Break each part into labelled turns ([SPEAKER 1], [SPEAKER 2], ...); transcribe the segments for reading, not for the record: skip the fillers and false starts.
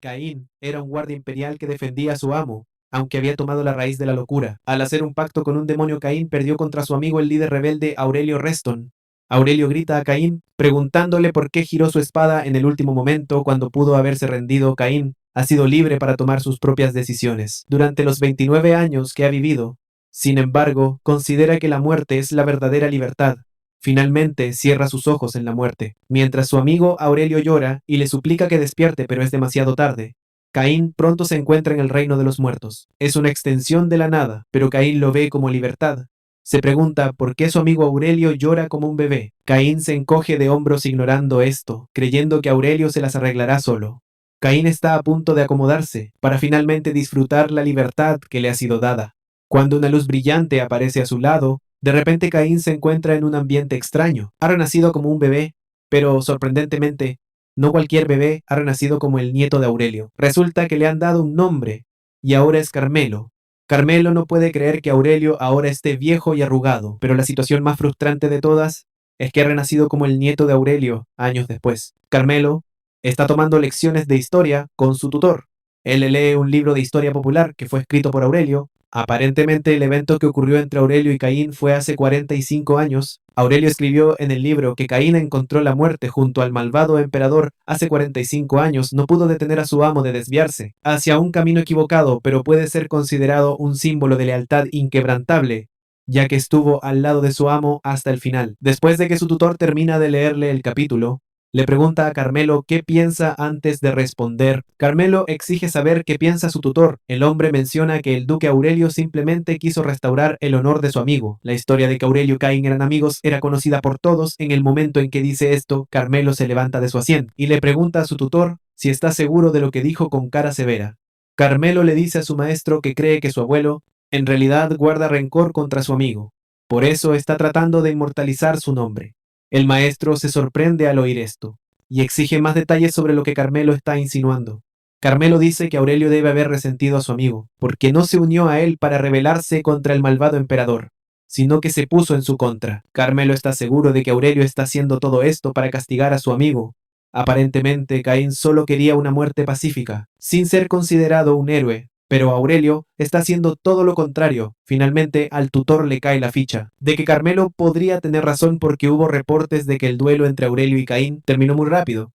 [SPEAKER 1] Caín era un guardia imperial que defendía a su amo, aunque había tomado la raíz de la locura. Al hacer un pacto con un demonio, Caín perdió contra su amigo el líder rebelde Aurelio Reston. Aurelio grita a Caín, preguntándole por qué giró su espada en el último momento cuando pudo haberse rendido. Caín ha sido libre para tomar sus propias decisiones. Durante los 29 años que ha vivido, sin embargo, considera que la muerte es la verdadera libertad. Finalmente cierra sus ojos en la muerte, mientras su amigo Aurelio llora y le suplica que despierte, pero es demasiado tarde. Caín pronto se encuentra en el reino de los muertos. Es una extensión de la nada, pero Caín lo ve como libertad. Se pregunta por qué su amigo Aurelio llora como un bebé. Caín se encoge de hombros ignorando esto, creyendo que Aurelio se las arreglará solo. Caín está a punto de acomodarse para finalmente disfrutar la libertad que le ha sido dada. Cuando una luz brillante aparece a su lado, de repente Caín se encuentra en un ambiente extraño. Ha renacido como un bebé, pero sorprendentemente, no cualquier bebé ha renacido como el nieto de Aurelio. Resulta que le han dado un nombre, y ahora es Carmelo. Carmelo no puede creer que Aurelio ahora esté viejo y arrugado, pero la situación más frustrante de todas es que ha renacido como el nieto de Aurelio años después. Carmelo está tomando lecciones de historia con su tutor. Él le lee un libro de historia popular que fue escrito por Aurelio. Aparentemente el evento que ocurrió entre Aurelio y Caín fue hace 45 años. Aurelio escribió en el libro que Caín encontró la muerte junto al malvado emperador hace 45 años. No pudo detener a su amo de desviarse hacia un camino equivocado, pero puede ser considerado un símbolo de lealtad inquebrantable, ya que estuvo al lado de su amo hasta el final. Después de que su tutor termina de leerle el capítulo, le pregunta a Carmelo qué piensa antes de responder. Carmelo exige saber qué piensa su tutor. El hombre menciona que el duque Aurelio simplemente quiso restaurar el honor de su amigo. La historia de que Aurelio y Caín eran amigos era conocida por todos. En el momento en que dice esto, Carmelo se levanta de su asiento y le pregunta a su tutor si está seguro de lo que dijo con cara severa. Carmelo le dice a su maestro que cree que su abuelo, en realidad, guarda rencor contra su amigo. Por eso está tratando de inmortalizar su nombre. El maestro se sorprende al oír esto y exige más detalles sobre lo que Carmelo está insinuando. Carmelo dice que Aurelio debe haber resentido a su amigo, porque no se unió a él para rebelarse contra el malvado emperador, sino que se puso en su contra. Carmelo está seguro de que Aurelio está haciendo todo esto para castigar a su amigo. Aparentemente, Caín solo quería una muerte pacífica, sin ser considerado un héroe, pero Aurelio está haciendo todo lo contrario. Finalmente, al tutor le cae la ficha de que Carmelo podría tener razón porque hubo reportes de que el duelo entre Aurelio y Caín terminó muy rápido,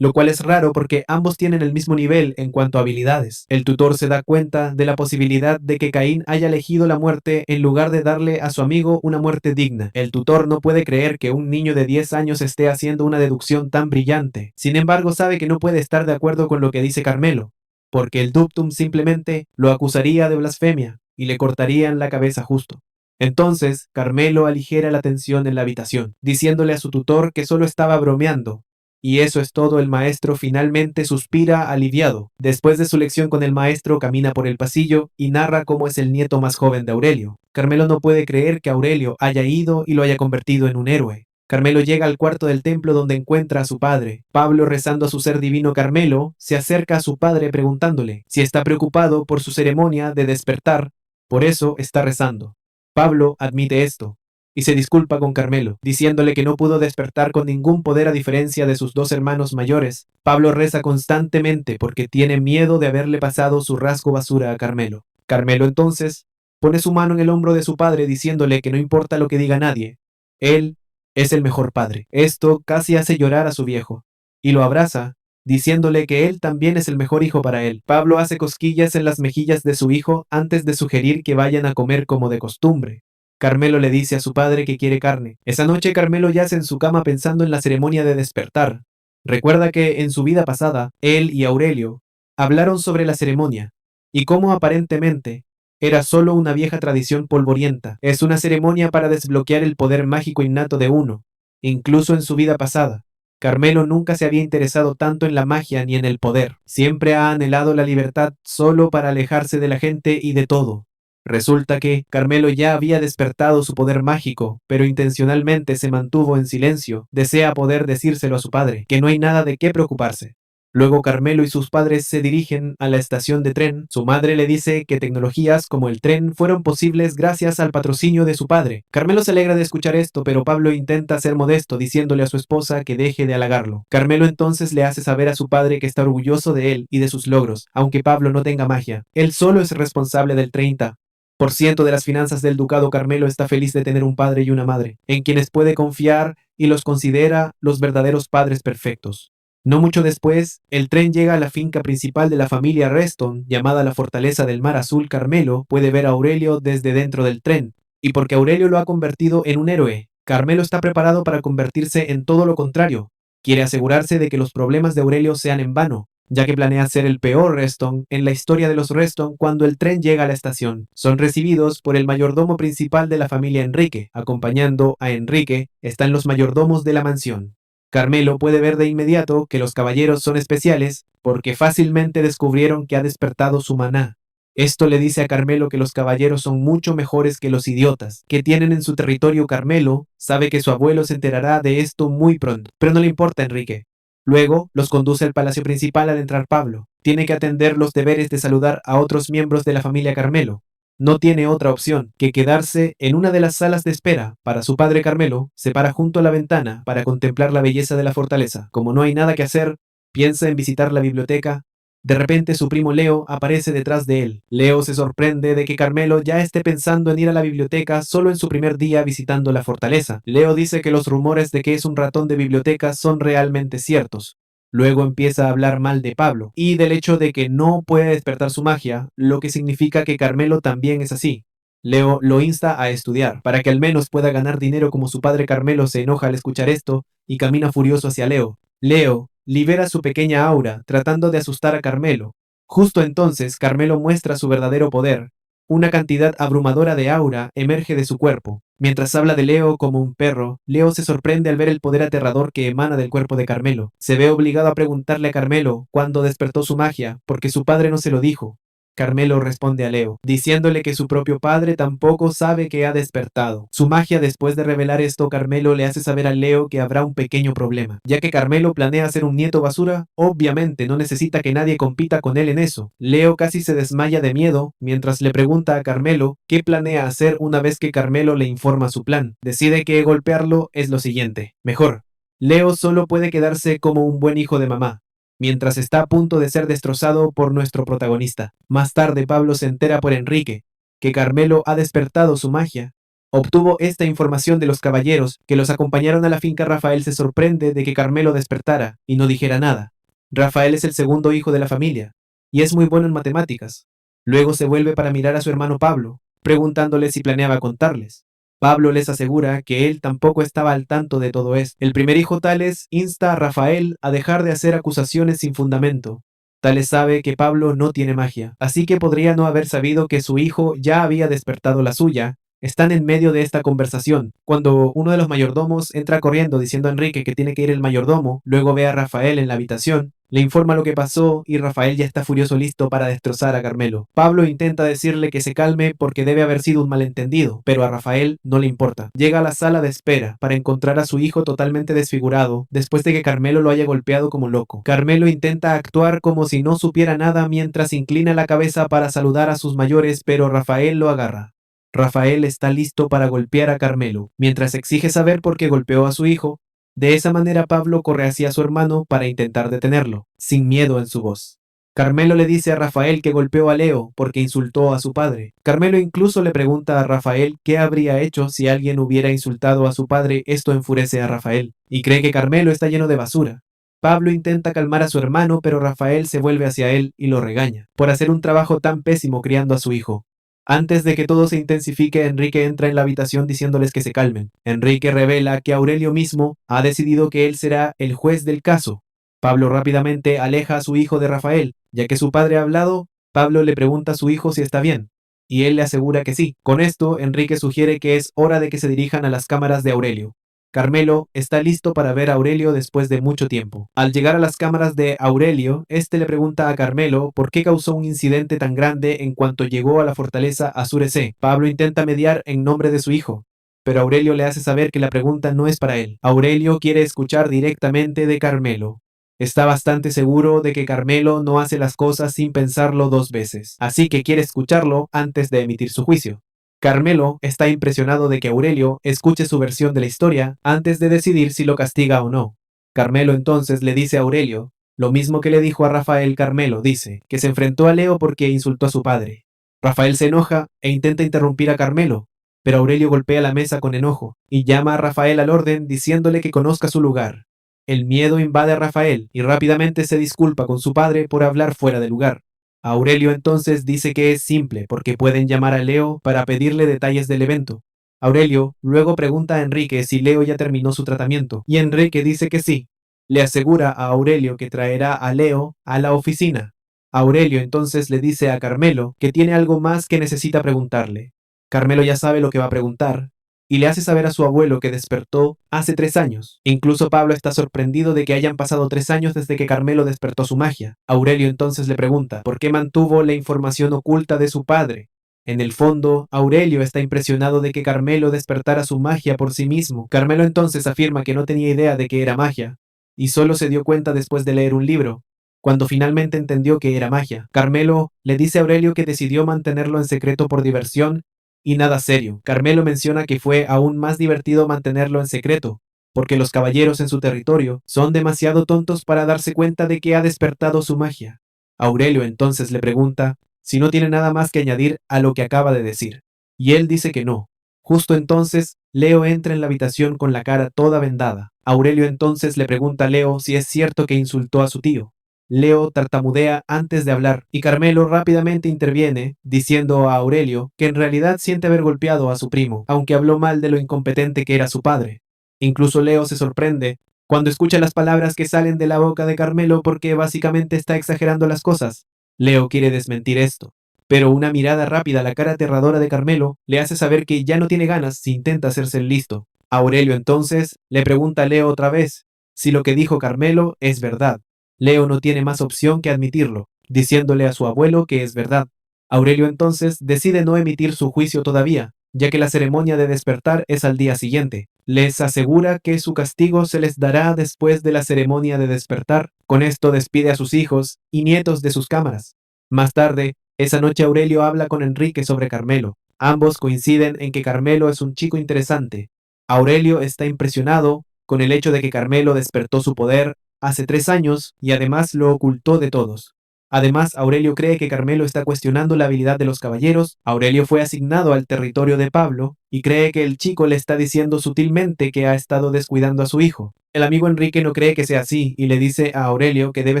[SPEAKER 1] lo cual es raro porque ambos tienen el mismo nivel en cuanto a habilidades. El tutor se da cuenta de la posibilidad de que Caín haya elegido la muerte en lugar de darle a su amigo una muerte digna. El tutor no puede creer que un niño de 10 años esté haciendo una deducción tan brillante. Sin embargo, sabe que no puede estar de acuerdo con lo que dice Carmelo, porque el Duptum simplemente lo acusaría de blasfemia y le cortarían la cabeza justo. Entonces, Carmelo aligera la tensión en la habitación, diciéndole a su tutor que solo estaba bromeando. Y eso es todo. El maestro finalmente suspira aliviado. Después de su lección con el maestro, camina por el pasillo y narra cómo es el nieto más joven de Aurelio. Carmelo no puede creer que Aurelio haya ido y lo haya convertido en un héroe. Carmelo llega al cuarto del templo donde encuentra a su padre. Pablo, rezando a su ser divino. Carmelo se acerca a su padre preguntándole si está preocupado por su ceremonia de despertar. Por eso está rezando. Pablo admite esto y se disculpa con Carmelo, diciéndole que no pudo despertar con ningún poder a diferencia de sus dos hermanos mayores. Pablo reza constantemente porque tiene miedo de haberle pasado su rasgo basura a Carmelo. Carmelo entonces pone su mano en el hombro de su padre diciéndole que no importa lo que diga nadie, él es el mejor padre. Esto casi hace llorar a su viejo, y lo abraza, diciéndole que él también es el mejor hijo para él. Pablo hace cosquillas en las mejillas de su hijo antes de sugerir que vayan a comer como de costumbre. Carmelo le dice a su padre que quiere carne. Esa noche Carmelo yace en su cama pensando en la ceremonia de despertar. Recuerda que en su vida pasada, él y Aurelio hablaron sobre la ceremonia y cómo aparentemente era solo una vieja tradición polvorienta. Es una ceremonia para desbloquear el poder mágico innato de uno, incluso en su vida pasada. Carmelo nunca se había interesado tanto en la magia ni en el poder. Siempre ha anhelado la libertad solo para alejarse de la gente y de todo. Resulta que Carmelo ya había despertado su poder mágico, pero intencionalmente se mantuvo en silencio. Desea poder decírselo a su padre, que no hay nada de qué preocuparse. Luego Carmelo y sus padres se dirigen a la estación de tren. Su madre le dice que tecnologías como el tren fueron posibles gracias al patrocinio de su padre. Carmelo se alegra de escuchar esto, pero Pablo intenta ser modesto diciéndole a su esposa que deje de halagarlo. Carmelo entonces le hace saber a su padre que está orgulloso de él y de sus logros, aunque Pablo no tenga magia. Él solo es responsable del 30% de las finanzas del ducado. Carmelo está feliz de tener un padre y una madre, en quienes puede confiar y los considera los verdaderos padres perfectos. No mucho después, el tren llega a la finca principal de la familia Reston, llamada la Fortaleza del Mar Azul. Carmelo puede ver a Aurelio desde dentro del tren, y porque Aurelio lo ha convertido en un héroe, Carmelo está preparado para convertirse en todo lo contrario. Quiere asegurarse de que los problemas de Aurelio sean en vano, ya que planea ser el peor Reston en la historia de los Reston. Cuando el tren llega a la estación, son recibidos por el mayordomo principal de la familia Enrique. Acompañando a Enrique están los mayordomos de la mansión. Carmelo puede ver de inmediato que los caballeros son especiales porque fácilmente descubrieron que ha despertado su maná. Esto le dice a Carmelo que los caballeros son mucho mejores que los idiotas que tienen en su territorio. Carmelo sabe que su abuelo se enterará de esto muy pronto, pero no le importa a Enrique. Luego los conduce al palacio principal. Al entrar Pablo, tiene que atender los deberes de saludar a otros miembros de la familia Carmelo. No tiene otra opción que quedarse en una de las salas de espera. Para su padre, Carmelo se para junto a la ventana para contemplar la belleza de la fortaleza. Como no hay nada que hacer, piensa en visitar la biblioteca. De repente su primo Leo aparece detrás de él. Leo se sorprende de que Carmelo ya esté pensando en ir a la biblioteca solo en su primer día visitando la fortaleza. Leo dice que los rumores de que es un ratón de biblioteca son realmente ciertos. Luego empieza a hablar mal de Pablo y del hecho de que no puede despertar su magia, lo que significa que Carmelo también es así. Leo lo insta a estudiar, para que al menos pueda ganar dinero como su padre. Carmelo se enoja al escuchar esto y camina furioso hacia Leo. Leo libera su pequeña aura, tratando de asustar a Carmelo. Justo entonces, Carmelo muestra su verdadero poder. Una cantidad abrumadora de aura emerge de su cuerpo. Mientras habla de Leo como un perro, Leo se sorprende al ver el poder aterrador que emana del cuerpo de Carmelo. Se ve obligado a preguntarle a Carmelo cuándo despertó su magia, porque su padre no se lo dijo. Carmelo responde a Leo, diciéndole que su propio padre tampoco sabe que ha despertado su magia. Después de revelar esto, Carmelo le hace saber a Leo que habrá un pequeño problema, ya que Carmelo planea ser un nieto basura. Obviamente no necesita que nadie compita con él en eso. Leo casi se desmaya de miedo mientras le pregunta a Carmelo qué planea hacer. Una vez que Carmelo le informa su plan, decide que golpearlo es lo siguiente. Mejor. Leo solo puede quedarse como un buen hijo de mamá, mientras está a punto de ser destrozado por nuestro protagonista. Más tarde, Pablo se entera por Enrique que Carmelo ha despertado su magia. Obtuvo esta información de los caballeros que los acompañaron a la finca. Rafael se sorprende de que Carmelo despertara y no dijera nada. Rafael es el segundo hijo de la familia y es muy bueno en matemáticas. Luego se vuelve para mirar a su hermano Pablo, preguntándole si planeaba contarles. Pablo les asegura que él tampoco estaba al tanto de todo esto. El primer hijo, Tales, insta a Rafael a dejar de hacer acusaciones sin fundamento. Tales sabe que Pablo no tiene magia, así que podría no haber sabido que su hijo ya había despertado la suya. Están en medio de esta conversación, cuando uno de los mayordomos entra corriendo diciendo a Enrique que tiene que ir el mayordomo. Luego ve a Rafael en la habitación, le informa lo que pasó y Rafael ya está furioso, listo para destrozar a Carmelo. Pablo intenta decirle que se calme porque debe haber sido un malentendido, pero a Rafael no le importa. Llega a la sala de espera para encontrar a su hijo totalmente desfigurado después de que Carmelo lo haya golpeado como loco. Carmelo intenta actuar como si no supiera nada mientras inclina la cabeza para saludar a sus mayores, pero Rafael lo agarra. Rafael está listo para golpear a Carmelo, mientras exige saber por qué golpeó a su hijo. De esa manera Pablo corre hacia su hermano para intentar detenerlo, sin miedo en su voz. Carmelo le dice a Rafael que golpeó a Leo porque insultó a su padre. Carmelo incluso le pregunta a Rafael qué habría hecho si alguien hubiera insultado a su padre. Esto enfurece a Rafael, y cree que Carmelo está lleno de basura. Pablo intenta calmar a su hermano, pero Rafael se vuelve hacia él y lo regaña por hacer un trabajo tan pésimo criando a su hijo. Antes de que todo se intensifique, Enrique entra en la habitación diciéndoles que se calmen. Enrique revela que Aurelio mismo ha decidido que él será el juez del caso. Pablo rápidamente aleja a su hijo de Rafael. Ya que su padre ha hablado, Pablo le pregunta a su hijo si está bien, y él le asegura que sí. Con esto, Enrique sugiere que es hora de que se dirijan a las cámaras de Aurelio. Carmelo está listo para ver a Aurelio después de mucho tiempo. Al llegar a las cámaras de Aurelio, este le pregunta a Carmelo por qué causó un incidente tan grande en cuanto llegó a la fortaleza Azure-C. Pablo intenta mediar en nombre de su hijo, pero Aurelio le hace saber que la pregunta no es para él. Aurelio quiere escuchar directamente de Carmelo. Está bastante seguro de que Carmelo no hace las cosas sin pensarlo dos veces, así que quiere escucharlo antes de emitir su juicio. Carmelo está impresionado de que Aurelio escuche su versión de la historia antes de decidir si lo castiga o no. Carmelo entonces le dice a Aurelio lo mismo que le dijo a Rafael. Carmelo dice que se enfrentó a Leo porque insultó a su padre. Rafael se enoja e intenta interrumpir a Carmelo, pero Aurelio golpea la mesa con enojo y llama a Rafael al orden diciéndole que conozca su lugar. El miedo invade a Rafael y rápidamente se disculpa con su padre por hablar fuera de lugar. Aurelio entonces dice que es simple porque pueden llamar a Leo para pedirle detalles del evento. Aurelio luego pregunta a Enrique si Leo ya terminó su tratamiento y Enrique dice que sí. Le asegura a Aurelio que traerá a Leo a la oficina. Aurelio entonces le dice a Carmelo que tiene algo más que necesita preguntarle. Carmelo ya sabe lo que va a preguntar y le hace saber a su abuelo que despertó hace 3 años. Incluso Pablo está sorprendido de que hayan pasado 3 años desde que Carmelo despertó su magia. Aurelio entonces le pregunta por qué mantuvo la información oculta de su padre. En el fondo, Aurelio está impresionado de que Carmelo despertara su magia por sí mismo. Carmelo entonces afirma que no tenía idea de que era magia, y solo se dio cuenta después de leer un libro, cuando finalmente entendió que era magia. Carmelo le dice a Aurelio que decidió mantenerlo en secreto por diversión y nada serio. Carmelo menciona que fue aún más divertido mantenerlo en secreto, porque los caballeros en su territorio son demasiado tontos para darse cuenta de que ha despertado su magia. Aurelio entonces le pregunta si no tiene nada más que añadir a lo que acaba de decir, y él dice que no. Justo entonces, Leo entra en la habitación con la cara toda vendada. Aurelio entonces le pregunta a Leo si es cierto que insultó a su tío. Leo tartamudea antes de hablar y Carmelo rápidamente interviene, diciendo a Aurelio que en realidad siente haber golpeado a su primo, aunque habló mal de lo incompetente que era su padre. Incluso Leo se sorprende cuando escucha las palabras que salen de la boca de Carmelo porque básicamente está exagerando las cosas. Leo quiere desmentir esto, pero una mirada rápida a la cara aterradora de Carmelo le hace saber que ya no tiene ganas si intenta hacerse el listo. Aurelio entonces le pregunta a Leo otra vez si lo que dijo Carmelo es verdad. Leo no tiene más opción que admitirlo, diciéndole a su abuelo que es verdad. Aurelio entonces decide no emitir su juicio todavía, ya que la ceremonia de despertar es al día siguiente. Les asegura que su castigo se les dará después de la ceremonia de despertar. Con esto despide a sus hijos y nietos de sus cámaras. Más tarde, esa noche Aurelio habla con Enrique sobre Carmelo. Ambos coinciden en que Carmelo es un chico interesante. Aurelio está impresionado con el hecho de que Carmelo despertó su poder hace 3 años y además lo ocultó de todos. Además, Aurelio cree que Carmelo está cuestionando la habilidad de los caballeros. Aurelio fue asignado al territorio de Pablo y cree que el chico le está diciendo sutilmente que ha estado descuidando a su hijo. El amigo Enrique no cree que sea así y le dice a Aurelio que debe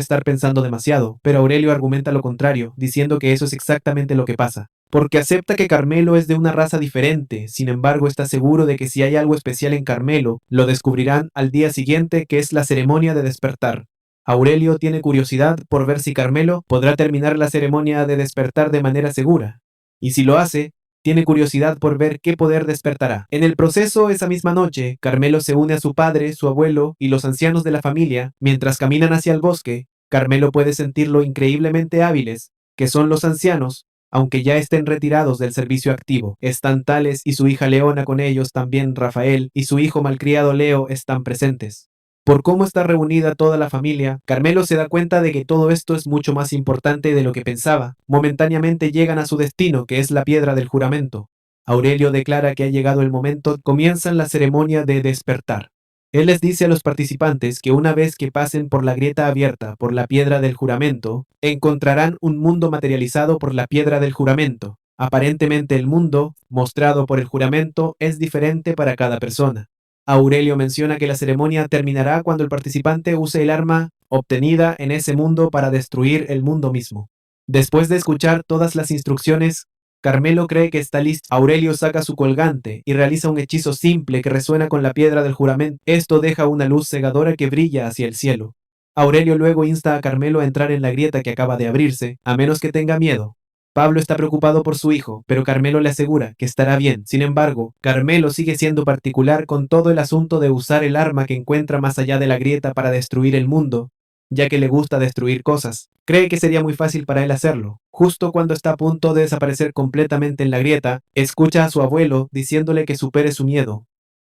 [SPEAKER 1] estar pensando demasiado, pero Aurelio argumenta lo contrario, diciendo que eso es exactamente lo que pasa. Porque acepta que Carmelo es de una raza diferente, sin embargo está seguro de que si hay algo especial en Carmelo, lo descubrirán al día siguiente, que es la ceremonia de despertar. Aurelio tiene curiosidad por ver si Carmelo podrá terminar la ceremonia de despertar de manera segura, y si lo hace, tiene curiosidad por ver qué poder despertará. En el proceso, esa misma noche, Carmelo se une a su padre, su abuelo y los ancianos de la familia. Mientras caminan hacia el bosque, Carmelo puede sentir lo increíblemente hábiles que son los ancianos, aunque ya estén retirados del servicio activo. Están Tales y su hija Leona con ellos, también Rafael y su hijo malcriado Leo están presentes. Por cómo está reunida toda la familia, Carmelo se da cuenta de que todo esto es mucho más importante de lo que pensaba. Momentáneamente llegan a su destino, que es la piedra del juramento. Aurelio declara que ha llegado el momento, comienzan la ceremonia de despertar. Él les dice a los participantes que una vez que pasen por la grieta abierta por la piedra del juramento, encontrarán un mundo materializado por la piedra del juramento. Aparentemente el mundo, mostrado por el juramento, es diferente para cada persona. Aurelio menciona que la ceremonia terminará cuando el participante use el arma obtenida en ese mundo para destruir el mundo mismo. Después de escuchar todas las instrucciones, Carmelo cree que está listo. Aurelio saca su colgante y realiza un hechizo simple que resuena con la piedra del juramento. Esto deja una luz cegadora que brilla hacia el cielo. Aurelio luego insta a Carmelo a entrar en la grieta que acaba de abrirse, a menos que tenga miedo. Pablo está preocupado por su hijo, pero Carmelo le asegura que estará bien. Sin embargo, Carmelo sigue siendo particular con todo el asunto de usar el arma que encuentra más allá de la grieta para destruir el mundo, ya que le gusta destruir cosas. Cree que sería muy fácil para él hacerlo. Justo cuando está a punto de desaparecer completamente en la grieta, escucha a su abuelo diciéndole que supere su miedo.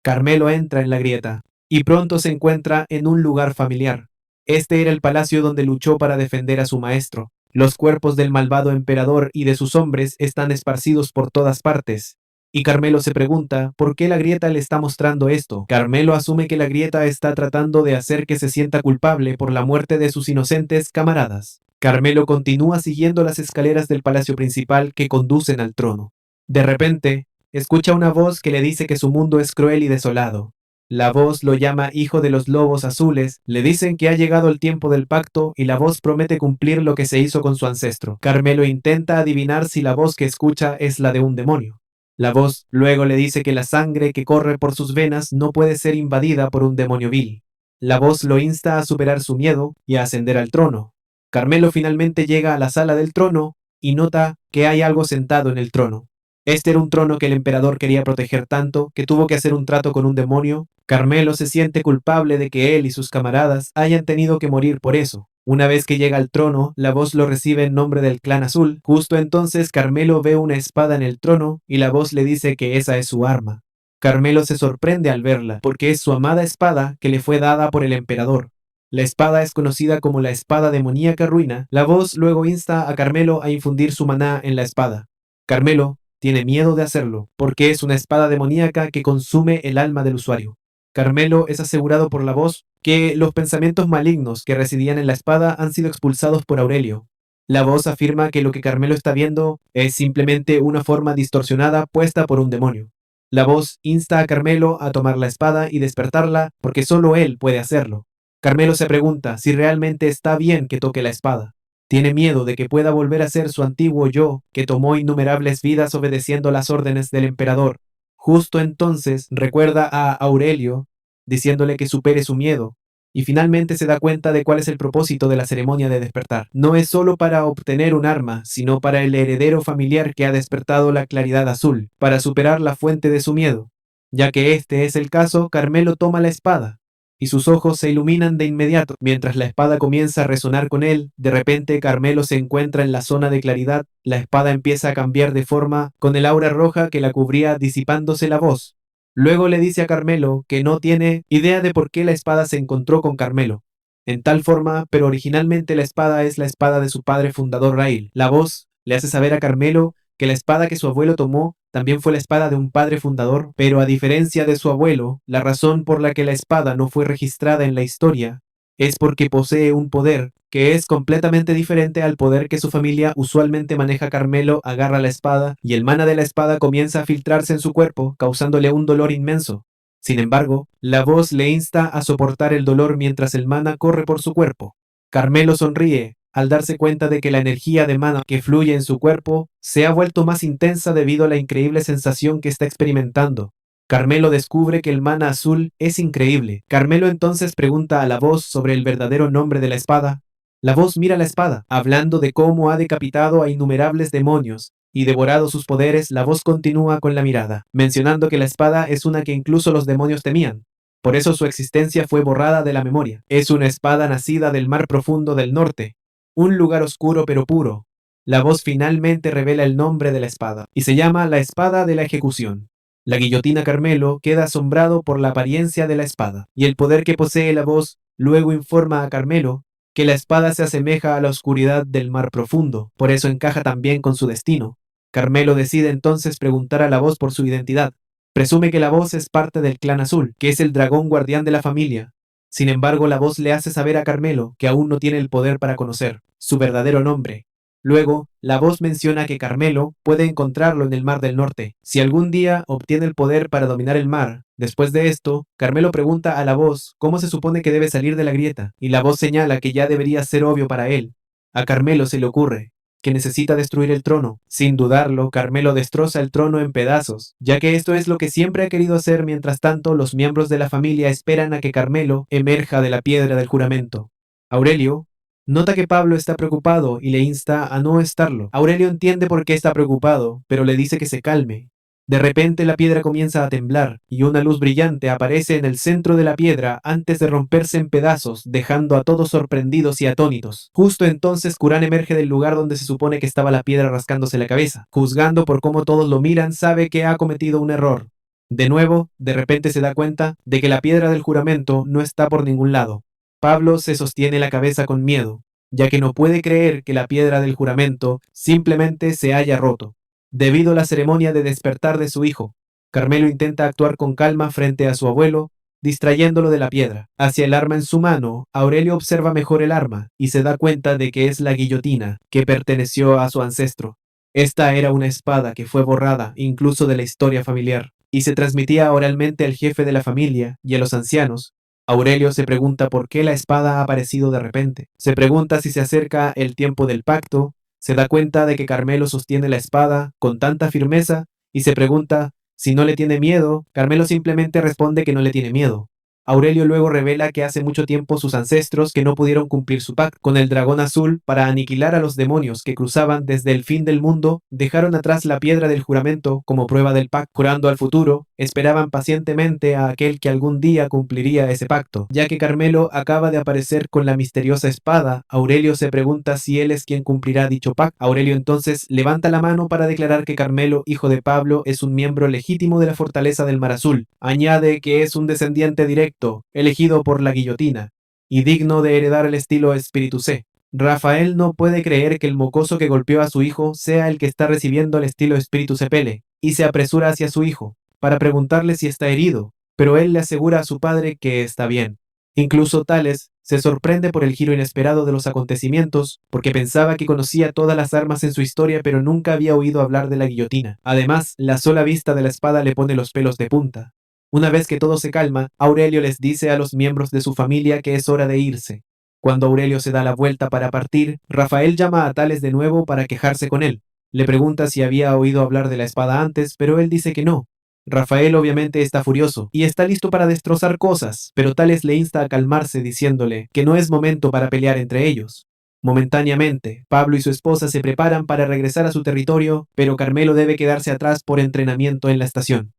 [SPEAKER 1] Carmelo entra en la grieta y pronto se encuentra en un lugar familiar. Este era el palacio donde luchó para defender a su maestro. Los cuerpos del malvado emperador y de sus hombres están esparcidos por todas partes. Y Carmelo se pregunta, ¿por qué la grieta le está mostrando esto? Carmelo asume que la grieta está tratando de hacer que se sienta culpable por la muerte de sus inocentes camaradas. Carmelo continúa siguiendo las escaleras del palacio principal que conducen al trono. De repente, escucha una voz que le dice que su mundo es cruel y desolado. La voz lo llama hijo de los lobos azules, le dicen que ha llegado el tiempo del pacto y la voz promete cumplir lo que se hizo con su ancestro. Carmelo intenta adivinar si la voz que escucha es la de un demonio. La voz luego le dice que la sangre que corre por sus venas no puede ser invadida por un demonio vil. La voz lo insta a superar su miedo y a ascender al trono. Carmelo finalmente llega a la sala del trono y nota que hay algo sentado en el trono. Este era un trono que el emperador quería proteger tanto que tuvo que hacer un trato con un demonio. Carmelo se siente culpable de que él y sus camaradas hayan tenido que morir por eso. Una vez que llega al trono, la voz lo recibe en nombre del clan azul. Justo entonces Carmelo ve una espada en el trono y la voz le dice que esa es su arma. Carmelo se sorprende al verla, porque es su amada espada que le fue dada por el emperador. La espada es conocida como la espada demoníaca ruina. La voz luego insta a Carmelo a infundir su maná en la espada. Carmelo tiene miedo de hacerlo, porque es una espada demoníaca que consume el alma del usuario. Carmelo es asegurado por la voz que los pensamientos malignos que residían en la espada han sido expulsados por Aurelio. La voz afirma que lo que Carmelo está viendo es simplemente una forma distorsionada puesta por un demonio. La voz insta a Carmelo a tomar la espada y despertarla porque solo él puede hacerlo. Carmelo se pregunta si realmente está bien que toque la espada. Tiene miedo de que pueda volver a ser su antiguo yo, que tomó innumerables vidas obedeciendo las órdenes del emperador. Justo entonces recuerda a Aurelio, diciéndole que supere su miedo, y finalmente se da cuenta de cuál es el propósito de la ceremonia de despertar. No es solo para obtener un arma, sino para el heredero familiar que ha despertado la claridad azul, para superar la fuente de su miedo. Ya que este es el caso, Carmelo toma la espada, y sus ojos se iluminan de inmediato. Mientras la espada comienza a resonar con él, de repente Carmelo se encuentra en la zona de claridad, la espada empieza a cambiar de forma con el aura roja que la cubría disipándose la voz. Luego le dice a Carmelo que no tiene idea de por qué la espada se encontró con Carmelo. En tal forma, pero originalmente la espada es la espada de su padre fundador Rail. La voz le hace saber a Carmelo que la espada que su abuelo tomó también fue la espada de un padre fundador, pero a diferencia de su abuelo, la razón por la que la espada no fue registrada en la historia es porque posee un poder que es completamente diferente al poder que su familia usualmente maneja. Carmelo agarra la espada y el mana de la espada comienza a filtrarse en su cuerpo, causándole un dolor inmenso. Sin embargo, la voz le insta a soportar el dolor mientras el mana corre por su cuerpo. Carmelo sonríe al darse cuenta de que la energía de mana que fluye en su cuerpo se ha vuelto más intensa debido a la increíble sensación que está experimentando. Carmelo descubre que el mana azul es increíble. Carmelo entonces pregunta a la voz sobre el verdadero nombre de la espada. La voz mira la espada, hablando de cómo ha decapitado a innumerables demonios y devorado sus poderes. La voz continúa con la mirada, mencionando que la espada es una que incluso los demonios temían. Por eso su existencia fue borrada de la memoria. Es una espada nacida del mar profundo del norte, un lugar oscuro pero puro. La voz finalmente revela el nombre de la espada, y se llama la espada de la ejecución. La guillotina. Carmelo queda asombrado por la apariencia de la espada, y el poder que posee la voz luego informa a Carmelo que la espada se asemeja a la oscuridad del mar profundo, por eso encaja también con su destino. Carmelo decide entonces preguntar a la voz por su identidad. Presume que la voz es parte del clan azul, que es el dragón guardián de la familia. Sin embargo, la voz le hace saber a Carmelo que aún no tiene el poder para conocer su verdadero nombre. Luego, la voz menciona que Carmelo puede encontrarlo en el Mar del Norte, si algún día obtiene el poder para dominar el mar. Después de esto, Carmelo pregunta a la voz cómo se supone que debe salir de la grieta, y la voz señala que ya debería ser obvio para él. A Carmelo se le ocurre que necesita destruir el trono. Sin dudarlo, Carmelo destroza el trono en pedazos, ya que esto es lo que siempre ha querido hacer. Mientras tanto, los miembros de la familia esperan a que Carmelo emerja de la piedra del juramento. Aurelio nota que Pablo está preocupado y le insta a no estarlo. Aurelio entiende por qué está preocupado, pero le dice que se calme. De repente la piedra comienza a temblar y una luz brillante aparece en el centro de la piedra antes de romperse en pedazos, dejando a todos sorprendidos y atónitos. Justo entonces Kuran emerge del lugar donde se supone que estaba la piedra rascándose la cabeza. Juzgando por cómo todos lo miran, sabe que ha cometido un error. De nuevo, de repente se da cuenta de que la piedra del juramento no está por ningún lado. Pablo se sostiene la cabeza con miedo, ya que no puede creer que la piedra del juramento simplemente se haya roto, debido a la ceremonia de despertar de su hijo. Carmelo intenta actuar con calma frente a su abuelo, distrayéndolo de la piedra. Hacia el arma en su mano, Aurelio observa mejor el arma y se da cuenta de que es la guillotina que perteneció a su ancestro. Esta era una espada que fue borrada incluso de la historia familiar y se transmitía oralmente al jefe de la familia y a los ancianos. Aurelio se pregunta por qué la espada ha aparecido de repente. Se pregunta si se acerca el tiempo del pacto, se da cuenta de que Carmelo sostiene la espada con tanta firmeza y se pregunta si no le tiene miedo. Carmelo simplemente responde que no le tiene miedo. Aurelio luego revela que hace mucho tiempo sus ancestros que no pudieron cumplir su pacto con el dragón azul para aniquilar a los demonios que cruzaban desde el fin del mundo, dejaron atrás la piedra del juramento como prueba del pacto, jurando al futuro, esperaban pacientemente a aquel que algún día cumpliría ese pacto. Ya que Carmelo acaba de aparecer con la misteriosa espada, Aurelio se pregunta si él es quien cumplirá dicho pacto. Aurelio entonces levanta la mano para declarar que Carmelo, hijo de Pablo, es un miembro legítimo de la fortaleza del Mar Azul. Añade que es un descendiente directo, elegido por la guillotina, y digno de heredar el estilo Espíritu C. Rafael no puede creer que el mocoso que golpeó a su hijo sea el que está recibiendo el estilo Espíritu Cepele, y se apresura hacia su hijo, para preguntarle si está herido, pero él le asegura a su padre que está bien. Incluso Tales se sorprende por el giro inesperado de los acontecimientos, porque pensaba que conocía todas las armas en su historia, pero nunca había oído hablar de la guillotina. Además, la sola vista de la espada le pone los pelos de punta. Una vez que todo se calma, Aurelio les dice a los miembros de su familia que es hora de irse. Cuando Aurelio se da la vuelta para partir, Rafael llama a Tales de nuevo para quejarse con él. Le pregunta si había oído hablar de la espada antes, pero él dice que no. Rafael obviamente está furioso y está listo para destrozar cosas, pero Tales le insta a calmarse diciéndole que no es momento para pelear entre ellos. Momentáneamente, Pablo y su esposa se preparan para regresar a su territorio, pero Carmelo debe quedarse atrás por entrenamiento en la estación.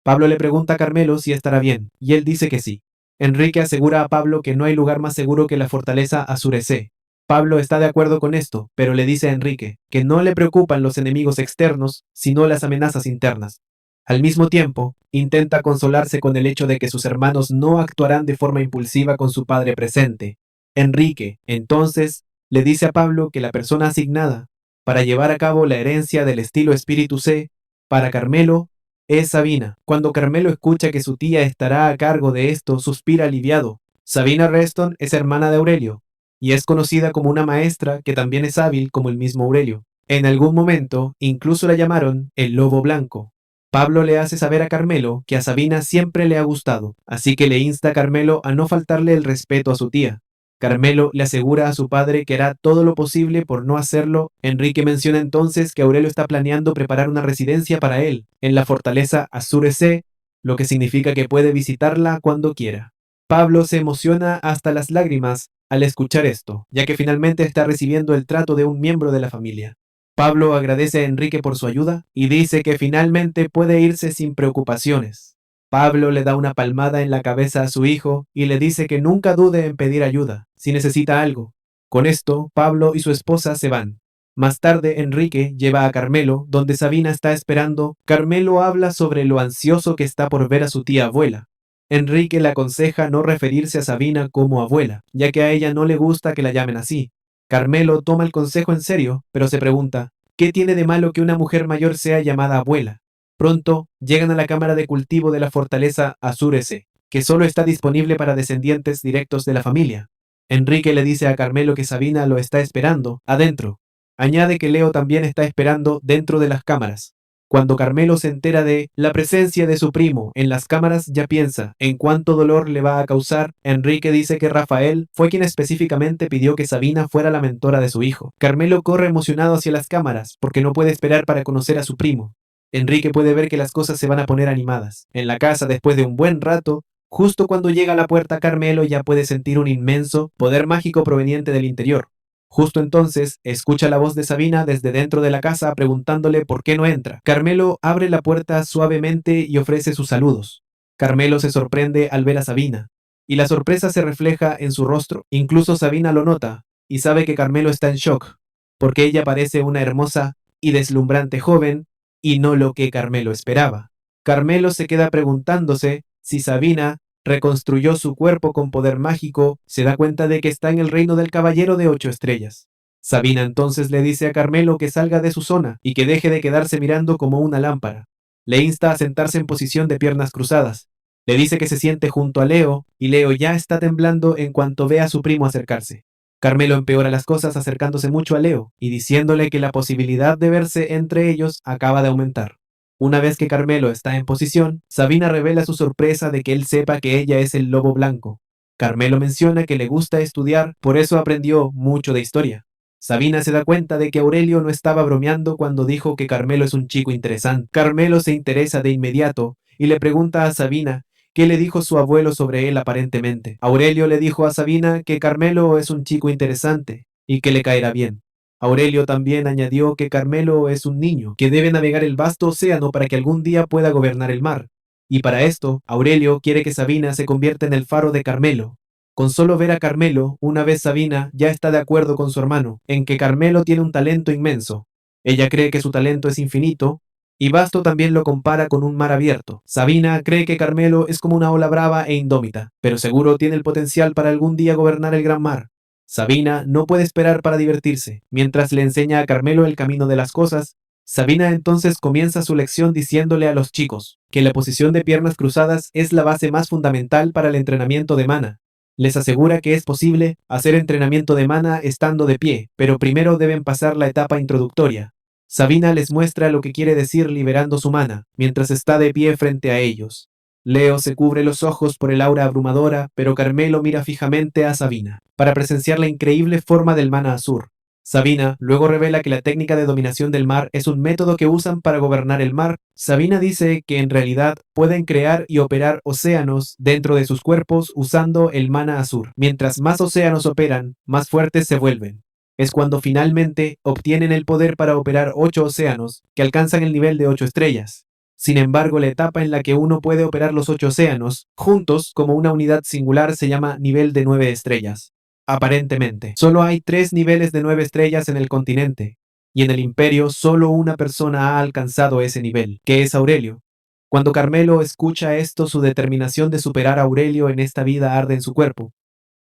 [SPEAKER 1] Pablo le pregunta a Carmelo si estará bien, y él dice que sí. Enrique asegura a Pablo que no hay lugar más seguro que la fortaleza Azurecé. Pablo está de acuerdo con esto, pero le dice a Enrique que no le preocupan los enemigos externos, sino las amenazas internas. Al mismo tiempo, intenta consolarse con el hecho de que sus hermanos no actuarán de forma impulsiva con su padre presente. Enrique, entonces, le dice a Pablo que la persona asignada para llevar a cabo la herencia del estilo Espíritu C para Carmelo es Sabina. Cuando Carmelo escucha que su tía estará a cargo de esto, suspira aliviado. Sabina Reston es hermana de Aurelio, y es conocida como una maestra que también es hábil como el mismo Aurelio. En algún momento, incluso la llamaron el Lobo Blanco. Pablo le hace saber a Carmelo que a Sabina siempre le ha gustado, así que le insta a Carmelo a no faltarle el respeto a su tía. Carmelo le asegura a su padre que hará todo lo posible por no hacerlo. Enrique menciona entonces que Aurelio está planeando preparar una residencia para él en la fortaleza Azurecé, lo que significa que puede visitarla cuando quiera. Pablo se emociona hasta las lágrimas al escuchar esto, ya que finalmente está recibiendo el trato de un miembro de la familia. Pablo agradece a Enrique por su ayuda y dice que finalmente puede irse sin preocupaciones. Pablo le da una palmada en la cabeza a su hijo y le dice que nunca dude en pedir ayuda si necesita algo. Con esto, Pablo y su esposa se van. Más tarde, Enrique lleva a Carmelo, donde Sabina está esperando. Carmelo habla sobre lo ansioso que está por ver a su tía abuela. Enrique le aconseja no referirse a Sabina como abuela, ya que a ella no le gusta que la llamen así. Carmelo toma el consejo en serio, pero se pregunta, ¿qué tiene de malo que una mujer mayor sea llamada abuela? Pronto, llegan a la cámara de cultivo de la fortaleza Azurecé, que solo está disponible para descendientes directos de la familia. Enrique le dice a Carmelo que Sabina lo está esperando adentro. Añade que Leo también está esperando dentro de las cámaras. Cuando Carmelo se entera de la presencia de su primo en las cámaras, ya piensa en cuánto dolor le va a causar. Enrique dice que Rafael fue quien específicamente pidió que Sabina fuera la mentora de su hijo. Carmelo corre emocionado hacia las cámaras porque no puede esperar para conocer a su primo. Enrique puede ver que las cosas se van a poner animadas. En la casa, después de un buen rato, justo cuando llega a la puerta, Carmelo ya puede sentir un inmenso poder mágico proveniente del interior. Justo entonces, escucha la voz de Sabina desde dentro de la casa preguntándole por qué no entra. Carmelo abre la puerta suavemente y ofrece sus saludos. Carmelo se sorprende al ver a Sabina, y la sorpresa se refleja en su rostro. Incluso Sabina lo nota, y sabe que Carmelo está en shock, porque ella parece una hermosa y deslumbrante joven, y no lo que Carmelo esperaba. Carmelo se queda preguntándose si Sabina reconstruyó su cuerpo con poder mágico, se da cuenta de que está en el reino del caballero de 8 estrellas. Sabina entonces le dice a Carmelo que salga de su zona y que deje de quedarse mirando como una lámpara. Le insta a sentarse en posición de piernas cruzadas. Le dice que se siente junto a Leo, y Leo ya está temblando en cuanto ve a su primo acercarse. Carmelo empeora las cosas acercándose mucho a Leo y diciéndole que la posibilidad de verse entre ellos acaba de aumentar. Una vez que Carmelo está en posición, Sabina revela su sorpresa de que él sepa que ella es el lobo blanco. Carmelo menciona que le gusta estudiar, por eso aprendió mucho de historia. Sabina se da cuenta de que Aurelio no estaba bromeando cuando dijo que Carmelo es un chico interesante. Carmelo se interesa de inmediato y le pregunta a Sabina qué le dijo su abuelo sobre él aparentemente. Aurelio le dijo a Sabina que Carmelo es un chico interesante y que le caerá bien. Aurelio también añadió que Carmelo es un niño, que debe navegar el vasto océano para que algún día pueda gobernar el mar. Y para esto, Aurelio quiere que Sabina se convierta en el faro de Carmelo. Con solo ver a Carmelo, una vez Sabina ya está de acuerdo con su hermano, en que Carmelo tiene un talento inmenso. Ella cree que su talento es infinito, y Basto también lo compara con un mar abierto. Sabina cree que Carmelo es como una ola brava e indómita, pero seguro tiene el potencial para algún día gobernar el gran mar. Sabina no puede esperar para divertirse. Mientras le enseña a Carmelo el camino de las cosas, Sabina entonces comienza su lección diciéndole a los chicos que la posición de piernas cruzadas es la base más fundamental para el entrenamiento de mana. Les asegura que es posible hacer entrenamiento de mana estando de pie, pero primero deben pasar la etapa introductoria. Sabina les muestra lo que quiere decir liberando su mana, mientras está de pie frente a ellos. Leo se cubre los ojos por el aura abrumadora, pero Carmelo mira fijamente a Sabina, para presenciar la increíble forma del mana azur. Sabina luego revela que la técnica de dominación del mar es un método que usan para gobernar el mar. Sabina dice que en realidad pueden crear y operar océanos dentro de sus cuerpos usando el mana azur. Mientras más océanos operan, más fuertes se vuelven. Es cuando finalmente obtienen el poder para operar 8 océanos, que alcanzan el nivel de 8 estrellas. Sin embargo, la etapa en la que uno puede operar los 8 océanos, juntos como una unidad singular, se llama nivel de 9 estrellas. Aparentemente, solo hay 3 niveles de 9 estrellas en el continente, y en el imperio solo una persona ha alcanzado ese nivel, que es Aurelio. Cuando Carmelo escucha esto, su determinación de superar a Aurelio en esta vida arde en su cuerpo.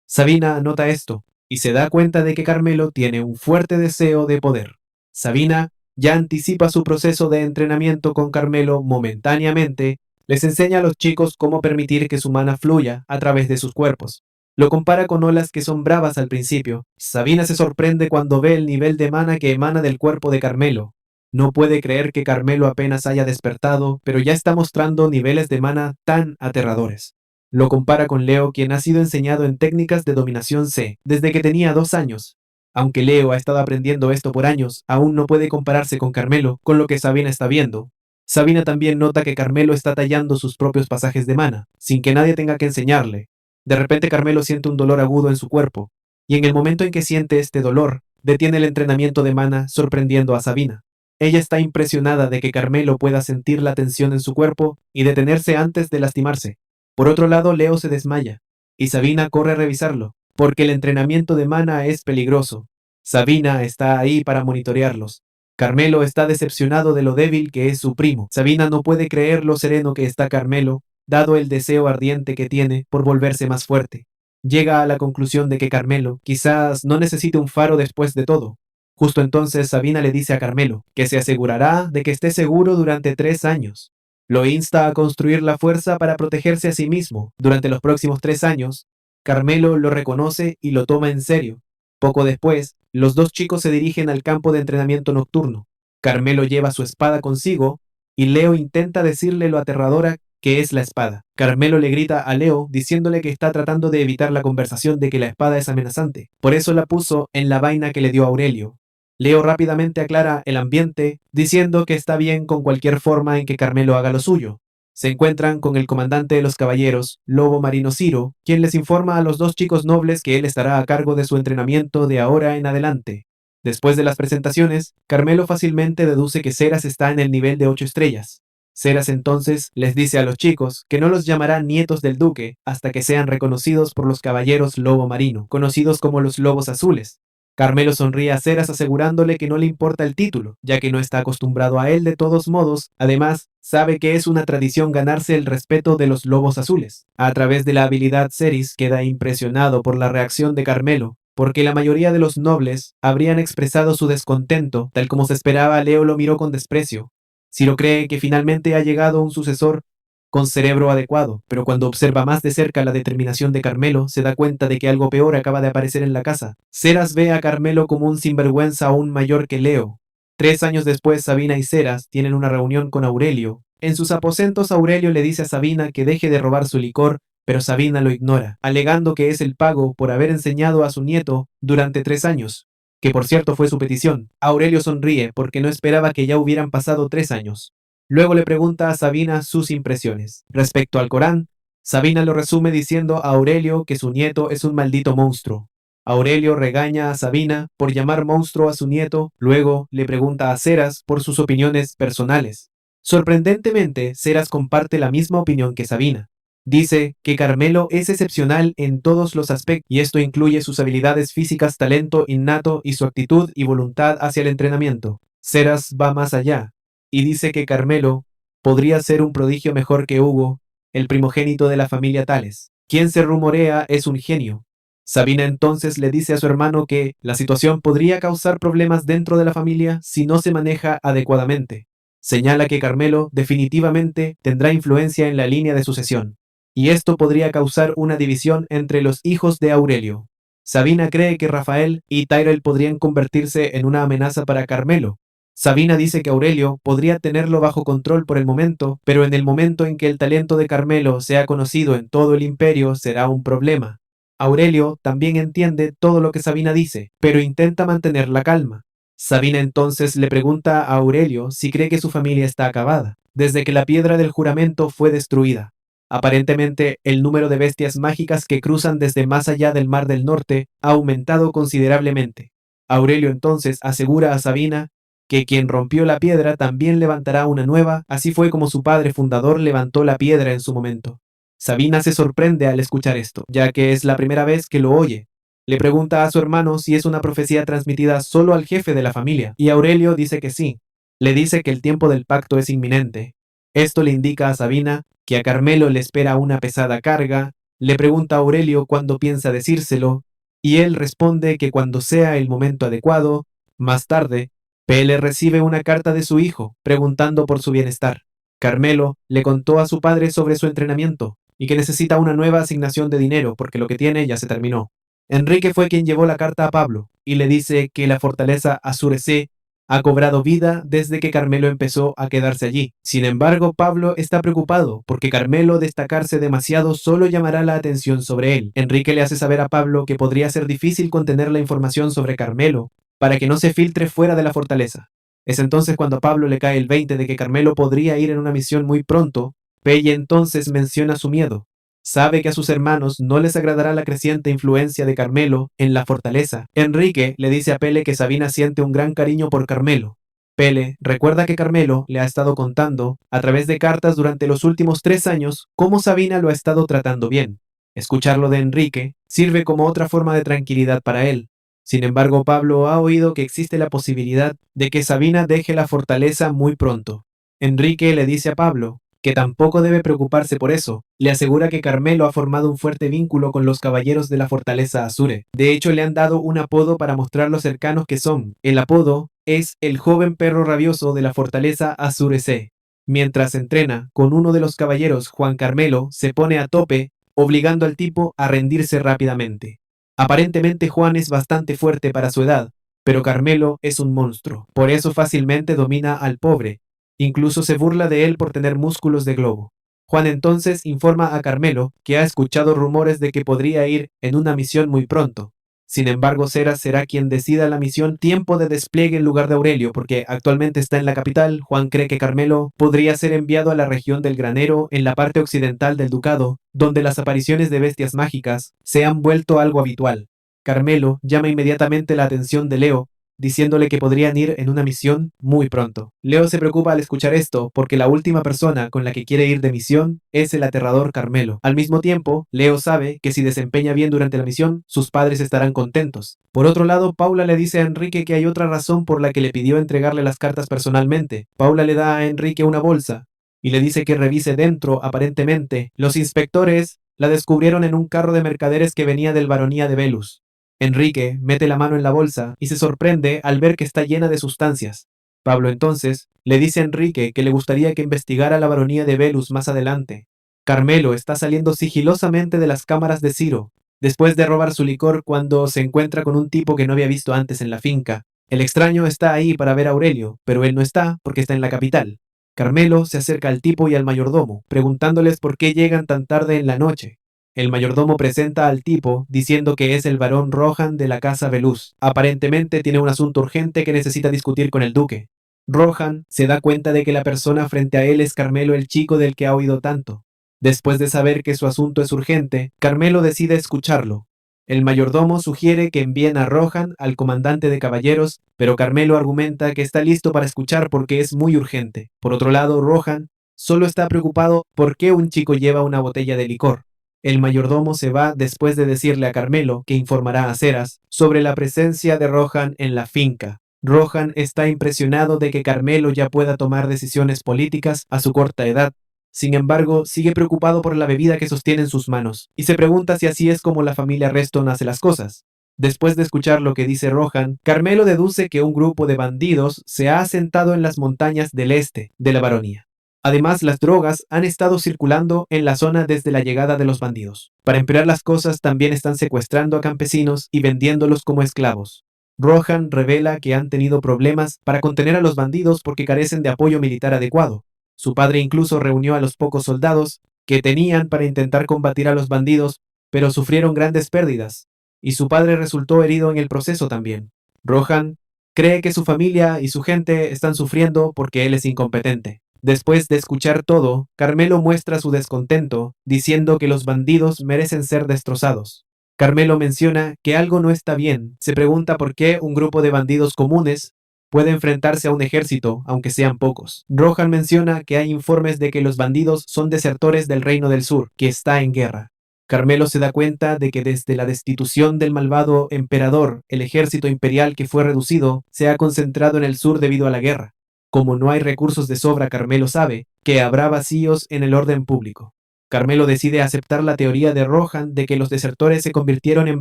[SPEAKER 1] Sabina nota esto, y se da cuenta de que Carmelo tiene un fuerte deseo de poder. Sabina ya anticipa su proceso de entrenamiento con Carmelo momentáneamente, les enseña a los chicos cómo permitir que su mana fluya a través de sus cuerpos. Lo compara con olas que son bravas al principio. Sabina se sorprende cuando ve el nivel de mana que emana del cuerpo de Carmelo. No puede creer que Carmelo apenas haya despertado, pero ya está mostrando niveles de mana tan aterradores. Lo compara con Leo, quien ha sido enseñado en técnicas de dominación C desde que tenía 2 años. Aunque Leo ha estado aprendiendo esto por años, aún no puede compararse con Carmelo, con lo que Sabina está viendo. Sabina también nota que Carmelo está tallando sus propios pasajes de mana, sin que nadie tenga que enseñarle. De repente Carmelo siente un dolor agudo en su cuerpo, y en el momento en que siente este dolor, detiene el entrenamiento de mana, sorprendiendo a Sabina. Ella está impresionada de que Carmelo pueda sentir la tensión en su cuerpo y detenerse antes de lastimarse. Por otro lado, Leo se desmaya, y Sabina corre a revisarlo, porque el entrenamiento de mana es peligroso. Sabina está ahí para monitorearlos. Carmelo está decepcionado de lo débil que es su primo. Sabina no puede creer lo sereno que está Carmelo, dado el deseo ardiente que tiene por volverse más fuerte. Llega a la conclusión de que Carmelo quizás no necesite un faro después de todo. Justo entonces Sabina le dice a Carmelo que se asegurará de que esté seguro durante 3 años. Lo insta a construir la fuerza para protegerse a sí mismo. Durante los próximos 3 años, Carmelo lo reconoce y lo toma en serio. Poco después, los dos chicos se dirigen al campo de entrenamiento nocturno. Carmelo lleva su espada consigo y Leo intenta decirle lo aterradora que es la espada. Carmelo le grita a Leo diciéndole que está tratando de evitar la conversación de que la espada es amenazante. Por eso la puso en la vaina que le dio Aurelio. Leo rápidamente aclara el ambiente, diciendo que está bien con cualquier forma en que Carmelo haga lo suyo. Se encuentran con el comandante de los caballeros, Lobo Marino Ciro, quien les informa a los dos chicos nobles que él estará a cargo de su entrenamiento de ahora en adelante. Después de las presentaciones, Carmelo fácilmente deduce que Ceras está en el nivel de 8 estrellas. Ceras entonces les dice a los chicos que no los llamará nietos del duque hasta que sean reconocidos por los caballeros Lobo Marino, conocidos como los Lobos Azules. Carmelo sonríe a Ceras asegurándole que no le importa el título, ya que no está acostumbrado a él de todos modos. Además, sabe que es una tradición ganarse el respeto de los lobos azules. A través de la habilidad, Ceres queda impresionado por la reacción de Carmelo, porque la mayoría de los nobles habrían expresado su descontento. Tal como se esperaba, Leo lo miró con desprecio. Ciro cree que finalmente ha llegado un sucesor con cerebro adecuado, pero cuando observa más de cerca la determinación de Carmelo, se da cuenta de que algo peor acaba de aparecer en la casa. Ceras ve a Carmelo como un sinvergüenza aún mayor que Leo. 3 años después, Sabina y Ceras tienen una reunión con Aurelio. En sus aposentos, Aurelio le dice a Sabina que deje de robar su licor, pero Sabina lo ignora, alegando que es el pago por haber enseñado a su nieto durante 3 años, que por cierto fue su petición. Aurelio sonríe porque no esperaba que ya hubieran pasado 3 años. Luego le pregunta a Sabina sus impresiones. Respecto al Corán, Sabina lo resume diciendo a Aurelio que su nieto es un maldito monstruo. Aurelio regaña a Sabina por llamar monstruo a su nieto, luego le pregunta a Ceras por sus opiniones personales. Sorprendentemente, Ceras comparte la misma opinión que Sabina. Dice que Carmelo es excepcional en todos los aspectos y esto incluye sus habilidades físicas, talento innato y su actitud y voluntad hacia el entrenamiento. Ceras va más allá y dice que Carmelo podría ser un prodigio mejor que Hugo, el primogénito de la familia Tales, quien se rumorea es un genio. Sabina entonces le dice a su hermano que la situación podría causar problemas dentro de la familia si no se maneja adecuadamente. Señala que Carmelo definitivamente tendrá influencia en la línea de sucesión, y esto podría causar una división entre los hijos de Aurelio. Sabina cree que Rafael y Tyrell podrían convertirse en una amenaza para Carmelo. Sabina dice que Aurelio podría tenerlo bajo control por el momento, pero en el momento en que el talento de Carmelo sea conocido en todo el imperio será un problema. Aurelio también entiende todo lo que Sabina dice, pero intenta mantener la calma. Sabina entonces le pregunta a Aurelio si cree que su familia está acabada, desde que la piedra del juramento fue destruida. Aparentemente, el número de bestias mágicas que cruzan desde más allá del Mar del Norte ha aumentado considerablemente. Aurelio entonces asegura a Sabina que quien rompió la piedra también levantará una nueva, así fue como su padre fundador levantó la piedra en su momento. Sabina se sorprende al escuchar esto, ya que es la primera vez que lo oye. Le pregunta a su hermano si es una profecía transmitida solo al jefe de la familia, y Aurelio dice que sí. Le dice que el tiempo del pacto es inminente. Esto le indica a Sabina que a Carmelo le espera una pesada carga. Le pregunta a Aurelio cuándo piensa decírselo, y él responde que cuando sea el momento adecuado. Más tarde, Pele recibe una carta de su hijo preguntando por su bienestar. Carmelo le contó a su padre sobre su entrenamiento y que necesita una nueva asignación de dinero porque lo que tiene ya se terminó. Enrique fue quien llevó la carta a Pablo y le dice que la fortaleza Azurecé ha cobrado vida desde que Carmelo empezó a quedarse allí. Sin embargo, Pablo está preocupado porque Carmelo destacarse demasiado solo llamará la atención sobre él. Enrique le hace saber a Pablo que podría ser difícil contener la información sobre Carmelo para que no se filtre fuera de la fortaleza. Es entonces cuando a Pablo le cae el 20 de que Carmelo podría ir en una misión muy pronto. Pelle entonces menciona su miedo. Sabe que a sus hermanos no les agradará la creciente influencia de Carmelo en la fortaleza. Enrique le dice a Pele que Sabina siente un gran cariño por Carmelo. Pele recuerda que Carmelo le ha estado contando, a través de cartas durante los últimos 3 años, cómo Sabina lo ha estado tratando bien. Escucharlo de Enrique sirve como otra forma de tranquilidad para él. Sin embargo, Pablo ha oído que existe la posibilidad de que Sabina deje la fortaleza muy pronto. Enrique le dice a Pablo que tampoco debe preocuparse por eso. Le asegura que Carmelo ha formado un fuerte vínculo con los caballeros de la fortaleza Azure. De hecho, le han dado un apodo para mostrar lo cercanos que son. El apodo es el joven perro rabioso de la fortaleza Azure C. Mientras entrena con uno de los caballeros, Juan Carmelo se pone a tope, obligando al tipo a rendirse rápidamente. Aparentemente Juan es bastante fuerte para su edad, pero Carmelo es un monstruo. Por eso fácilmente domina al pobre. Incluso se burla de él por tener músculos de globo. Juan entonces informa a Carmelo que ha escuchado rumores de que podría ir en una misión muy pronto. Sin embargo, Ceras será quien decida la misión tiempo de despliegue en lugar de Aurelio, porque actualmente está en la capital. Juan cree que Carmelo podría ser enviado a la región del Granero en la parte occidental del ducado, donde las apariciones de bestias mágicas se han vuelto algo habitual. Carmelo llama inmediatamente la atención de Leo, diciéndole que podrían ir en una misión muy pronto. Leo se preocupa al escuchar esto porque la última persona con la que quiere ir de misión es el aterrador Carmelo. Al mismo tiempo, Leo sabe que si desempeña bien durante la misión, sus padres estarán contentos. Por otro lado, Paula le dice a Enrique que hay otra razón por la que le pidió entregarle las cartas personalmente. Paula le da a Enrique una bolsa y le dice que revise dentro. Aparentemente, los inspectores la descubrieron en un carro de mercaderes que venía del Baronía de Velus. Enrique mete la mano en la bolsa y se sorprende al ver que está llena de sustancias. Pablo entonces le dice a Enrique que le gustaría que investigara la Baronía de Velus más adelante. Carmelo está saliendo sigilosamente de las cámaras de Ciro, después de robar su licor cuando se encuentra con un tipo que no había visto antes en la finca. El extraño está ahí para ver a Aurelio, pero él no está porque está en la capital. Carmelo se acerca al tipo y al mayordomo, preguntándoles por qué llegan tan tarde en la noche. El mayordomo presenta al tipo diciendo que es el barón Rohan de la casa Veluz. Aparentemente tiene un asunto urgente que necesita discutir con el duque. Rohan se da cuenta de que la persona frente a él es Carmelo, el chico del que ha oído tanto. Después de saber que su asunto es urgente, Carmelo decide escucharlo. El mayordomo sugiere que envíen a Rohan al comandante de caballeros, pero Carmelo argumenta que está listo para escuchar porque es muy urgente. Por otro lado, Rohan solo está preocupado por qué un chico lleva una botella de licor. El mayordomo se va después de decirle a Carmelo que informará a Ceras sobre la presencia de Rohan en la finca. Rohan está impresionado de que Carmelo ya pueda tomar decisiones políticas a su corta edad. Sin embargo, sigue preocupado por la bebida que sostiene en sus manos, y se pregunta si así es como la familia Reston hace las cosas. Después de escuchar lo que dice Rohan, Carmelo deduce que un grupo de bandidos se ha asentado en las montañas del este de la baronía. Además, las drogas han estado circulando en la zona desde la llegada de los bandidos. Para empeorar las cosas, también están secuestrando a campesinos y vendiéndolos como esclavos. Rohan revela que han tenido problemas para contener a los bandidos porque carecen de apoyo militar adecuado. Su padre incluso reunió a los pocos soldados que tenían para intentar combatir a los bandidos, pero sufrieron grandes pérdidas, y su padre resultó herido en el proceso también. Rohan cree que su familia y su gente están sufriendo porque él es incompetente. Después de escuchar todo, Carmelo muestra su descontento, diciendo que los bandidos merecen ser destrozados. Carmelo menciona que algo no está bien. Se pregunta por qué un grupo de bandidos comunes puede enfrentarse a un ejército, aunque sean pocos. Rohan menciona que hay informes de que los bandidos son desertores del Reino del Sur, que está en guerra. Carmelo se da cuenta de que desde la destitución del malvado emperador, el ejército imperial que fue reducido se ha concentrado en el sur debido a la guerra. Como no hay recursos de sobra, Carmelo sabe que habrá vacíos en el orden público. Carmelo decide aceptar la teoría de Rohan de que los desertores se convirtieron en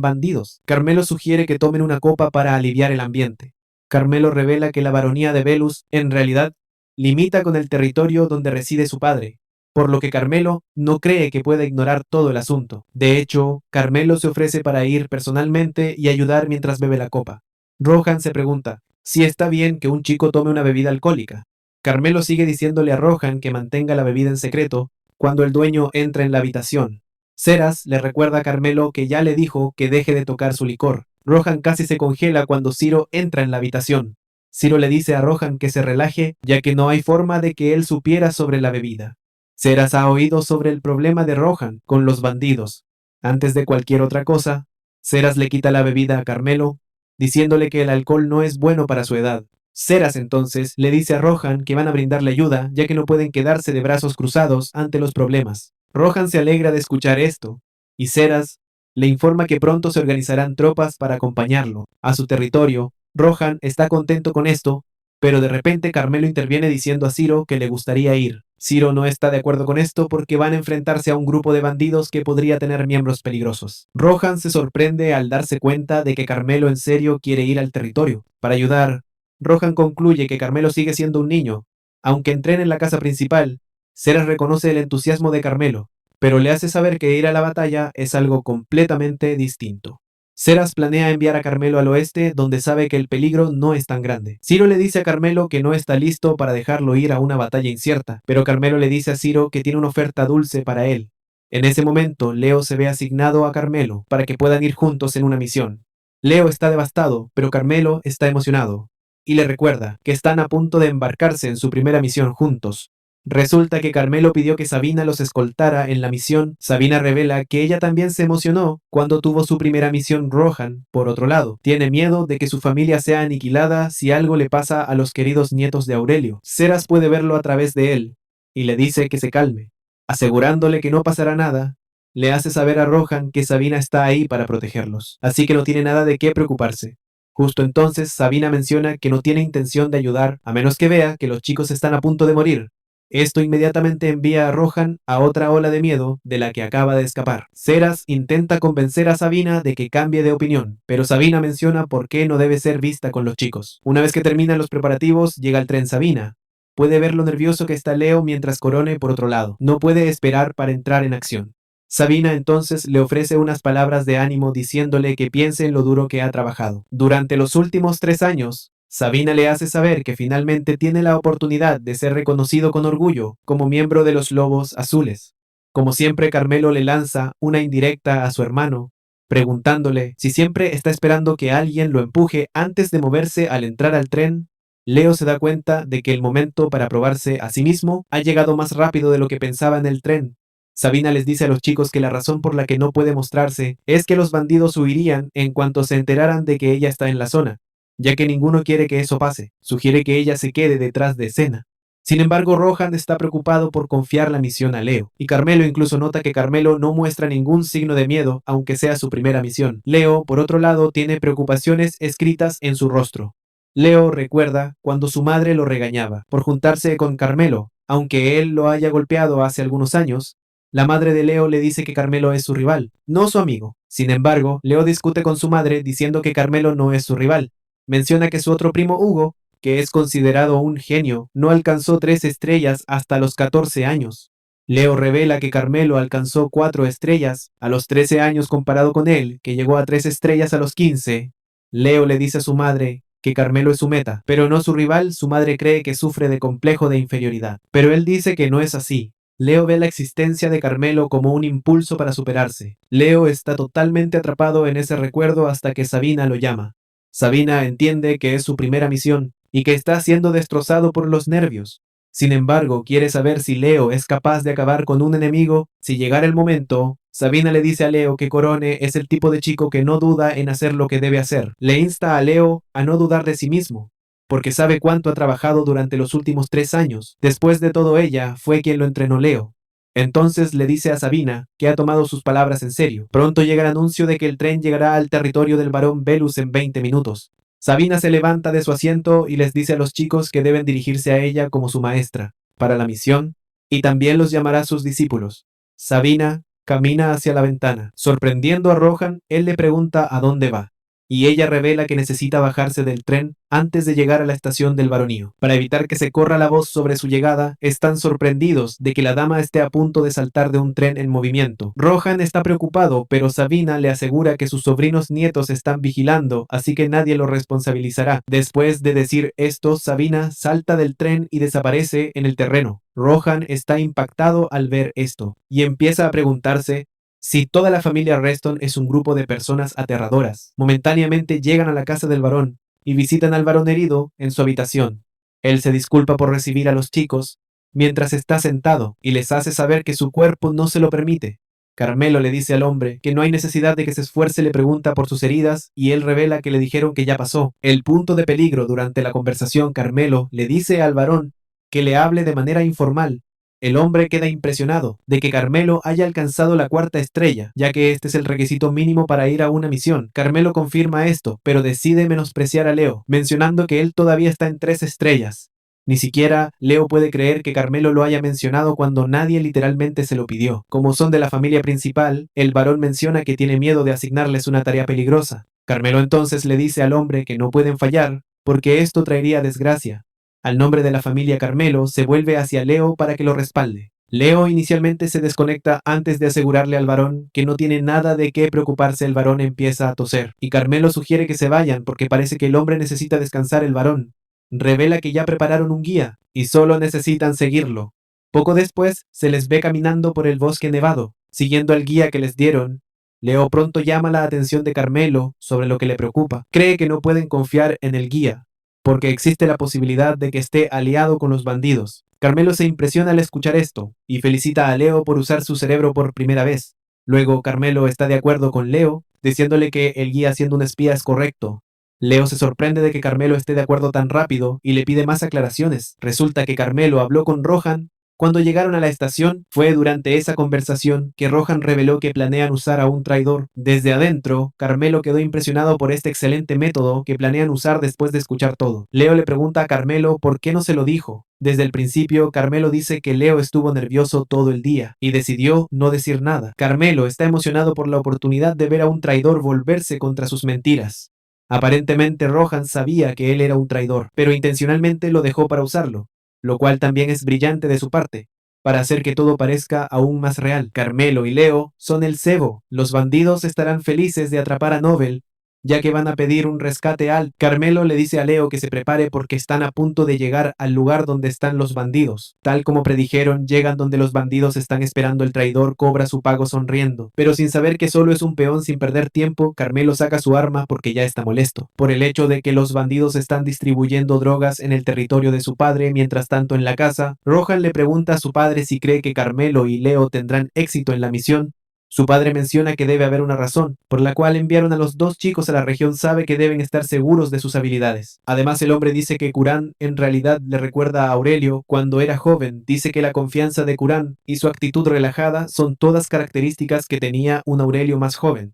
[SPEAKER 1] bandidos. Carmelo sugiere que tomen una copa para aliviar el ambiente. Carmelo revela que la baronía de Velus, en realidad, limita con el territorio donde reside su padre, por lo que Carmelo no cree que pueda ignorar todo el asunto. De hecho, Carmelo se ofrece para ir personalmente y ayudar mientras bebe la copa. Rohan se pregunta si está bien que un chico tome una bebida alcohólica. Carmelo sigue diciéndole a Rohan que mantenga la bebida en secreto cuando el dueño entra en la habitación. Ceras le recuerda a Carmelo que ya le dijo que deje de tocar su licor. Rohan casi se congela cuando Ciro entra en la habitación. Ciro le dice a Rohan que se relaje, ya que no hay forma de que él supiera sobre la bebida. Ceras ha oído sobre el problema de Rohan con los bandidos. Antes de cualquier otra cosa, Ceras le quita la bebida a Carmelo, diciéndole que el alcohol no es bueno para su edad. Ceras entonces le dice a Rohan que van a brindarle ayuda, ya que no pueden quedarse de brazos cruzados ante los problemas. Rohan se alegra de escuchar esto, y Ceras le informa que pronto se organizarán tropas para acompañarlo a su territorio. Rohan está contento con esto, pero de repente Carmelo interviene diciendo a Ciro que le gustaría ir. Ciro no está de acuerdo con esto porque van a enfrentarse a un grupo de bandidos que podría tener miembros peligrosos. Rohan se sorprende al darse cuenta de que Carmelo en serio quiere ir al territorio. Para ayudar, Rohan concluye que Carmelo sigue siendo un niño. Aunque entrene en la casa principal, Ceras reconoce el entusiasmo de Carmelo, pero le hace saber que ir a la batalla es algo completamente distinto. Ceras planea enviar a Carmelo al oeste, donde sabe que el peligro no es tan grande. Ciro le dice a Carmelo que no está listo para dejarlo ir a una batalla incierta, pero Carmelo le dice a Ciro que tiene una oferta dulce para él. En ese momento, Leo se ve asignado a Carmelo para que puedan ir juntos en una misión. Leo está devastado, pero Carmelo está emocionado, y le recuerda que están a punto de embarcarse en su primera misión juntos. Resulta que Carmelo pidió que Sabina los escoltara en la misión. Sabina revela que ella también se emocionó cuando tuvo su primera misión. Rohan, por otro lado, tiene miedo de que su familia sea aniquilada si algo le pasa a los queridos nietos de Aurelio. Ceras puede verlo a través de él y le dice que se calme, asegurándole que no pasará nada. Le hace saber a Rohan que Sabina está ahí para protegerlos, así que no tiene nada de qué preocuparse. Justo entonces, Sabina menciona que no tiene intención de ayudar a menos que vea que los chicos están a punto de morir. Esto inmediatamente envía a Rohan a otra ola de miedo de la que acaba de escapar. Ceras intenta convencer a Sabina de que cambie de opinión, pero Sabina menciona por qué no debe ser vista con los chicos. Una vez que terminan los preparativos, llega el tren Sabina. Puede ver lo nervioso que está Leo mientras Corone por otro lado. No puede esperar para entrar en acción. Sabina entonces le ofrece unas palabras de ánimo diciéndole que piense en lo duro que ha trabajado. Durante los últimos 3 años, Sabina le hace saber que finalmente tiene la oportunidad de ser reconocido con orgullo como miembro de los Lobos Azules. Como siempre, Carmelo le lanza una indirecta a su hermano, preguntándole si siempre está esperando que alguien lo empuje antes de moverse al entrar al tren. Leo se da cuenta de que el momento para probarse a sí mismo ha llegado más rápido de lo que pensaba en el tren. Sabina les dice a los chicos que la razón por la que no puede mostrarse es que los bandidos huirían en cuanto se enteraran de que ella está en la zona, ya que ninguno quiere que eso pase. Sugiere que ella se quede detrás de escena. Sin embargo, Rohan está preocupado por confiar la misión a Leo, y Carmelo incluso nota que Carmelo no muestra ningún signo de miedo, aunque sea su primera misión. Leo, por otro lado, tiene preocupaciones escritas en su rostro. Leo recuerda cuando su madre lo regañaba por juntarse con Carmelo, aunque él lo haya golpeado hace algunos años. La madre de Leo le dice que Carmelo es su rival, no su amigo. Sin embargo, Leo discute con su madre diciendo que Carmelo no es su rival. Menciona que su otro primo Hugo, que es considerado un genio, no alcanzó 3 estrellas hasta los 14 años. Leo revela que Carmelo alcanzó 4 estrellas a los 13 años comparado con él, que llegó a 3 estrellas a los 15. Leo le dice a su madre que Carmelo es su meta, pero no su rival. Su madre cree que sufre de complejo de inferioridad, pero él dice que no es así. Leo ve la existencia de Carmelo como un impulso para superarse. Leo está totalmente atrapado en ese recuerdo hasta que Sabina lo llama. Sabina entiende que es su primera misión y que está siendo destrozado por los nervios. Sin embargo, quiere saber si Leo es capaz de acabar con un enemigo. Si llegara el momento, Sabina le dice a Leo que Corone es el tipo de chico que no duda en hacer lo que debe hacer. Le insta a Leo a no dudar de sí mismo, porque sabe cuánto ha trabajado durante los últimos 3 años. Después de todo, ella fue quien lo entrenó Leo. Entonces le dice a Sabina que ha tomado sus palabras en serio. Pronto llega el anuncio de que el tren llegará al territorio del barón Velus en 20 minutos. Sabina se levanta de su asiento y les dice a los chicos que deben dirigirse a ella como su maestra para la misión, y también los llamará sus discípulos. Sabina camina hacia la ventana. Sorprendiendo a Rohan, él le pregunta a dónde va, y ella revela que necesita bajarse del tren antes de llegar a la estación del baronío. Para evitar que se corra la voz sobre su llegada, están sorprendidos de que la dama esté a punto de saltar de un tren en movimiento. Rohan está preocupado, pero Sabina le asegura que sus sobrinos nietos están vigilando, así que nadie lo responsabilizará. Después de decir esto, Sabina salta del tren y desaparece en el terreno. Rohan está impactado al ver esto, y empieza a preguntarse si toda la familia Reston es un grupo de personas aterradoras. Momentáneamente llegan a la casa del varón y visitan al varón herido en su habitación. Él se disculpa por recibir a los chicos mientras está sentado y les hace saber que su cuerpo no se lo permite. Carmelo le dice al hombre que no hay necesidad de que se esfuerce. Le pregunta por sus heridas y él revela que le dijeron que ya pasó. El punto de peligro durante la conversación, Carmelo le dice al varón que le hable de manera informal. El hombre queda impresionado de que Carmelo haya alcanzado la 4ª estrella, ya que este es el requisito mínimo para ir a una misión. Carmelo confirma esto, pero decide menospreciar a Leo, mencionando que él todavía está en 3 estrellas. Ni siquiera Leo puede creer que Carmelo lo haya mencionado cuando nadie literalmente se lo pidió. Como son de la familia principal, el varón menciona que tiene miedo de asignarles una tarea peligrosa. Carmelo entonces le dice al hombre que no pueden fallar, porque esto traería desgracia. Al nombre de la familia Carmelo, se vuelve hacia Leo para que lo respalde. Leo inicialmente se desconecta antes de asegurarle al varón que no tiene nada de qué preocuparse. El varón empieza a toser, y Carmelo sugiere que se vayan porque parece que el hombre necesita descansar. El varón revela que ya prepararon un guía, y solo necesitan seguirlo. Poco después, se les ve caminando por el bosque nevado, siguiendo al guía que les dieron. Leo pronto llama la atención de Carmelo sobre lo que le preocupa. Cree que no pueden confiar en el guía, porque existe la posibilidad de que esté aliado con los bandidos. Carmelo se impresiona al escuchar esto y felicita a Leo por usar su cerebro por primera vez. Luego Carmelo está de acuerdo con Leo, diciéndole que el guía siendo un espía es correcto. Leo se sorprende de que Carmelo esté de acuerdo tan rápido y le pide más aclaraciones. Resulta que Carmelo habló con Rohan. Cuando llegaron a la estación, fue durante esa conversación que Rohan reveló que planean usar a un traidor. Desde adentro, Carmelo quedó impresionado por este excelente método que planean usar después de escuchar todo. Leo le pregunta a Carmelo por qué no se lo dijo. Desde el principio, Carmelo dice que Leo estuvo nervioso todo el día y decidió no decir nada. Carmelo está emocionado por la oportunidad de ver a un traidor volverse contra sus mentiras. Aparentemente Rohan sabía que él era un traidor, pero intencionalmente lo dejó para usarlo, lo cual también es brillante de su parte, para hacer que todo parezca aún más real. Carmelo y Leo son el cebo. Los bandidos estarán felices de atrapar a Nobel, ya que van a pedir un rescate alto. Carmelo le dice a Leo que se prepare porque están a punto de llegar al lugar donde están los bandidos. Tal como predijeron, llegan donde los bandidos están esperando. El traidor cobra su pago sonriendo, pero sin saber que solo es un peón. Sin perder tiempo, Carmelo saca su arma porque ya está molesto por el hecho de que los bandidos están distribuyendo drogas en el territorio de su padre. Mientras tanto, en la casa, Rohan le pregunta a su padre si cree que Carmelo y Leo tendrán éxito en la misión. Su padre menciona que debe haber una razón por la cual enviaron a los dos chicos a la región. Sabe que deben estar seguros de sus habilidades. Además, el hombre dice que Curán en realidad le recuerda a Aurelio cuando era joven. Dice que la confianza de Curán y su actitud relajada son todas características que tenía un Aurelio más joven.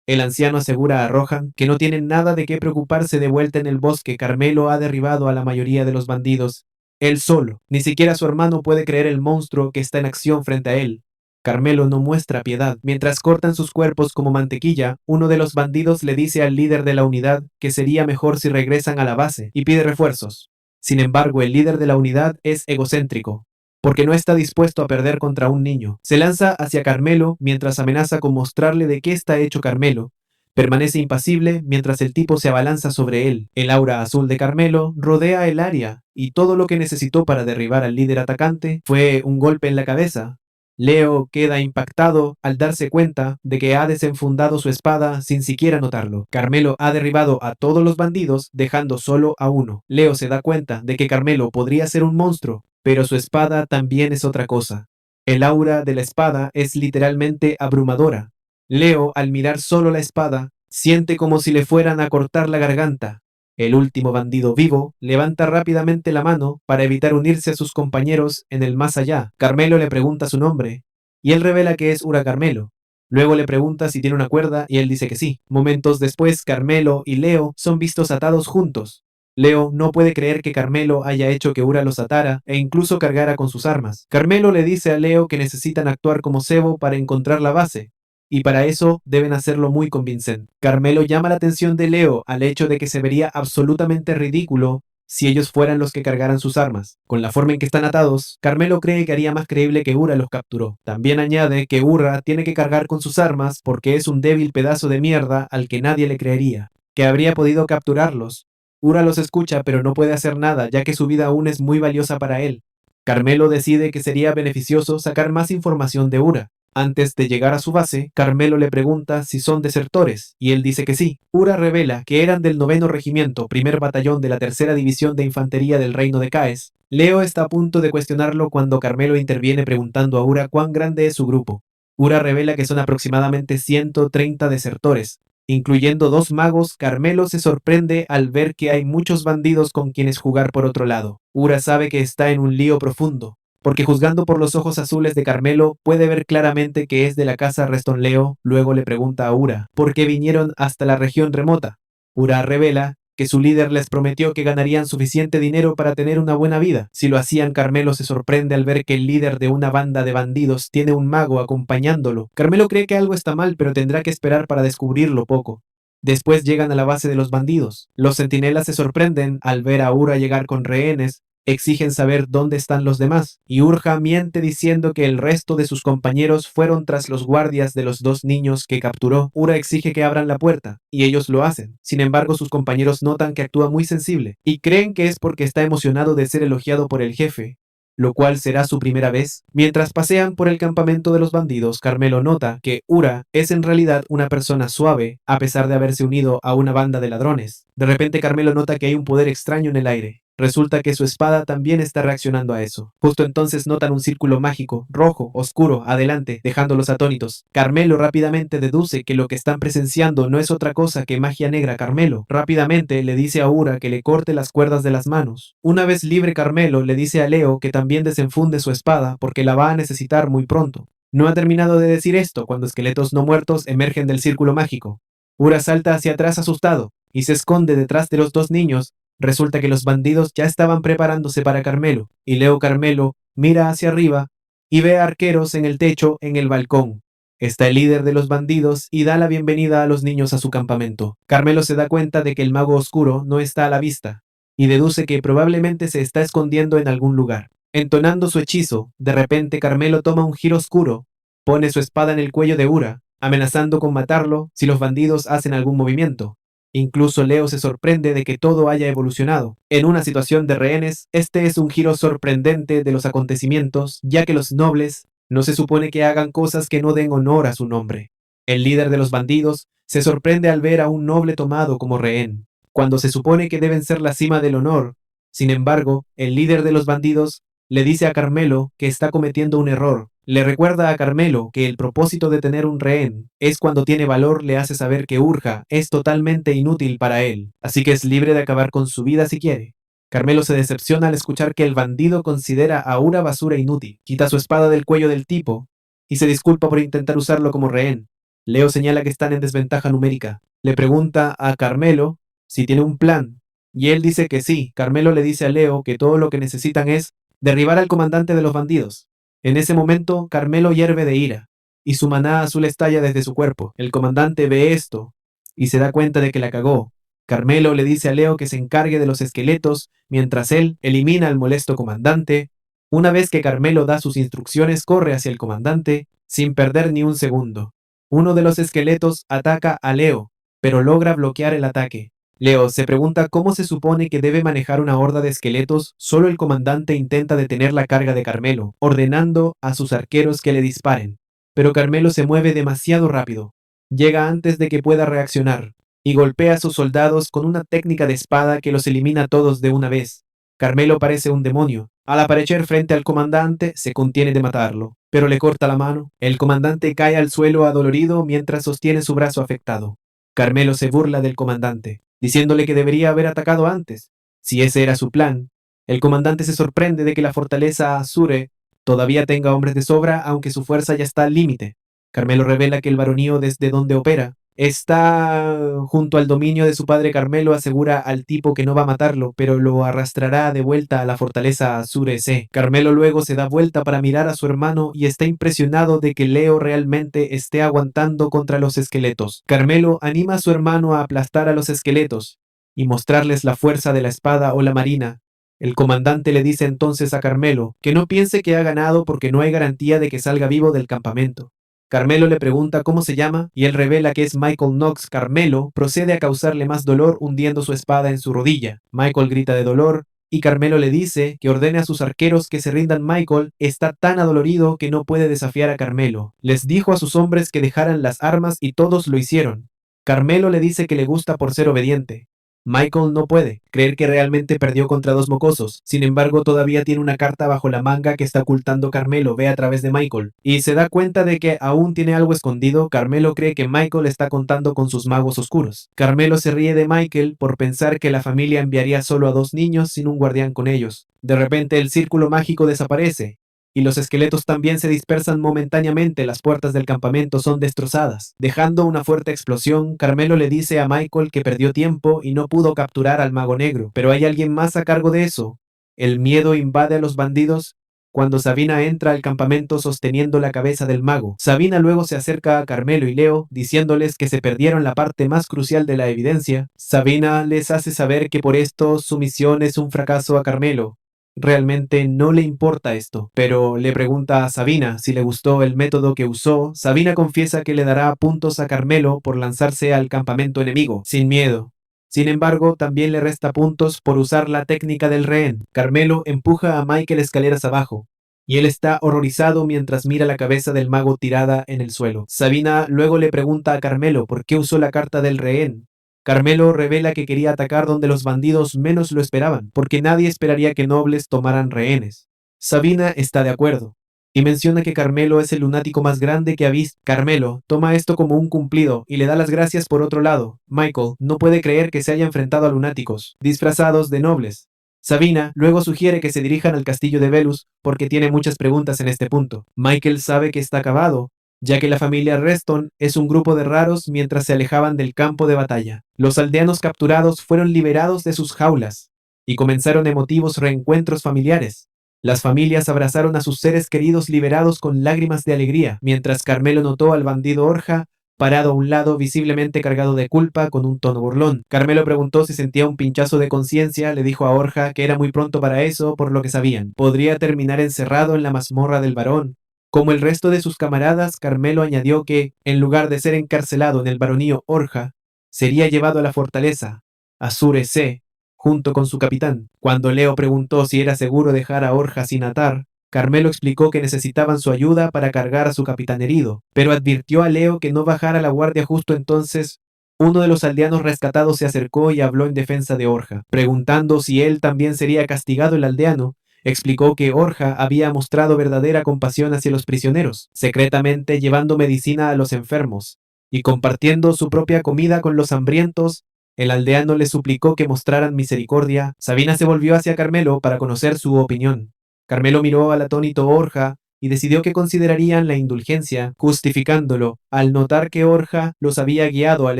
[SPEAKER 1] El anciano asegura a Rohan que no tienen nada de qué preocuparse. De vuelta en el bosque, Carmelo ha derribado a la mayoría de los bandidos. Él solo. Ni siquiera su hermano puede creer el monstruo que está en acción frente a él. Carmelo no muestra piedad. Mientras cortan sus cuerpos como mantequilla, uno de los bandidos le dice al líder de la unidad que sería mejor si regresan a la base y pide refuerzos. Sin embargo, el líder de la unidad es egocéntrico, porque no está dispuesto a perder contra un niño. Se lanza hacia Carmelo mientras amenaza con mostrarle de qué está hecho Carmelo. Permanece impasible mientras el tipo se abalanza sobre él. El aura azul de Carmelo rodea el área y todo lo que necesitó para derribar al líder atacante fue un golpe en la cabeza. Leo queda impactado al darse cuenta de que ha desenfundado su espada sin siquiera notarlo. Carmelo ha derribado a todos los bandidos, dejando solo a uno. Leo se da cuenta de que Carmelo podría ser un monstruo, pero su espada también es otra cosa. El aura de la espada es literalmente abrumadora. Leo, al mirar solo la espada, siente como si le fueran a cortar la garganta. El último bandido vivo levanta rápidamente la mano para evitar unirse a sus compañeros en el más allá. Carmelo le pregunta su nombre, y él revela que es Ura Carmelo. Luego le pregunta si tiene una cuerda, y él dice que sí. Momentos después, Carmelo y Leo son vistos atados juntos. Leo no puede creer que Carmelo haya hecho que Ura los atara e incluso cargara con sus armas. Carmelo le dice a Leo que necesitan actuar como cebo para encontrar la base, y para eso deben hacerlo muy convincente. Carmelo llama la atención de Leo al hecho de que se vería absolutamente ridículo si ellos fueran los que cargaran sus armas. Con la forma en que están atados, Carmelo cree que haría más creíble que Ura los capturó. También añade que Ura tiene que cargar con sus armas porque es un débil pedazo de mierda al que nadie le creería, que habría podido capturarlos. Ura los escucha pero no puede hacer nada ya que su vida aún es muy valiosa para él. Carmelo decide que sería beneficioso sacar más información de Ura. Antes de llegar a su base, Carmelo le pregunta si son desertores, y él dice que sí. Ura revela que eran del 9º Regimiento, primer batallón de la 3ª División de Infantería del Reino de Caes. Leo está a punto de cuestionarlo cuando Carmelo interviene preguntando a Ura cuán grande es su grupo. Ura revela que son aproximadamente 130 desertores, incluyendo 2 magos. Carmelo se sorprende al ver que hay muchos bandidos con quienes jugar por otro lado. Ura sabe que está en un lío profundo, porque juzgando por los ojos azules de Carmelo, puede ver claramente que es de la casa Reston. Leo luego le pregunta a Ura por qué vinieron hasta la región remota. Ura revela que su líder les prometió que ganarían suficiente dinero para tener una buena vida. Si lo hacían, Carmelo se sorprende al ver que el líder de una banda de bandidos tiene un mago acompañándolo. Carmelo cree que algo está mal, pero tendrá que esperar para descubrirlo poco. Después llegan a la base de los bandidos. Los centinelas se sorprenden al ver a Ura llegar con rehenes. Exigen saber dónde están los demás, y Urja miente diciendo que el resto de sus compañeros fueron tras los guardias de los 2 niños que capturó. Ura exige que abran la puerta, y ellos lo hacen. Sin embargo, sus compañeros notan que actúa muy sensible, y creen que es porque está emocionado de ser elogiado por el jefe. lo cual será su primera vez. Mientras pasean por el campamento de los bandidos, Carmelo nota que Ura es en realidad una persona suave, a pesar de haberse unido a una banda de ladrones. De repente Carmelo nota que hay un poder extraño en el aire. Resulta que su espada también está reaccionando a eso. Justo entonces notan un círculo mágico, rojo, oscuro, adelante, dejándolos atónitos. Carmelo rápidamente deduce que lo que están presenciando no es otra cosa que magia negra. Carmelo rápidamente le dice a Ura que le corte las cuerdas de las manos. Una vez libre, Carmelo le dice a Leo que también desenfunde su espada porque la va a necesitar muy pronto. No ha terminado de decir esto cuando esqueletos no muertos emergen del círculo mágico. Ura salta hacia atrás asustado y se esconde detrás de los dos niños. Resulta que los bandidos ya estaban preparándose para Carmelo, y Carmelo mira hacia arriba y ve arqueros en el techo en el balcón. Está el líder de los bandidos y da la bienvenida a los niños a su campamento. Carmelo se da cuenta de que el mago oscuro no está a la vista, y deduce que probablemente se está escondiendo en algún lugar. Entonando su hechizo, de repente Carmelo toma un giro oscuro, pone su espada en el cuello de Ura, amenazando con matarlo si los bandidos hacen algún movimiento. Incluso Leo se sorprende de que todo haya evolucionado. En una situación de rehenes, este es un giro sorprendente de los acontecimientos, ya que los nobles no se supone que hagan cosas que no den honor a su nombre. El líder de los bandidos se sorprende al ver a un noble tomado como rehén, cuando se supone que deben ser la cima del honor. Sin embargo, el líder de los bandidos le dice a Carmelo que está cometiendo un error. Le recuerda a Carmelo que el propósito de tener un rehén es cuando tiene valor, le hace saber que Urja es totalmente inútil para él, así que es libre de acabar con su vida si quiere. Carmelo se decepciona al escuchar que el bandido considera a una basura inútil, quita su espada del cuello del tipo y se disculpa por intentar usarlo como rehén. Leo señala que están en desventaja numérica. Le pregunta a Carmelo si tiene un plan, y él dice que sí. Carmelo le dice a Leo que todo lo que necesitan es derribar al comandante de los bandidos. En ese momento, Carmelo hierve de ira, y su maná azul estalla desde su cuerpo. El comandante ve esto, y se da cuenta de que la cagó. Carmelo le dice a Leo que se encargue de los esqueletos, mientras él elimina al molesto comandante. Una vez que Carmelo da sus instrucciones, corre hacia el comandante, sin perder ni un segundo. Uno de los esqueletos ataca a Leo, pero logra bloquear el ataque. Leo se pregunta cómo se supone que debe manejar una horda de esqueletos. Solo el comandante intenta detener la carga de Carmelo, ordenando a sus arqueros que le disparen. Pero Carmelo se mueve demasiado rápido. Llega antes de que pueda reaccionar, y golpea a sus soldados con una técnica de espada que los elimina a todos de una vez. Carmelo parece un demonio. Al aparecer frente al comandante, se contiene de matarlo, pero le corta la mano. El comandante cae al suelo adolorido mientras sostiene su brazo afectado. Carmelo se burla del comandante, diciéndole que debería haber atacado antes, si ese era su plan. El comandante se sorprende de que la fortaleza Azure todavía tenga hombres de sobra, aunque su fuerza ya está al límite. Carmelo revela que el baronío desde donde opera está junto al dominio de su padre. Carmelo asegura al tipo que no va a matarlo, pero lo arrastrará de vuelta a la fortaleza Azure C. Carmelo luego se da vuelta para mirar a su hermano y está impresionado de que Leo realmente esté aguantando contra los esqueletos. Carmelo anima a su hermano a aplastar a los esqueletos y mostrarles la fuerza de la espada o la marina. El comandante le dice entonces a Carmelo que no piense que ha ganado porque no hay garantía de que salga vivo del campamento. Carmelo le pregunta cómo se llama y él revela que es Michael Knox. Carmelo procede a causarle más dolor hundiendo su espada en su rodilla. Michael grita de dolor y Carmelo le dice que ordene a sus arqueros que se rindan. Michael está tan adolorido que no puede desafiar a Carmelo. Les dijo a sus hombres que dejaran las armas y todos lo hicieron. Carmelo le dice que le gusta por ser obediente. Michael no puede creer que realmente perdió contra dos mocosos. Sin embargo, todavía tiene una carta bajo la manga que está ocultando. Carmelo ve a través de Michael y se da cuenta de que aún tiene algo escondido. Carmelo cree que Michael está contando con sus magos oscuros. Carmelo se ríe de Michael por pensar que la familia enviaría solo a dos niños sin un guardián con ellos. De repente el círculo mágico desaparece y los esqueletos también se dispersan momentáneamente. Las puertas del campamento son destrozadas, dejando una fuerte explosión. Carmelo le dice a Michael que perdió tiempo y no pudo capturar al mago negro, pero hay alguien más a cargo de eso. El miedo invade a los bandidos cuando Sabina entra al campamento sosteniendo la cabeza del mago. Sabina luego se acerca a Carmelo y Leo, diciéndoles que se perdieron la parte más crucial de la evidencia. Sabina les hace saber que por esto su misión es un fracaso. A Carmelo realmente no le importa esto, pero le pregunta a Sabina si le gustó el método que usó. Sabina confiesa que le dará puntos a Carmelo por lanzarse al campamento enemigo, sin miedo. Sin embargo, también le resta puntos por usar la técnica del rehén. Carmelo empuja a Michael escaleras abajo, y él está horrorizado mientras mira la cabeza del mago tirada en el suelo. Sabina luego le pregunta a Carmelo por qué usó la carta del rehén. Carmelo revela que quería atacar donde los bandidos menos lo esperaban, porque nadie esperaría que nobles tomaran rehenes. Sabina está de acuerdo, y menciona que Carmelo es el lunático más grande que ha visto. Carmelo toma esto como un cumplido y le da las gracias. Por otro lado, Michael no puede creer que se haya enfrentado a lunáticos, disfrazados de nobles. Sabina luego sugiere que se dirijan al castillo de Velus porque tiene muchas preguntas en este punto. Michael sabe que está acabado, ya que la familia Reston es un grupo de raros mientras se alejaban del campo de batalla. Los aldeanos capturados fueron liberados de sus jaulas y comenzaron emotivos reencuentros familiares. Las familias abrazaron a sus seres queridos liberados con lágrimas de alegría, mientras Carmelo notó al bandido Orja parado a un lado, visiblemente cargado de culpa, con un tono burlón. Carmelo preguntó si sentía un pinchazo de conciencia, le dijo a Orja que era muy pronto para eso, por lo que sabían. Podría terminar encerrado en la mazmorra del varón. Como el resto de sus camaradas, Carmelo añadió que, en lugar de ser encarcelado en el baronío Orja, sería llevado a la fortaleza, Azure-C, junto con su capitán. Cuando Leo preguntó si era seguro dejar a Orja sin atar, Carmelo explicó que necesitaban su ayuda para cargar a su capitán herido, pero advirtió a Leo que no bajara la guardia. Justo entonces, uno de los aldeanos rescatados se acercó y habló en defensa de Orja, preguntando si él también sería castigado. El aldeano explicó que Orja había mostrado verdadera compasión hacia los prisioneros, secretamente llevando medicina a los enfermos y compartiendo su propia comida con los hambrientos. El aldeano le suplicó que mostraran misericordia. Sabina se volvió hacia Carmelo para conocer su opinión. Carmelo miró al atónito Orja y decidió que considerarían la indulgencia, justificándolo, al notar que Orja los había guiado al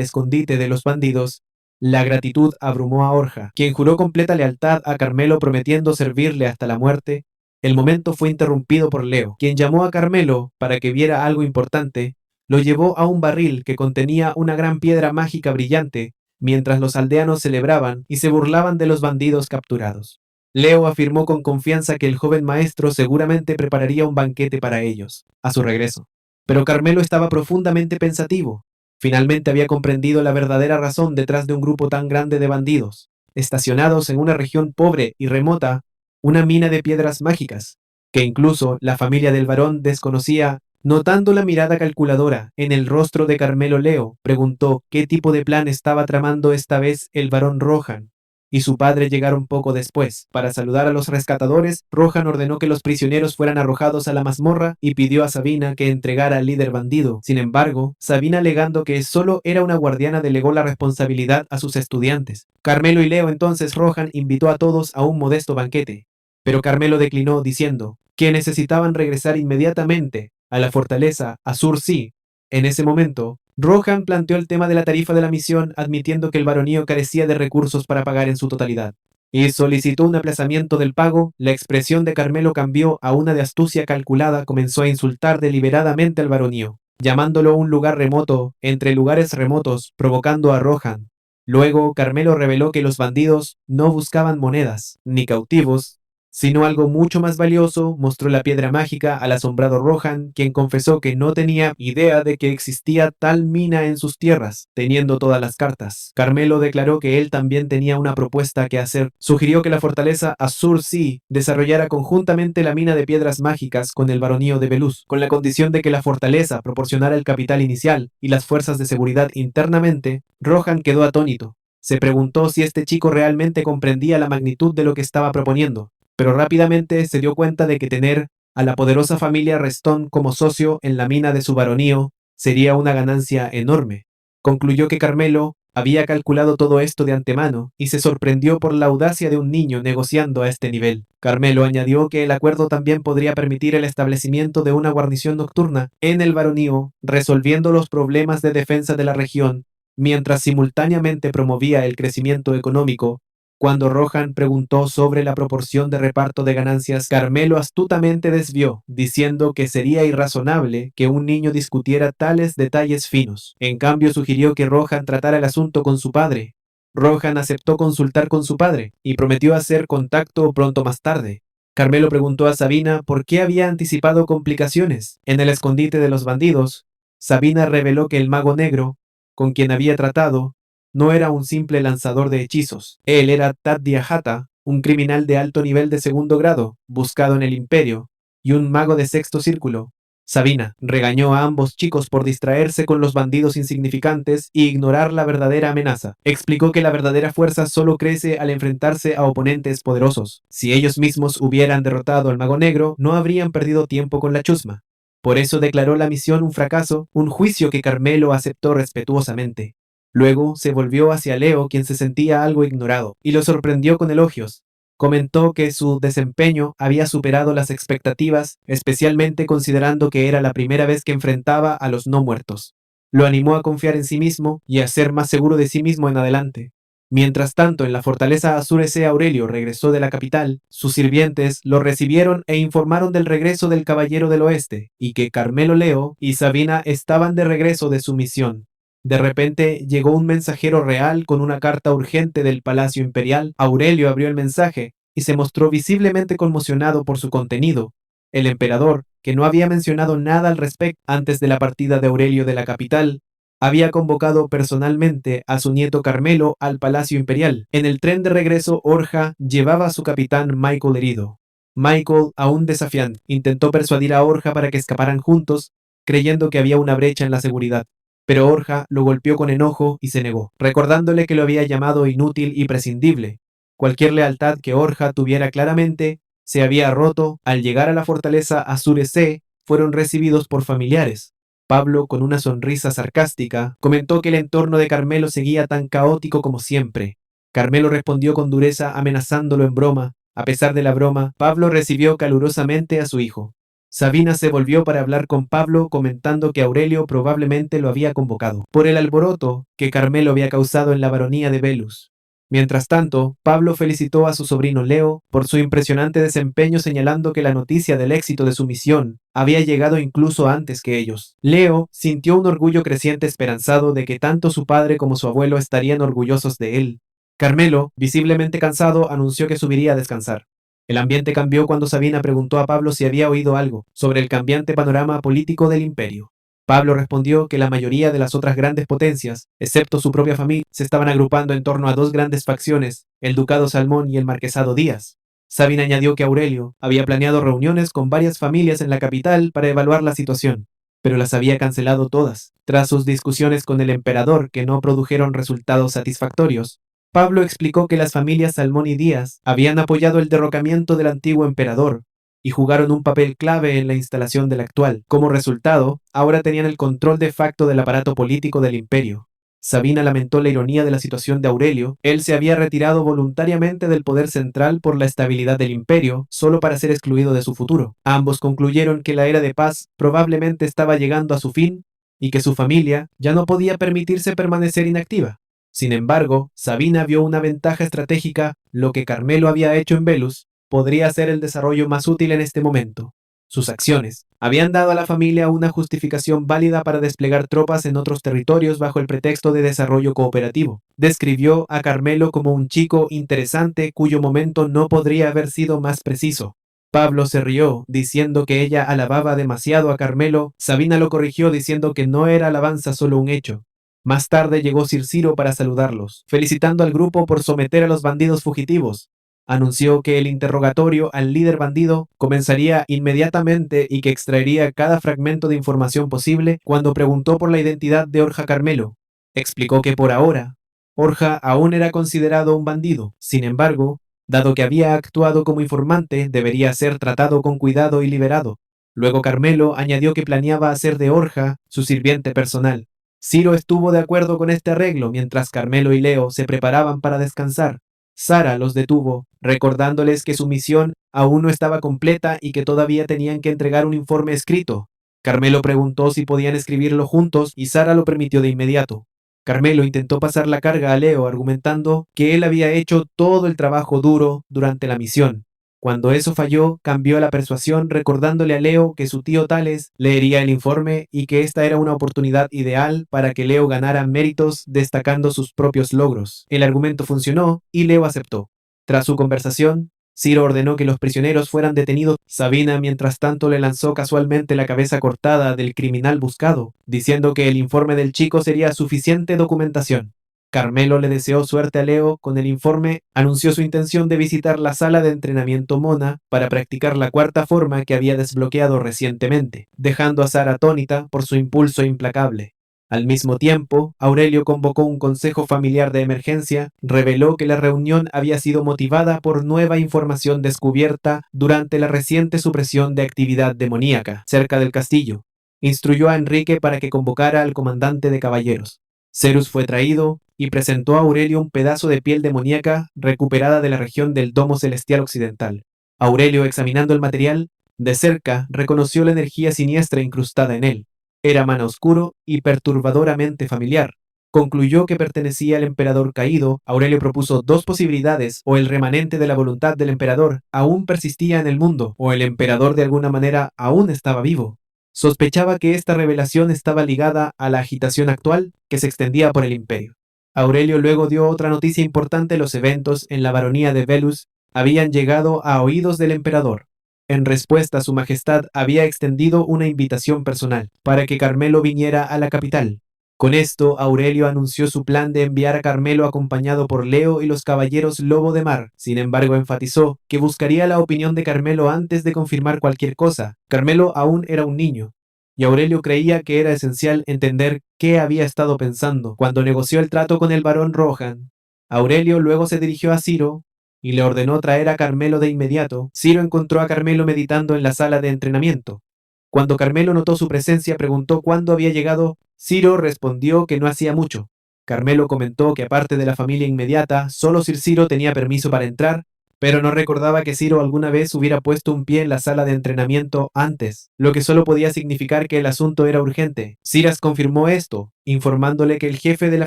[SPEAKER 1] escondite de los bandidos. La gratitud abrumó a Orja, quien juró completa lealtad a Carmelo prometiendo servirle hasta la muerte. El momento fue interrumpido por Leo, quien llamó a Carmelo para que viera algo importante. Lo llevó a un barril que contenía una gran piedra mágica brillante, mientras los aldeanos celebraban y se burlaban de los bandidos capturados. Leo afirmó con confianza que el joven maestro seguramente prepararía un banquete para ellos, a su regreso. Pero Carmelo estaba profundamente pensativo. Finalmente había comprendido la verdadera razón detrás de un grupo tan grande de bandidos, estacionados en una región pobre y remota, una mina de piedras mágicas, que incluso la familia del varón desconocía. Notando la mirada calculadora en el rostro de Carmelo, Leo preguntó qué tipo de plan estaba tramando esta vez el varón Rohan y su padre llegaron poco después. Para saludar a los rescatadores, Rohan ordenó que los prisioneros fueran arrojados a la mazmorra y pidió a Sabina que entregara al líder bandido. Sin embargo, Sabina, alegando que solo era una guardiana, delegó la responsabilidad a sus estudiantes. Carmelo y Leo. Entonces Rohan invitó a todos a un modesto banquete, pero Carmelo declinó diciendo que necesitaban regresar inmediatamente a la fortaleza Azur-C. En ese momento, Rohan planteó el tema de la tarifa de la misión, admitiendo que el baronío carecía de recursos para pagar en su totalidad, y solicitó un aplazamiento del pago. La expresión de Carmelo cambió a una de astucia calculada. Comenzó a insultar deliberadamente al baronío, llamándolo un lugar remoto entre lugares remotos, provocando a Rohan. Luego, Carmelo reveló que los bandidos no buscaban monedas ni cautivos, sino algo mucho más valioso. Mostró la piedra mágica al asombrado Rohan, quien confesó que no tenía idea de que existía tal mina en sus tierras, teniendo todas las cartas. Carmelo declaró que él también tenía una propuesta que hacer. Sugirió que la fortaleza Azur-C desarrollara conjuntamente la mina de piedras mágicas con el baronío de Veluz, con la condición de que la fortaleza proporcionara el capital inicial y las fuerzas de seguridad internamente. Rohan quedó atónito. Se preguntó si este chico realmente comprendía la magnitud de lo que estaba proponiendo, pero rápidamente se dio cuenta de que tener a la poderosa familia Reston como socio en la mina de su baronío sería una ganancia enorme. Concluyó que Carmelo había calculado todo esto de antemano y se sorprendió por la audacia de un niño negociando a este nivel. Carmelo añadió que el acuerdo también podría permitir el establecimiento de una guarnición nocturna en el baronío, resolviendo los problemas de defensa de la región, mientras simultáneamente promovía el crecimiento económico. Cuando Rohan preguntó sobre la proporción de reparto de ganancias, Carmelo astutamente desvió, diciendo que sería irrazonable que un niño discutiera tales detalles finos. En cambio, sugirió que Rohan tratara el asunto con su padre. Rohan aceptó consultar con su padre y prometió hacer contacto pronto más tarde. Carmelo preguntó a Sabina por qué había anticipado complicaciones. En el escondite de los bandidos, Sabina reveló que el mago negro, con quien había tratado, no era un simple lanzador de hechizos. Él era Taddiahata, un criminal de alto nivel de segundo grado, buscado en el Imperio, y un mago de sexto círculo. Sabina regañó a ambos chicos por distraerse con los bandidos insignificantes y ignorar la verdadera amenaza. Explicó que la verdadera fuerza solo crece al enfrentarse a oponentes poderosos. Si ellos mismos hubieran derrotado al mago negro, no habrían perdido tiempo con la chusma. Por eso declaró la misión un fracaso, un juicio que Carmelo aceptó respetuosamente. Luego se volvió hacia Leo, quien se sentía algo ignorado, y lo sorprendió con elogios. Comentó que su desempeño había superado las expectativas, especialmente considerando que era la primera vez que enfrentaba a los no muertos. Lo animó a confiar en sí mismo y a ser más seguro de sí mismo en adelante. Mientras tanto, en la fortaleza Azure Aurelio regresó de la capital, sus sirvientes lo recibieron e informaron del regreso del Caballero del Oeste, y que Carmelo Leo y Sabina estaban de regreso de su misión. De repente llegó un mensajero real con una carta urgente del Palacio Imperial. Aurelio abrió el mensaje y se mostró visiblemente conmocionado por su contenido. El emperador, que no había mencionado nada al respecto antes de la partida de Aurelio de la capital, había convocado personalmente a su nieto Carmelo al Palacio Imperial. En el tren de regreso, Orja llevaba a su capitán Michael herido. Michael, aún desafiante, intentó persuadir a Orja para que escaparan juntos, creyendo que había una brecha en la seguridad. Pero Orja lo golpeó con enojo y se negó, recordándole que lo había llamado inútil y prescindible. Cualquier lealtad que Orja tuviera claramente se había roto. Al llegar a la fortaleza Azure C, fueron recibidos por familiares. Pablo, con una sonrisa sarcástica, comentó que el entorno de Carmelo seguía tan caótico como siempre. Carmelo respondió con dureza, amenazándolo en broma. A pesar de la broma, Pablo recibió calurosamente a su hijo. Sabina se volvió para hablar con Pablo, comentando que Aurelio probablemente lo había convocado por el alboroto que Carmelo había causado en la baronía de Velus. Mientras tanto, Pablo felicitó a su sobrino Leo por su impresionante desempeño, señalando que la noticia del éxito de su misión había llegado incluso antes que ellos. Leo sintió un orgullo creciente, esperanzado de que tanto su padre como su abuelo estarían orgullosos de él. Carmelo, visiblemente cansado, anunció que subiría a descansar. El ambiente cambió cuando Sabina preguntó a Pablo si había oído algo sobre el cambiante panorama político del imperio. Pablo respondió que la mayoría de las otras grandes potencias, excepto su propia familia, se estaban agrupando en torno a dos grandes facciones, el Ducado Salmón y el Marquesado Díaz. Sabina añadió que Aurelio había planeado reuniones con varias familias en la capital para evaluar la situación, pero las había cancelado todas, tras sus discusiones con el emperador que no produjeron resultados satisfactorios. Pablo explicó que las familias Salmón y Díaz habían apoyado el derrocamiento del antiguo emperador y jugaron un papel clave en la instalación del actual. Como resultado, ahora tenían el control de facto del aparato político del imperio. Sabina lamentó la ironía de la situación de Aurelio. Él se había retirado voluntariamente del poder central por la estabilidad del imperio, solo para ser excluido de su futuro. Ambos concluyeron que la era de paz probablemente estaba llegando a su fin y que su familia ya no podía permitirse permanecer inactiva. Sin embargo, Sabina vio una ventaja estratégica. Lo que Carmelo había hecho en Velus podría ser el desarrollo más útil en este momento. Sus acciones habían dado a la familia una justificación válida para desplegar tropas en otros territorios bajo el pretexto de desarrollo cooperativo. Describió a Carmelo como un chico interesante cuyo momento no podría haber sido más preciso. Pablo se rió, diciendo que ella alababa demasiado a Carmelo. Sabina lo corrigió diciendo que no era alabanza, solo un hecho. Más tarde llegó Sir Ciro para saludarlos, felicitando al grupo por someter a los bandidos fugitivos. Anunció que el interrogatorio al líder bandido comenzaría inmediatamente y que extraería cada fragmento de información posible. Cuando preguntó por la identidad de Orja Carmelo, explicó que por ahora, Orja aún era considerado un bandido. Sin embargo, dado que había actuado como informante, debería ser tratado con cuidado y liberado. Luego Carmelo añadió que planeaba hacer de Orja su sirviente personal. Ciro estuvo de acuerdo con este arreglo mientras Carmelo y Leo se preparaban para descansar. Sara los detuvo, recordándoles que su misión aún no estaba completa y que todavía tenían que entregar un informe escrito. Carmelo preguntó si podían escribirlo juntos y Sara lo permitió de inmediato. Carmelo intentó pasar la carga a Leo, argumentando que él había hecho todo el trabajo duro durante la misión. Cuando eso falló, cambió la persuasión, recordándole a Leo que su tío Tales leería el informe y que esta era una oportunidad ideal para que Leo ganara méritos destacando sus propios logros. El argumento funcionó y Leo aceptó. Tras su conversación, Ciro ordenó que los prisioneros fueran detenidos. Sabina, mientras tanto, le lanzó casualmente la cabeza cortada del criminal buscado, diciendo que el informe del chico sería suficiente documentación. Carmelo le deseó suerte a Leo con el informe, anunció su intención de visitar la sala de entrenamiento Mona para practicar la cuarta forma que había desbloqueado recientemente, dejando a Sara atónita por su impulso implacable. Al mismo tiempo, Aurelio convocó un consejo familiar de emergencia, reveló que la reunión había sido motivada por nueva información descubierta durante la reciente supresión de actividad demoníaca cerca del castillo. Instruyó a Enrique para que convocara al comandante de caballeros. Cerus fue traído y presentó a Aurelio un pedazo de piel demoníaca recuperada de la región del Domo Celestial Occidental. Aurelio, examinando el material, de cerca reconoció la energía siniestra incrustada en él. Era mana oscuro y perturbadoramente familiar. Concluyó que pertenecía al emperador caído. Aurelio propuso dos posibilidades: o el remanente de la voluntad del emperador aún persistía en el mundo, o el emperador de alguna manera aún estaba vivo. Sospechaba que esta revelación estaba ligada a la agitación actual que se extendía por el imperio. Aurelio luego dio otra noticia importante: los eventos en la baronía de Velus habían llegado a oídos del emperador. En respuesta, su majestad había extendido una invitación personal para que Carmelo viniera a la capital. Con esto, Aurelio anunció su plan de enviar a Carmelo acompañado por Leo y los caballeros Lobo de Mar. Sin embargo, enfatizó que buscaría la opinión de Carmelo antes de confirmar cualquier cosa. Carmelo aún era un niño, y Aurelio creía que era esencial entender qué había estado pensando cuando negoció el trato con el barón Rohan. Aurelio luego se dirigió a Ciro y le ordenó traer a Carmelo de inmediato. Ciro encontró a Carmelo meditando en la sala de entrenamiento. Cuando Carmelo notó su presencia, preguntó cuándo había llegado. Ciro respondió que no hacía mucho. Carmelo comentó que aparte de la familia inmediata, solo Sir Ciro tenía permiso para entrar, pero no recordaba que Ciro alguna vez hubiera puesto un pie en la sala de entrenamiento antes, lo que solo podía significar que el asunto era urgente. Ciras confirmó esto, informándole que el jefe de la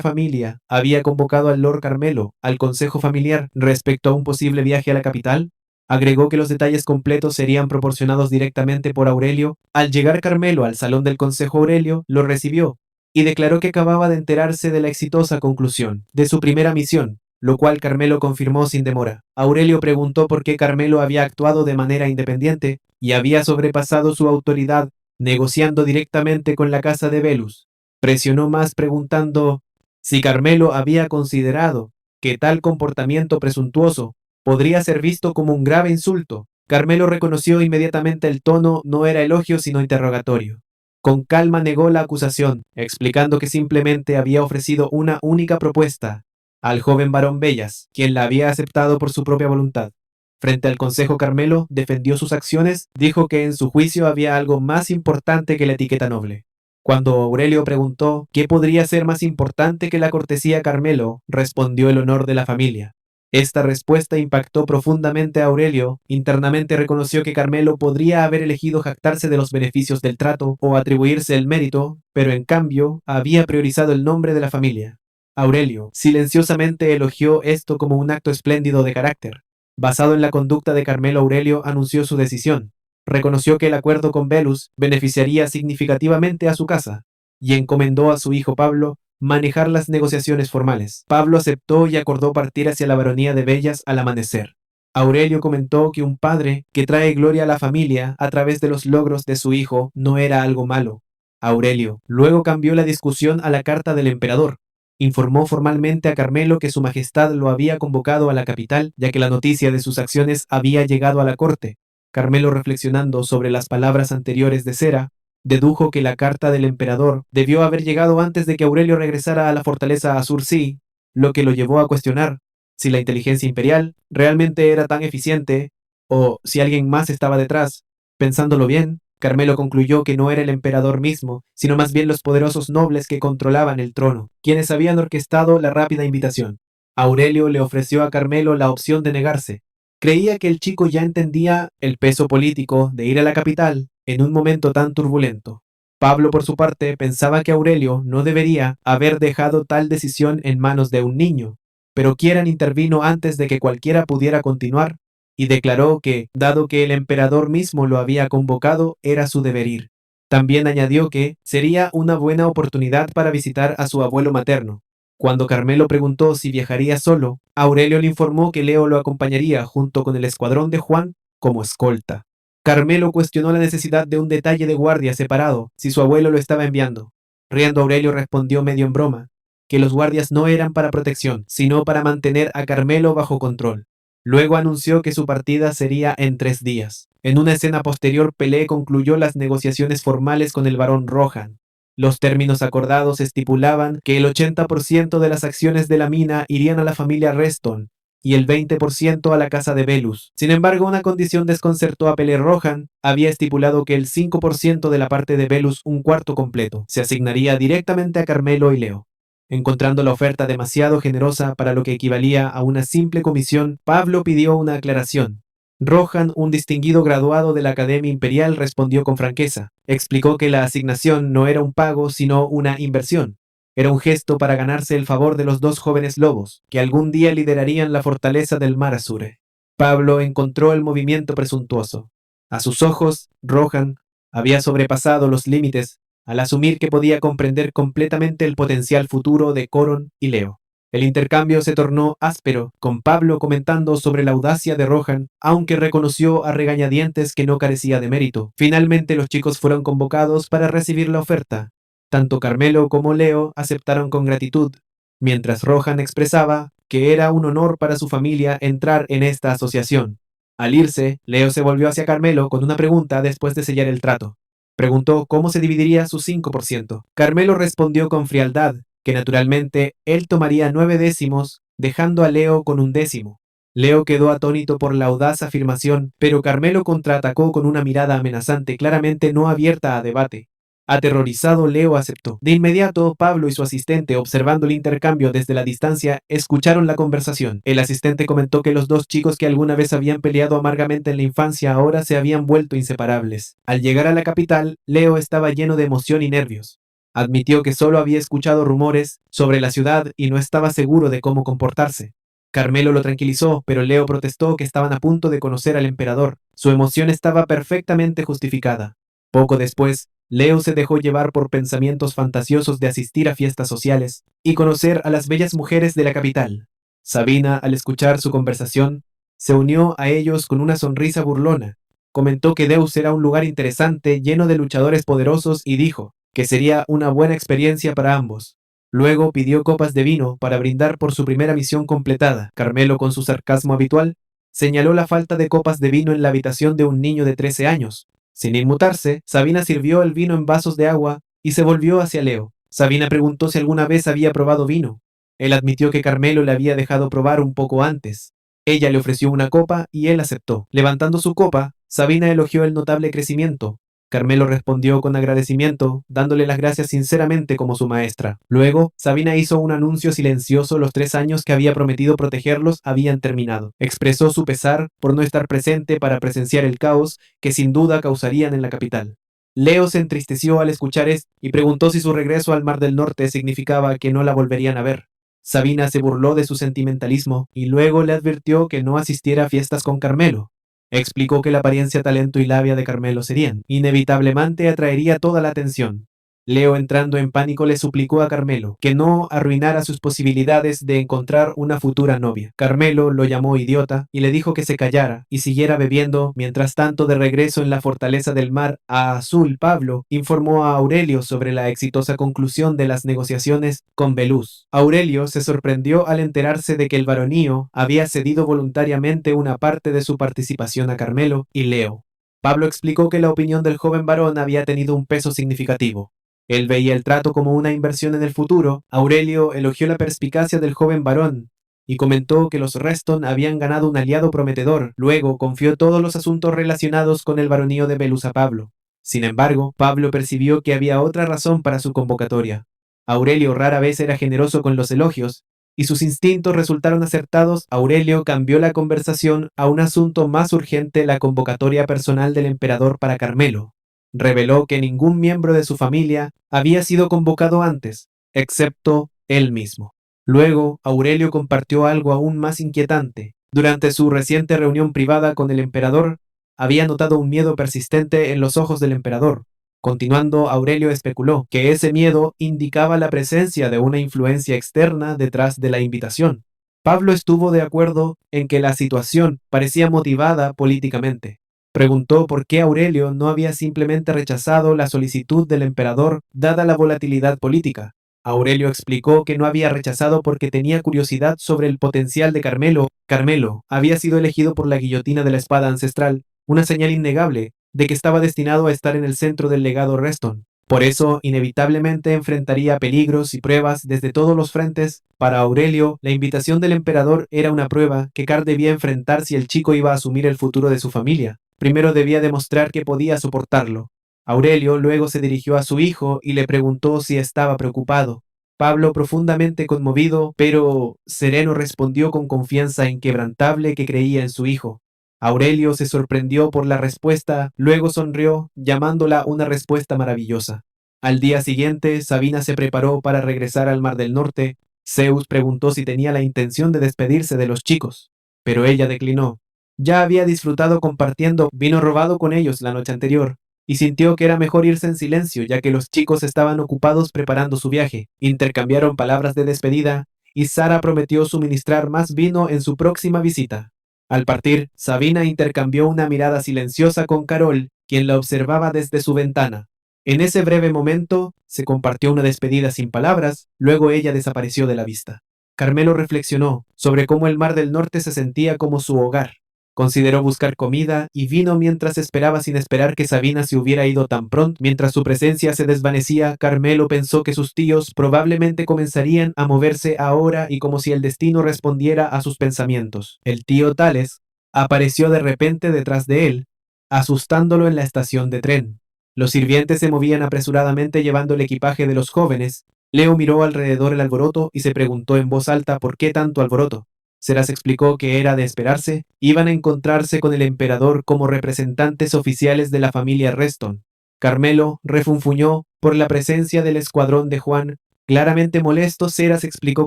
[SPEAKER 1] familia había convocado al Lord Carmelo al consejo familiar respecto a un posible viaje a la capital. Agregó que los detalles completos serían proporcionados directamente por Aurelio. Al llegar Carmelo al salón del consejo, Aurelio lo recibió y declaró que acababa de enterarse de la exitosa conclusión de su primera misión, lo cual Carmelo confirmó sin demora. Aurelio preguntó por qué Carmelo había actuado de manera independiente y había sobrepasado su autoridad negociando directamente con la casa de Velus. Presionó más preguntando si Carmelo había considerado que tal comportamiento presuntuoso podría ser visto como un grave insulto. Carmelo reconoció inmediatamente el tono no era elogio sino interrogatorio. Con calma negó la acusación, explicando que simplemente había ofrecido una única propuesta al joven barón Bellas, quien la había aceptado por su propia voluntad. Frente al consejo, Carmelo defendió sus acciones, dijo que en su juicio había algo más importante que la etiqueta noble. Cuando Aurelio preguntó qué podría ser más importante que la cortesía, Carmelo respondió el honor de la familia. Esta respuesta impactó profundamente a Aurelio. Internamente reconoció que Carmelo podría haber elegido jactarse de los beneficios del trato o atribuirse el mérito, pero en cambio había priorizado el nombre de la familia. Aurelio silenciosamente elogió esto como un acto espléndido de carácter. Basado en la conducta de Carmelo, Aurelio anunció su decisión. Reconoció que el acuerdo con Velus beneficiaría significativamente a su casa y encomendó a su hijo Pablo manejar las negociaciones formales. Pablo aceptó y acordó partir hacia la baronía de Bellas al amanecer. Aurelio comentó que un padre que trae gloria a la familia a través de los logros de su hijo no era algo malo. Aurelio luego cambió la discusión a la carta del emperador. Informó formalmente a Carmelo que su majestad lo había convocado a la capital, ya que la noticia de sus acciones había llegado a la corte. Carmelo, reflexionando sobre las palabras anteriores de Cera, dedujo que la carta del emperador debió haber llegado antes de que Aurelio regresara a la fortaleza Azur-Sí, lo que lo llevó a cuestionar si la inteligencia imperial realmente era tan eficiente o si alguien más estaba detrás. Pensándolo bien, Carmelo concluyó que no era el emperador mismo, sino más bien los poderosos nobles que controlaban el trono, quienes habían orquestado la rápida invitación. Aurelio le ofreció a Carmelo la opción de negarse. Creía que el chico ya entendía el peso político de ir a la capital en un momento tan turbulento. Pablo, por su parte, pensaba que Aurelio no debería haber dejado tal decisión en manos de un niño, pero Kieran intervino antes de que cualquiera pudiera continuar y declaró que, dado que el emperador mismo lo había convocado, era su deber ir. También añadió que sería una buena oportunidad para visitar a su abuelo materno. Cuando Carmelo preguntó si viajaría solo, Aurelio le informó que Leo lo acompañaría junto con el escuadrón de Juan como escolta. Carmelo cuestionó la necesidad de un detalle de guardia separado si su abuelo lo estaba enviando. Riendo, Aurelio respondió medio en broma que los guardias no eran para protección, sino para mantener a Carmelo bajo control. Luego anunció que su partida sería en 3 días. En una escena posterior, Pelé concluyó las negociaciones formales con el barón Rohan. Los términos acordados estipulaban que el 80% de las acciones de la mina irían a la familia Reston y el 20% a la casa de Belus. Sin embargo, una condición desconcertó a Pelé. Rohan había estipulado que el 5% de la parte de Belus, un cuarto completo, se asignaría directamente a Carmelo y Leo. Encontrando la oferta demasiado generosa para lo que equivalía a una simple comisión, Pablo pidió una aclaración. Rohan, un distinguido graduado de la Academia Imperial, respondió con franqueza. Explicó que la asignación no era un pago, sino una inversión. Era un gesto para ganarse el favor de los dos jóvenes lobos, que algún día liderarían la fortaleza del Mar Azure. Pablo encontró el movimiento presuntuoso. A sus ojos, Rohan había sobrepasado los límites al asumir que podía comprender completamente el potencial futuro de Coron y Leo. El intercambio se tornó áspero, con Pablo comentando sobre la audacia de Rohan, aunque reconoció a regañadientes que no carecía de mérito. Finalmente los chicos fueron convocados para recibir la oferta. Tanto Carmelo como Leo aceptaron con gratitud, mientras Rohan expresaba que era un honor para su familia entrar en esta asociación. Al irse, Leo se volvió hacia Carmelo con una pregunta después de sellar el trato. Preguntó cómo se dividiría su 5%. Carmelo respondió con frialdad que naturalmente él tomaría 9 décimos, dejando a Leo con 1 décimo. Leo quedó atónito por la audaz afirmación, pero Carmelo contraatacó con una mirada amenazante, claramente no abierta a debate. Aterrorizado, Leo aceptó. De inmediato, Pablo y su asistente, observando el intercambio desde la distancia, escucharon la conversación. El asistente comentó que los dos chicos que alguna vez habían peleado amargamente en la infancia ahora se habían vuelto inseparables. Al llegar a la capital, Leo estaba lleno de emoción y nervios. Admitió que solo había escuchado rumores sobre la ciudad y no estaba seguro de cómo comportarse. Carmelo lo tranquilizó, pero Leo protestó que estaban a punto de conocer al emperador. Su emoción estaba perfectamente justificada. Poco después, Leo se dejó llevar por pensamientos fantasiosos de asistir a fiestas sociales y conocer a las bellas mujeres de la capital. Sabina, al escuchar su conversación, se unió a ellos con una sonrisa burlona. Comentó que Deus era un lugar interesante, lleno de luchadores poderosos, y dijo que sería una buena experiencia para ambos. Luego pidió copas de vino para brindar por su primera misión completada. Carmelo, con su sarcasmo habitual, señaló la falta de copas de vino en la habitación de un niño de 13 años. Sin inmutarse, Sabina sirvió el vino en vasos de agua y se volvió hacia Leo. Sabina preguntó si alguna vez había probado vino. Él admitió que Carmelo le había dejado probar un poco antes. Ella le ofreció una copa y él aceptó. Levantando su copa, Sabina elogió el notable crecimiento. Carmelo respondió con agradecimiento, dándole las gracias sinceramente como su maestra. Luego, Sabina hizo un anuncio silencioso. Los 3 años que había prometido protegerlos habían terminado. Expresó su pesar por no estar presente para presenciar el caos que sin duda causarían en la capital. Leo se entristeció al escuchar esto y preguntó si su regreso al Mar del Norte significaba que no la volverían a ver. Sabina se burló de su sentimentalismo y luego le advirtió que no asistiera a fiestas con Carmelo. Explicó que la apariencia, talento y labia de Carmelo serían, inevitablemente atraería toda la atención. Leo, entrando en pánico, le suplicó a Carmelo que no arruinara sus posibilidades de encontrar una futura novia. Carmelo lo llamó idiota y le dijo que se callara y siguiera bebiendo. Mientras tanto, de regreso en la fortaleza del Mar Azul, Pablo informó a Aurelio sobre la exitosa conclusión de las negociaciones con Belus. Aurelio se sorprendió al enterarse de que el baronío había cedido voluntariamente una parte de su participación a Carmelo y Leo. Pablo explicó que la opinión del joven varón había tenido un peso significativo. Él veía el trato como una inversión en el futuro. Aurelio elogió la perspicacia del joven varón y comentó que los Reston habían ganado un aliado prometedor. Luego confió todos los asuntos relacionados con el baronío de Belus a Pablo. Sin embargo, Pablo percibió que había otra razón para su convocatoria. Aurelio rara vez era generoso con los elogios, y sus instintos resultaron acertados. Aurelio cambió la conversación a un asunto más urgente: la convocatoria personal del emperador para Carmelo. Reveló que ningún miembro de su familia había sido convocado antes, excepto él mismo. Luego, Aurelio compartió algo aún más inquietante. Durante su reciente reunión privada con el emperador, había notado un miedo persistente en los ojos del emperador. Continuando, Aurelio especuló que ese miedo indicaba la presencia de una influencia externa detrás de la invitación. Pablo estuvo de acuerdo en que la situación parecía motivada políticamente. Preguntó por qué Aurelio no había simplemente rechazado la solicitud del emperador dada la volatilidad política. Aurelio explicó que no había rechazado porque tenía curiosidad sobre el potencial de Carmelo. Carmelo había sido elegido por la guillotina de la espada ancestral, una señal innegable de que estaba destinado a estar en el centro del legado Reston. Por eso, inevitablemente enfrentaría peligros y pruebas desde todos los frentes. Para Aurelio, la invitación del emperador era una prueba que Car debía enfrentar si el chico iba a asumir el futuro de su familia. Primero debía demostrar que podía soportarlo. Aurelio luego se dirigió a su hijo y le preguntó si estaba preocupado. Pablo, profundamente conmovido, pero sereno, respondió con confianza inquebrantable que creía en su hijo. Aurelio se sorprendió por la respuesta, luego sonrió, llamándola una respuesta maravillosa. Al día siguiente, Sabina se preparó para regresar al Mar del Norte. Zeus preguntó si tenía la intención de despedirse de los chicos, pero ella declinó. Ya había disfrutado compartiendo vino robado con ellos la noche anterior, y sintió que era mejor irse en silencio, ya que los chicos estaban ocupados preparando su viaje. Intercambiaron palabras de despedida, y Sara prometió suministrar más vino en su próxima visita. Al partir, Sabina intercambió una mirada silenciosa con Carol, quien la observaba desde su ventana. En ese breve momento, se compartió una despedida sin palabras, luego ella desapareció de la vista. Carmelo reflexionó sobre cómo el Mar del Norte se sentía como su hogar. Consideró buscar comida y vino mientras esperaba sin esperar que Sabina se hubiera ido tan pronto. Mientras su presencia se desvanecía, Carmelo pensó que sus tíos probablemente comenzarían a moverse ahora y como si el destino respondiera a sus pensamientos. El tío Tales apareció de repente detrás de él, asustándolo en la estación de tren. Los sirvientes se movían apresuradamente llevando el equipaje de los jóvenes. Leo miró alrededor el alboroto y se preguntó en voz alta por qué tanto alboroto. Se les explicó que era de esperarse, iban a encontrarse con el emperador como representantes oficiales de la familia Reston. Carmelo refunfuñó por la presencia del escuadrón de Juan. Claramente molesto, Ceras explicó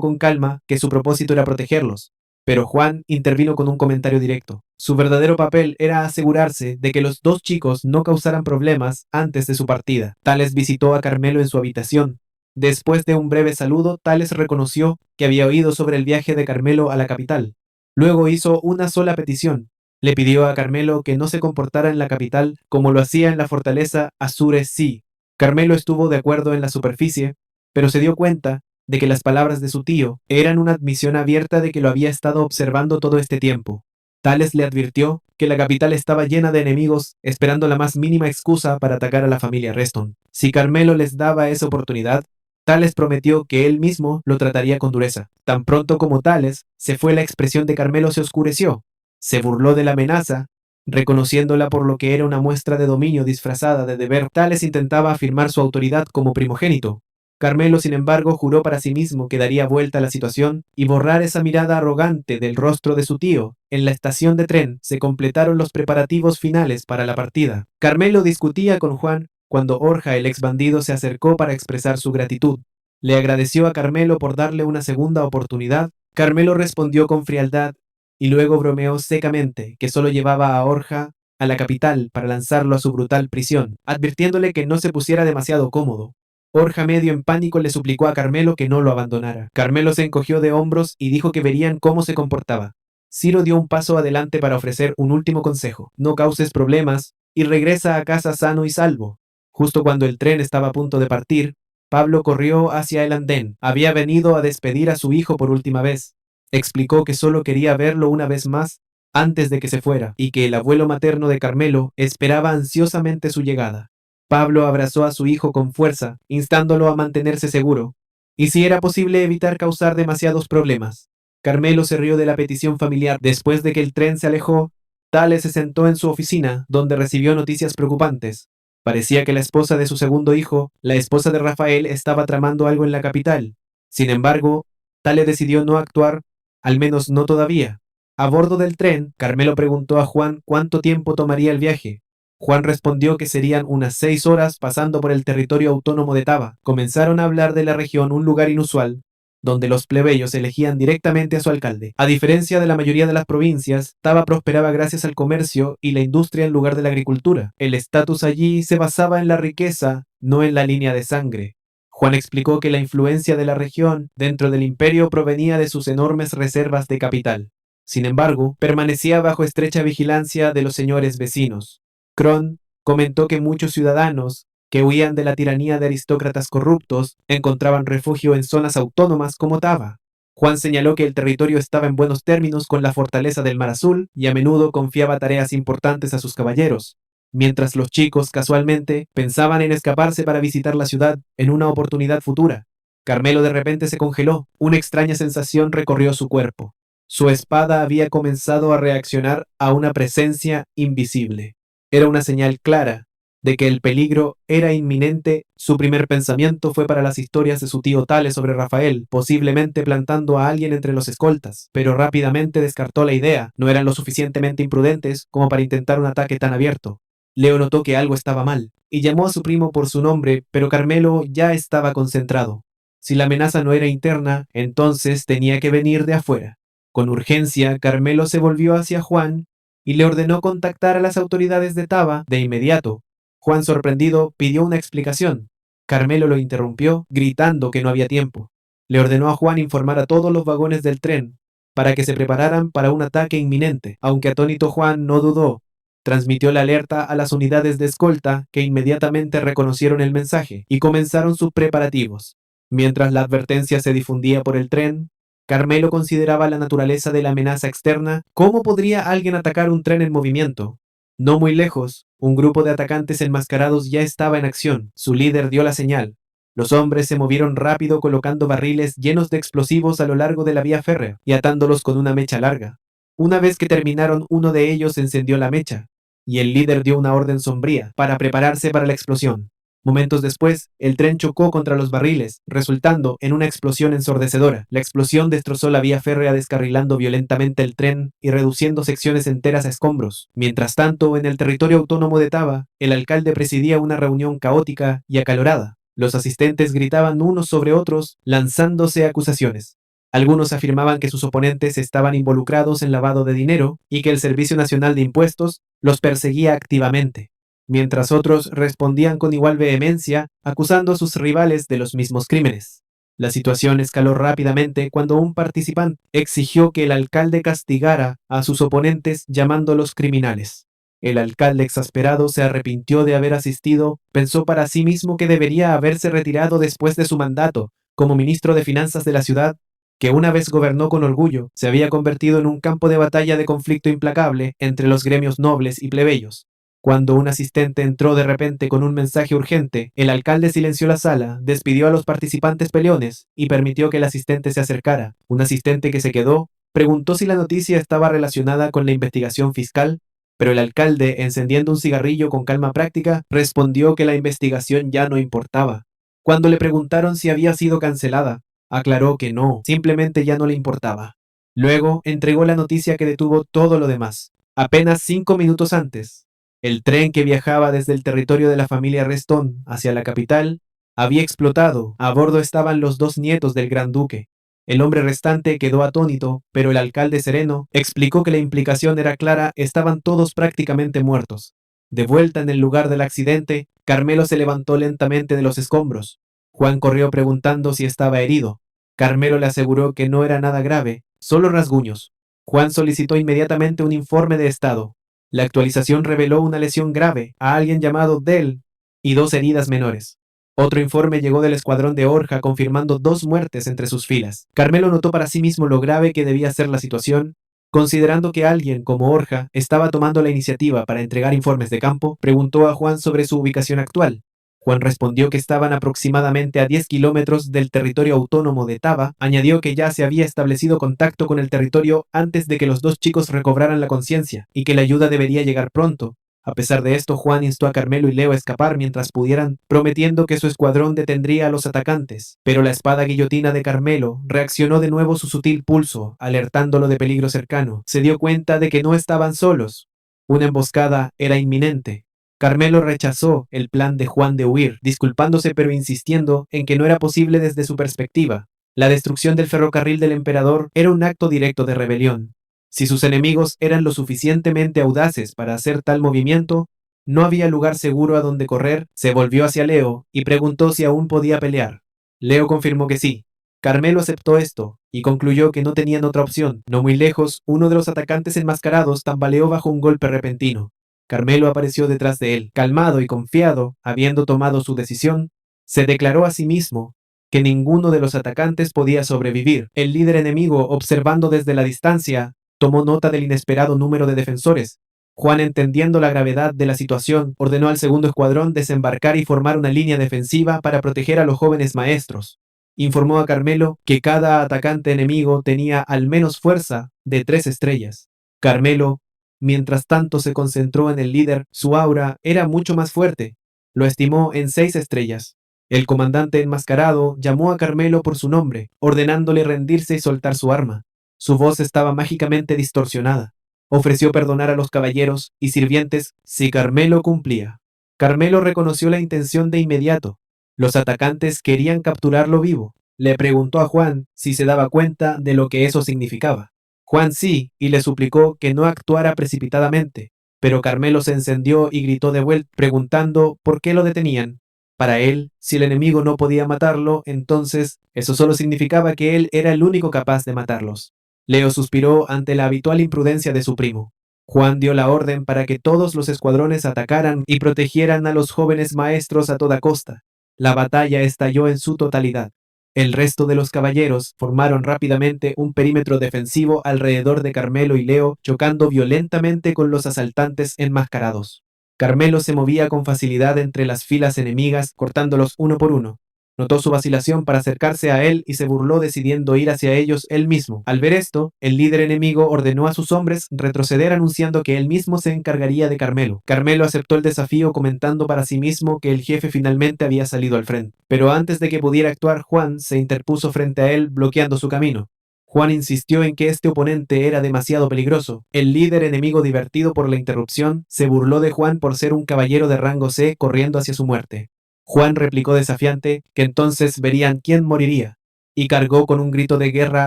[SPEAKER 1] con calma que su propósito era protegerlos. Pero Juan intervino con un comentario directo. Su verdadero papel era asegurarse de que los dos chicos no causaran problemas antes de su partida. Tales visitó a Carmelo en su habitación. Después de un breve saludo, Tales reconoció que había oído sobre el viaje de Carmelo a la capital. Luego hizo una sola petición. Le pidió a Carmelo que no se comportara en la capital como lo hacía en la fortaleza Azure-Sea. Carmelo estuvo de acuerdo en la superficie, pero se dio cuenta de que las palabras de su tío eran una admisión abierta de que lo había estado observando todo este tiempo. Tales le advirtió que la capital estaba llena de enemigos, esperando la más mínima excusa para atacar a la familia Reston. Si Carmelo les daba esa oportunidad, Tales prometió que él mismo lo trataría con dureza. Tan pronto como Tales se fue, la expresión de Carmelo se oscureció. Se burló de la amenaza, reconociéndola por lo que era una muestra de dominio disfrazada de deber. Tales intentaba afirmar su autoridad como primogénito. Carmelo, sin embargo, juró para sí mismo que daría vuelta a la situación y borrar esa mirada arrogante del rostro de su tío. En la estación de tren se completaron los preparativos finales para la partida. Carmelo discutía con Juan cuando Orja, el ex bandido, se acercó para expresar su gratitud. Le agradeció a Carmelo por darle una segunda oportunidad. Carmelo respondió con frialdad y luego bromeó secamente que solo llevaba a Orja a la capital para lanzarlo a su brutal prisión, advirtiéndole que no se pusiera demasiado cómodo. Orja, medio en pánico, le suplicó a Carmelo que no lo abandonara. Carmelo se encogió de hombros y dijo que verían cómo se comportaba. Ciro dio un paso adelante para ofrecer un último consejo. No causes problemas y regresa a casa sano y salvo. Justo cuando el tren estaba a punto de partir, Pablo corrió hacia el andén. Había venido a despedir a su hijo por última vez. Explicó que solo quería verlo una vez más antes de que se fuera y que el abuelo materno de Carmelo esperaba ansiosamente su llegada. Pablo abrazó a su hijo con fuerza, instándolo a mantenerse seguro, y si era posible evitar causar demasiados problemas. Carmelo se rió de la petición familiar. Después de que el tren se alejó, Tales se sentó en su oficina, donde recibió noticias preocupantes. Parecía que la esposa de su segundo hijo, la esposa de Rafael, estaba tramando algo en la capital. Sin embargo, Tales decidió no actuar, al menos no todavía. A bordo del tren, Carmelo preguntó a Juan cuánto tiempo tomaría el viaje. Juan respondió que serían unas 6 horas pasando por el territorio autónomo de Taba. Comenzaron a hablar de la región, un lugar inusual, donde los plebeyos elegían directamente a su alcalde. A diferencia de la mayoría de las provincias, Taba prosperaba gracias al comercio y la industria en lugar de la agricultura. El estatus allí se basaba en la riqueza, no en la línea de sangre. Juan explicó que la influencia de la región dentro del imperio provenía de sus enormes reservas de capital. Sin embargo, permanecía bajo estrecha vigilancia de los señores vecinos. Kron comentó que muchos ciudadanos que huían de la tiranía de aristócratas corruptos, encontraban refugio en zonas autónomas como Taba. Juan señaló que el territorio estaba en buenos términos con la fortaleza del Mar Azul y a menudo confiaba tareas importantes a sus caballeros, mientras los chicos casualmente pensaban en escaparse para visitar la ciudad en una oportunidad futura. Carmelo de repente se congeló, una extraña sensación recorrió su cuerpo. Su espada había comenzado a reaccionar a una presencia invisible. Era una señal clara de que el peligro era inminente. Su primer pensamiento fue para las historias de su tío Tales sobre Rafael, posiblemente plantando a alguien entre los escoltas, pero rápidamente descartó la idea. No eran lo suficientemente imprudentes como para intentar un ataque tan abierto. Leo notó que algo estaba mal, y llamó a su primo por su nombre, pero Carmelo ya estaba concentrado. Si la amenaza no era interna, entonces tenía que venir de afuera. Con urgencia, Carmelo se volvió hacia Juan y le ordenó contactar a las autoridades de Taba de inmediato. Juan, sorprendido, pidió una explicación. Carmelo lo interrumpió, gritando que no había tiempo. Le ordenó a Juan informar a todos los vagones del tren para que se prepararan para un ataque inminente. Aunque atónito, Juan no dudó. Transmitió la alerta a las unidades de escolta, que inmediatamente reconocieron el mensaje y comenzaron sus preparativos. Mientras la advertencia se difundía por el tren, Carmelo consideraba la naturaleza de la amenaza externa. ¿Cómo podría alguien atacar un tren en movimiento? No muy lejos, un grupo de atacantes enmascarados ya estaba en acción. Su líder dio la señal. Los hombres se movieron rápido colocando barriles llenos de explosivos a lo largo de la vía férrea y atándolos con una mecha larga. Una vez que terminaron, uno de ellos encendió la mecha, y el líder dio una orden sombría para prepararse para la explosión. Momentos después, el tren chocó contra los barriles, resultando en una explosión ensordecedora. La explosión destrozó la vía férrea, descarrilando violentamente el tren y reduciendo secciones enteras a escombros. Mientras tanto, en el territorio autónomo de Taba, el alcalde presidía una reunión caótica y acalorada. Los asistentes gritaban unos sobre otros, lanzándose acusaciones. Algunos afirmaban que sus oponentes estaban involucrados en lavado de dinero y que el Servicio Nacional de Impuestos los perseguía activamente, mientras otros respondían con igual vehemencia, acusando a sus rivales de los mismos crímenes. La situación escaló rápidamente cuando un participante exigió que el alcalde castigara a sus oponentes llamándolos criminales. El alcalde, exasperado, se arrepintió de haber asistido, pensó para sí mismo que debería haberse retirado después de su mandato como ministro de Finanzas de la ciudad, que una vez gobernó con orgullo, se había convertido en un campo de batalla de conflicto implacable entre los gremios nobles y plebeyos. Cuando un asistente entró de repente con un mensaje urgente, el alcalde silenció la sala, despidió a los participantes peleones y permitió que el asistente se acercara. Un asistente que se quedó preguntó si la noticia estaba relacionada con la investigación fiscal, pero el alcalde, encendiendo un cigarrillo con calma práctica, respondió que la investigación ya no importaba. Cuando le preguntaron si había sido cancelada, aclaró que no, simplemente ya no le importaba. Luego entregó la noticia que detuvo todo lo demás. Apenas 5 minutos antes, el tren que viajaba desde el territorio de la familia Reston hacia la capital había explotado. A bordo estaban los dos nietos del gran duque. El hombre restante quedó atónito, pero el alcalde, sereno, explicó que la implicación era clara: estaban todos prácticamente muertos. De vuelta en el lugar del accidente, Carmelo se levantó lentamente de los escombros. Juan corrió preguntando si estaba herido. Carmelo le aseguró que no era nada grave, solo rasguños. Juan solicitó inmediatamente un informe de estado. La actualización reveló una lesión grave a alguien llamado Dell y 2 heridas menores. Otro informe llegó del escuadrón de Orja confirmando 2 muertes entre sus filas. Carmelo notó para sí mismo lo grave que debía ser la situación. Considerando que alguien como Orja estaba tomando la iniciativa para entregar informes de campo, preguntó a Juan sobre su ubicación actual. Juan respondió que estaban aproximadamente a 10 kilómetros del territorio autónomo de Taba. Añadió que ya se había establecido contacto con el territorio antes de que los dos chicos recobraran la conciencia y que la ayuda debería llegar pronto. A pesar de esto, Juan instó a Carmelo y Leo a escapar mientras pudieran, prometiendo que su escuadrón detendría a los atacantes. Pero la espada guillotina de Carmelo reaccionó de nuevo su sutil pulso, alertándolo de peligro cercano. Se dio cuenta de que no estaban solos. Una emboscada era inminente. Carmelo rechazó el plan de Juan de huir, disculpándose pero insistiendo en que no era posible desde su perspectiva. La destrucción del ferrocarril del emperador era un acto directo de rebelión. Si sus enemigos eran lo suficientemente audaces para hacer tal movimiento, no había lugar seguro a donde correr. Se volvió hacia Leo y preguntó si aún podía pelear. Leo confirmó que sí. Carmelo aceptó esto y concluyó que no tenían otra opción. No muy lejos, uno de los atacantes enmascarados tambaleó bajo un golpe repentino. Carmelo apareció detrás de él. Calmado y confiado, habiendo tomado su decisión, se declaró a sí mismo que ninguno de los atacantes podía sobrevivir. El líder enemigo, observando desde la distancia, tomó nota del inesperado número de defensores. Juan, entendiendo la gravedad de la situación, ordenó al segundo escuadrón desembarcar y formar una línea defensiva para proteger a los jóvenes maestros. Informó a Carmelo que cada atacante enemigo tenía al menos fuerza de 3 estrellas. Carmelo, mientras tanto, se concentró en el líder. Su aura era mucho más fuerte. Lo estimó en 6 estrellas. El comandante enmascarado llamó a Carmelo por su nombre, ordenándole rendirse y soltar su arma. Su voz estaba mágicamente distorsionada. Ofreció perdonar a los caballeros y sirvientes si Carmelo cumplía. Carmelo reconoció la intención de inmediato. Los atacantes querían capturarlo vivo. Le preguntó a Juan si se daba cuenta de lo que eso significaba. Juan sí, y le suplicó que no actuara precipitadamente, pero Carmelo se encendió y gritó de vuelta, preguntando por qué lo detenían. Para él, si el enemigo no podía matarlo, entonces eso solo significaba que él era el único capaz de matarlos. Leo suspiró ante la habitual imprudencia de su primo. Juan dio la orden para que todos los escuadrones atacaran y protegieran a los jóvenes maestros a toda costa. La batalla estalló en su totalidad. El resto de los caballeros formaron rápidamente un perímetro defensivo alrededor de Carmelo y Leo, chocando violentamente con los asaltantes enmascarados. Carmelo se movía con facilidad entre las filas enemigas, cortándolos uno por uno. Notó su vacilación para acercarse a él y se burló, decidiendo ir hacia ellos él mismo. Al ver esto, el líder enemigo ordenó a sus hombres retroceder, anunciando que él mismo se encargaría de Carmelo. Carmelo aceptó el desafío, comentando para sí mismo que el jefe finalmente había salido al frente. Pero antes de que pudiera actuar, Juan se interpuso frente a él, bloqueando su camino. Juan insistió en que este oponente era demasiado peligroso. El líder enemigo, divertido por la interrupción, se burló de Juan por ser un caballero de rango C corriendo hacia su muerte. Juan replicó desafiante que entonces verían quién moriría, y cargó con un grito de guerra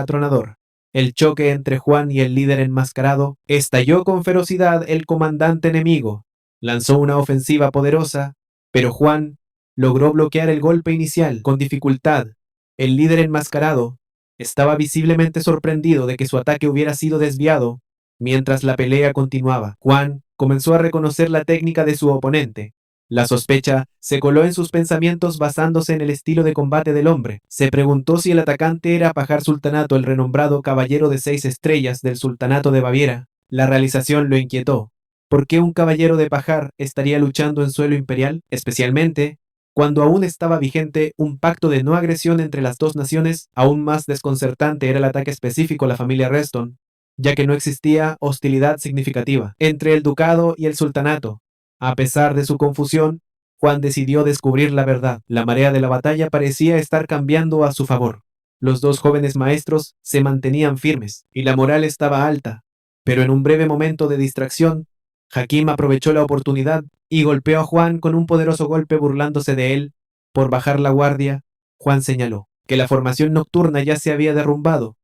[SPEAKER 1] atronador. El choque entre Juan y el líder enmascarado estalló con ferocidad. El comandante enemigo lanzó una ofensiva poderosa, pero Juan logró bloquear el golpe inicial con dificultad. El líder enmascarado estaba visiblemente sorprendido de que su ataque hubiera sido desviado. Mientras la pelea continuaba, Juan comenzó a reconocer la técnica de su oponente. La sospecha se coló en sus pensamientos basándose en el estilo de combate del hombre. Se preguntó si el atacante era Pajar Sultanato, el renombrado caballero de 6 estrellas del Sultanato de Baviera. La realización lo inquietó. ¿Por qué un caballero de Pajar estaría luchando en suelo imperial, especialmente cuando aún estaba vigente un pacto de no agresión entre las dos naciones? Aún más desconcertante era el ataque específico a la familia Reston, ya que no existía hostilidad significativa entre el ducado y el sultanato. A pesar de su confusión, Juan decidió descubrir la verdad. La marea de la batalla parecía estar cambiando a su favor. Los dos jóvenes maestros se mantenían firmes y la moral estaba alta, pero en un breve momento de distracción, Hakim aprovechó la oportunidad y golpeó a Juan con un poderoso golpe, burlándose de él. Por bajar la guardia, Juan señaló que la formación nocturna ya se había derrumbado.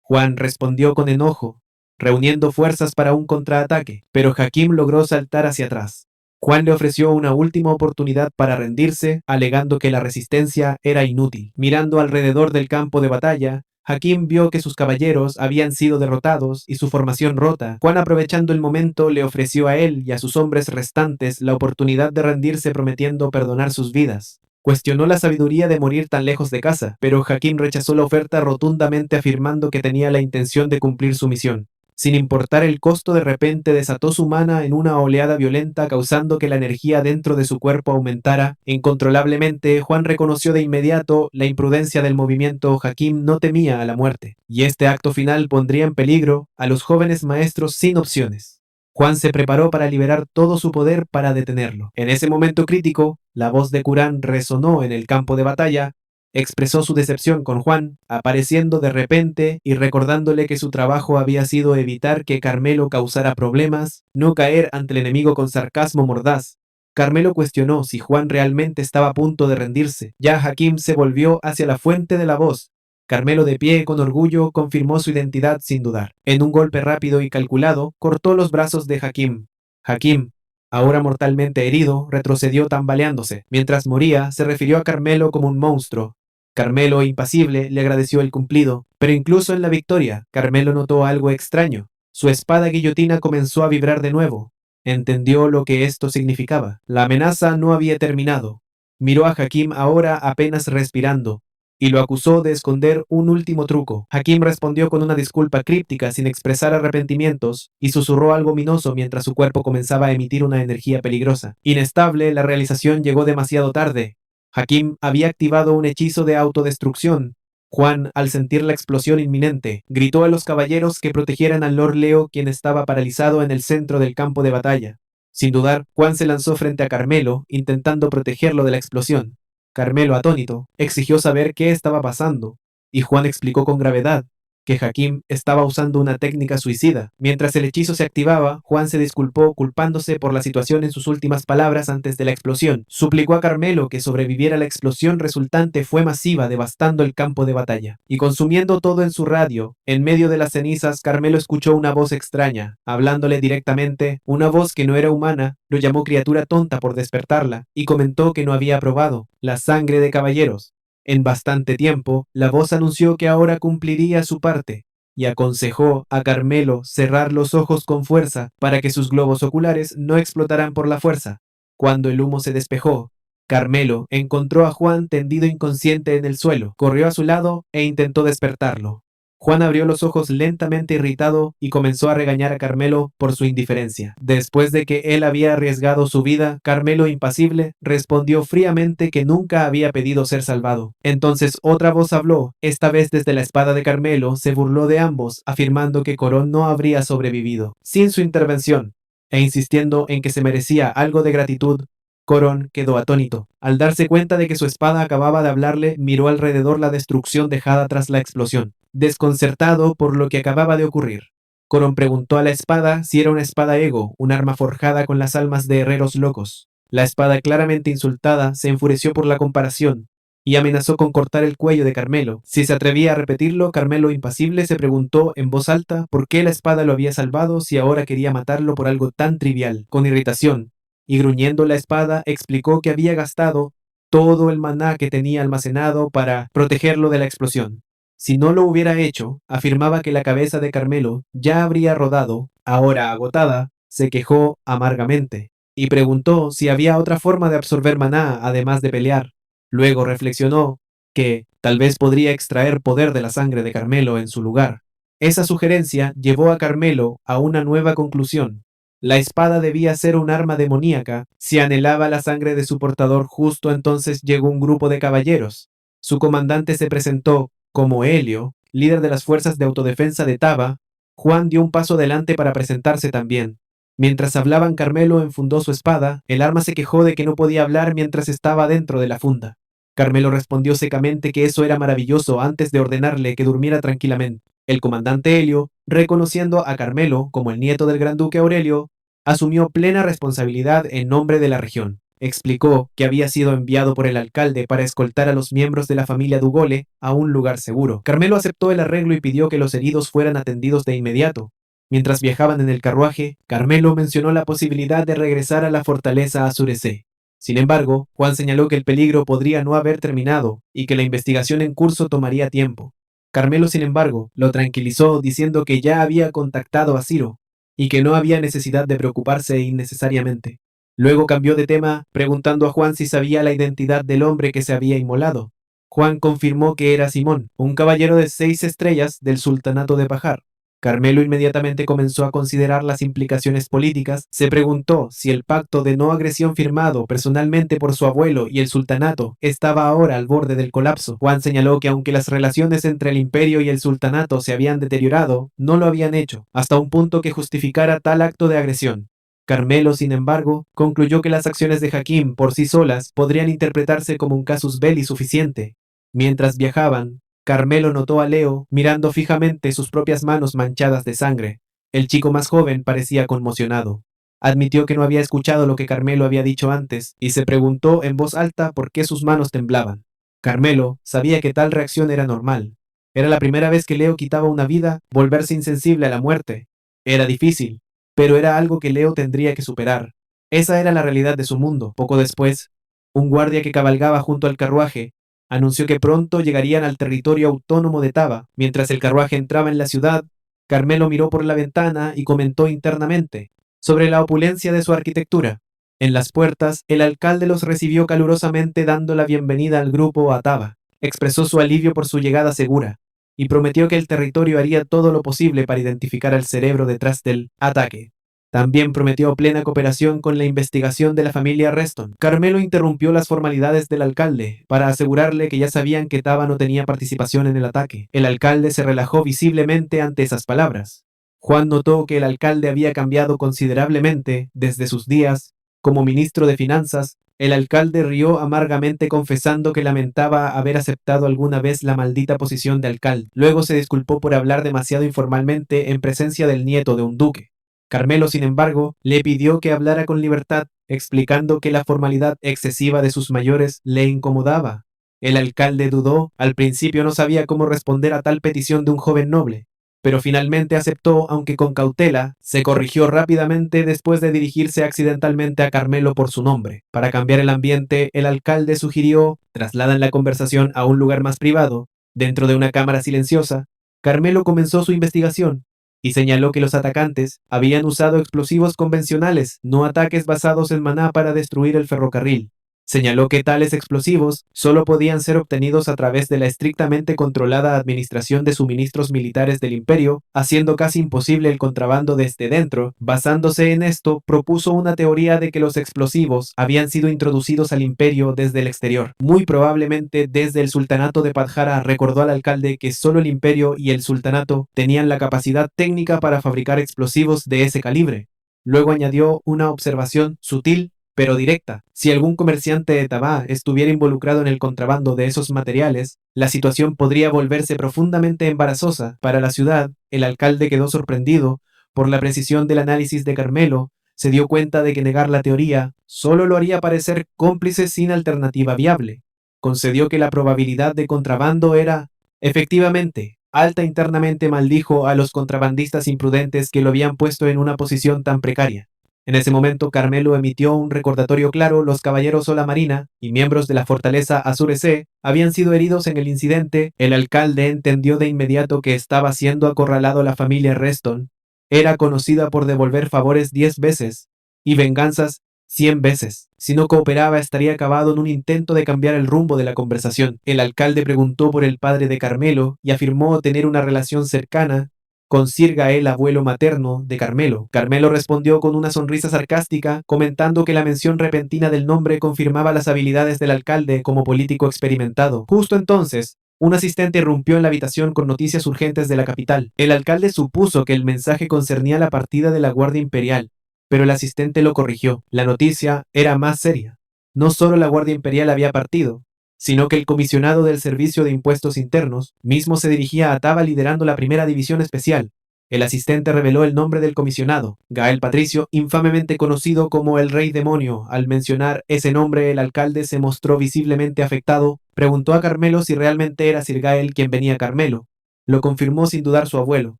[SPEAKER 1] Juan respondió con enojo, reuniendo fuerzas para un contraataque, pero Hakim logró saltar hacia atrás. Juan le ofreció una última oportunidad para rendirse, alegando que la resistencia era inútil. Mirando alrededor del campo de batalla, Hakim vio que sus caballeros habían sido derrotados y su formación rota. Juan, aprovechando el momento, le ofreció a él y a sus hombres restantes la oportunidad de rendirse, prometiendo perdonar sus vidas. Cuestionó la sabiduría de morir tan lejos de casa, pero Hakim rechazó la oferta rotundamente, afirmando que tenía la intención de cumplir su misión. Sin importar el costo, de repente desató su mana en una oleada violenta, causando que la energía dentro de su cuerpo aumentara incontrolablemente. Juan reconoció de inmediato la imprudencia del movimiento. Hakim no temía a la muerte, y este acto final pondría en peligro a los jóvenes maestros sin opciones. Juan se preparó para liberar todo su poder para detenerlo. En ese momento crítico, la voz de Curán resonó en el campo de batalla. Expresó su decepción con Juan, apareciendo de repente y recordándole que su trabajo había sido evitar que Carmelo causara problemas, no caer ante el enemigo. Con sarcasmo mordaz, Carmelo cuestionó si Juan realmente estaba a punto de rendirse. Ya Hakim se volvió hacia la fuente de la voz. Carmelo, de pie con orgullo, confirmó su identidad sin dudar. En un golpe rápido y calculado, cortó los brazos de Hakim. Hakim, ahora mortalmente herido, retrocedió tambaleándose. Mientras moría, se refirió a Carmelo como un monstruo. Carmelo, impasible, le agradeció el cumplido, pero incluso en la victoria, Carmelo notó algo extraño. Su espada guillotina comenzó a vibrar de nuevo. Entendió lo que esto significaba. La amenaza no había terminado. Miró a Hakim ahora apenas respirando y lo acusó de esconder un último truco. Hakim respondió con una disculpa críptica sin expresar arrepentimientos y susurró algo ominoso mientras su cuerpo comenzaba a emitir una energía peligrosa. Inestable, la realización llegó demasiado tarde. Hakim había activado un hechizo de autodestrucción. Juan, al sentir la explosión inminente, gritó a los caballeros que protegieran al Lord Leo, quien estaba paralizado en el centro del campo de batalla. Sin dudar, Juan se lanzó frente a Carmelo, intentando protegerlo de la explosión. Carmelo, atónito, exigió saber qué estaba pasando, y Juan explicó con gravedad que Hakim estaba usando una técnica suicida. Mientras el hechizo se activaba, Juan se disculpó culpándose por la situación en sus últimas palabras antes de la explosión. Suplicó a Carmelo que sobreviviera. La explosión resultante fue masiva, devastando el campo de batalla y consumiendo todo en su radio. En medio de las cenizas, Carmelo escuchó una voz extraña, hablándole directamente, una voz que no era humana. Lo llamó criatura tonta por despertarla, y comentó que no había probado la sangre de caballeros en bastante tiempo. La voz anunció que ahora cumpliría su parte, y aconsejó a Carmelo cerrar los ojos con fuerza para que sus globos oculares no explotaran por la fuerza. Cuando el humo se despejó, Carmelo encontró a Juan tendido inconsciente en el suelo, corrió a su lado e intentó despertarlo. Juan abrió los ojos lentamente irritado y comenzó a regañar a Carmelo por su indiferencia. Después de que él había arriesgado su vida, Carmelo, impasible, respondió fríamente que nunca había pedido ser salvado. Entonces otra voz habló, esta vez desde la espada de Carmelo. Se burló de ambos, afirmando que Corón no habría sobrevivido sin su intervención, e insistiendo en que se merecía algo de gratitud. Corón quedó atónito. Al darse cuenta de que su espada acababa de hablarle, miró alrededor la destrucción dejada tras la explosión, desconcertado por lo que acababa de ocurrir. Corón preguntó a la espada si era una espada ego, un arma forjada con las almas de herreros locos. La espada, claramente insultada, se enfureció por la comparación y amenazó con cortar el cuello de Carmelo. Si se atrevía a repetirlo, Carmelo, impasible, se preguntó en voz alta por qué la espada lo había salvado si ahora quería matarlo por algo tan trivial. Con irritación y gruñendo la espada, explicó que había gastado todo el maná que tenía almacenado para protegerlo de la explosión. Si no lo hubiera hecho, afirmaba que la cabeza de Carmelo ya habría rodado. Ahora agotada, se quejó amargamente y preguntó si había otra forma de absorber maná además de pelear. Luego reflexionó que tal vez podría extraer poder de la sangre de Carmelo en su lugar. Esa sugerencia llevó a Carmelo a una nueva conclusión. La espada debía ser un arma demoníaca si anhelaba la sangre de su portador. Justo entonces llegó un grupo de caballeros. Su comandante se presentó como Helio, líder de las fuerzas de autodefensa de Taba. Juan dio un paso adelante para presentarse también. Mientras hablaban, Carmelo enfundó su espada. El arma se quejó de que no podía hablar mientras estaba dentro de la funda. Carmelo respondió secamente que eso era maravilloso antes de ordenarle que durmiera tranquilamente. El comandante Helio, reconociendo a Carmelo como el nieto del gran duque Aurelio, asumió plena responsabilidad en nombre de la región. Explicó que había sido enviado por el alcalde para escoltar a los miembros de la familia Dugole a un lugar seguro. Carmelo aceptó el arreglo y pidió que los heridos fueran atendidos de inmediato. Mientras viajaban en el carruaje, Carmelo mencionó la posibilidad de regresar a la fortaleza Azurecé. Sin embargo, Juan señaló que el peligro podría no haber terminado y que la investigación en curso tomaría tiempo. Carmelo, sin embargo, lo tranquilizó diciendo que ya había contactado a Ciro y que no había necesidad de preocuparse innecesariamente. Luego cambió de tema, preguntando a Juan si sabía la identidad del hombre que se había inmolado. Juan confirmó que era Simón, un caballero de 6 estrellas del sultanato de Pajar. Carmelo inmediatamente comenzó a considerar las implicaciones políticas. Se preguntó si el pacto de no agresión firmado personalmente por su abuelo y el sultanato estaba ahora al borde del colapso. Juan señaló que aunque las relaciones entre el imperio y el sultanato se habían deteriorado, no lo habían hecho, hasta un punto que justificara tal acto de agresión. Carmelo, sin embargo, concluyó que las acciones de Hakim por sí solas podrían interpretarse como un casus belli suficiente. Mientras viajaban, Carmelo notó a Leo mirando fijamente sus propias manos manchadas de sangre. El chico más joven parecía conmocionado. Admitió que no había escuchado lo que Carmelo había dicho antes y se preguntó en voz alta por qué sus manos temblaban. Carmelo sabía que tal reacción era normal. Era la primera vez que Leo quitaba una vida. Volverse insensible a la muerte era difícil, pero era algo que Leo tendría que superar. Esa era la realidad de su mundo. Poco después, un guardia que cabalgaba junto al carruaje anunció que pronto llegarían al territorio autónomo de Taba. Mientras el carruaje entraba en la ciudad, Carmelo miró por la ventana y comentó internamente: sobre la opulencia de su arquitectura. En las puertas, el alcalde los recibió calurosamente dando la bienvenida al grupo a Taba. Expresó su alivio por su llegada segura y prometió que el territorio haría todo lo posible para identificar al cerebro detrás del ataque. También prometió plena cooperación con la investigación de la familia Reston. Carmelo interrumpió las formalidades del alcalde para asegurarle que ya sabían que Taba no tenía participación en el ataque. El alcalde se relajó visiblemente ante esas palabras. Juan notó que el alcalde había cambiado considerablemente desde sus días como ministro de Finanzas. El alcalde rió amargamente confesando que lamentaba haber aceptado alguna vez la maldita posición de alcalde. Luego se disculpó por hablar demasiado informalmente en presencia del nieto de un duque. Carmelo, sin embargo, le pidió que hablara con libertad, explicando que la formalidad excesiva de sus mayores le incomodaba. El alcalde dudó, al principio no sabía cómo responder a tal petición de un joven noble, pero finalmente aceptó, aunque con cautela. Se corrigió rápidamente después de dirigirse accidentalmente a Carmelo por su nombre. Para cambiar el ambiente, el alcalde sugirió: trasladan la conversación a un lugar más privado. Dentro de una cámara silenciosa, Carmelo comenzó su investigación y señaló que los atacantes habían usado explosivos convencionales, no ataques basados en maná para destruir el ferrocarril. Señaló que tales explosivos solo podían ser obtenidos a través de la estrictamente controlada administración de suministros militares del imperio, haciendo casi imposible el contrabando desde dentro. Basándose en esto, propuso una teoría de que los explosivos habían sido introducidos al imperio desde el exterior, muy probablemente desde el sultanato de Padjara. Recordó al alcalde que solo el imperio y el sultanato tenían la capacidad técnica para fabricar explosivos de ese calibre. Luego añadió una observación sutil pero directa: si algún comerciante de Taba estuviera involucrado en el contrabando de esos materiales, la situación podría volverse profundamente embarazosa para la ciudad. El alcalde quedó sorprendido por la precisión del análisis de Carmelo. Se dio cuenta de que negar la teoría solo lo haría parecer cómplice sin alternativa viable. Concedió que la probabilidad de contrabando era, efectivamente, alta. Internamente maldijo a los contrabandistas imprudentes que lo habían puesto en una posición tan precaria. En ese momento, Carmelo emitió un recordatorio claro: los caballeros Ola Marina y miembros de la fortaleza Azure habían sido heridos en el incidente. El alcalde entendió de inmediato que estaba siendo acorralado. La familia Reston era conocida por devolver favores 10 veces y venganzas 100 veces. Si no cooperaba, estaría acabado en un intento de cambiar el rumbo de la conversación. El alcalde preguntó por el padre de Carmelo y afirmó tener una relación cercana con Sir Gael, abuelo materno de Carmelo. Carmelo respondió con una sonrisa sarcástica, comentando que la mención repentina del nombre confirmaba las habilidades del alcalde como político experimentado. Justo entonces, un asistente irrumpió en la habitación con noticias urgentes de la capital. El alcalde supuso que el mensaje concernía la partida de la Guardia Imperial, pero el asistente lo corrigió. La noticia era más seria. No solo la Guardia Imperial había partido, sino que el comisionado del Servicio de Impuestos Internos mismo se dirigía a Taba liderando la primera división especial. El asistente reveló el nombre del comisionado: Gael Patricio, infamemente conocido como el Rey Demonio. Al mencionar ese nombre, el alcalde se mostró visiblemente afectado. Preguntó a Carmelo si realmente era Sir Gael quien venía. Carmelo lo confirmó sin dudar. Su abuelo,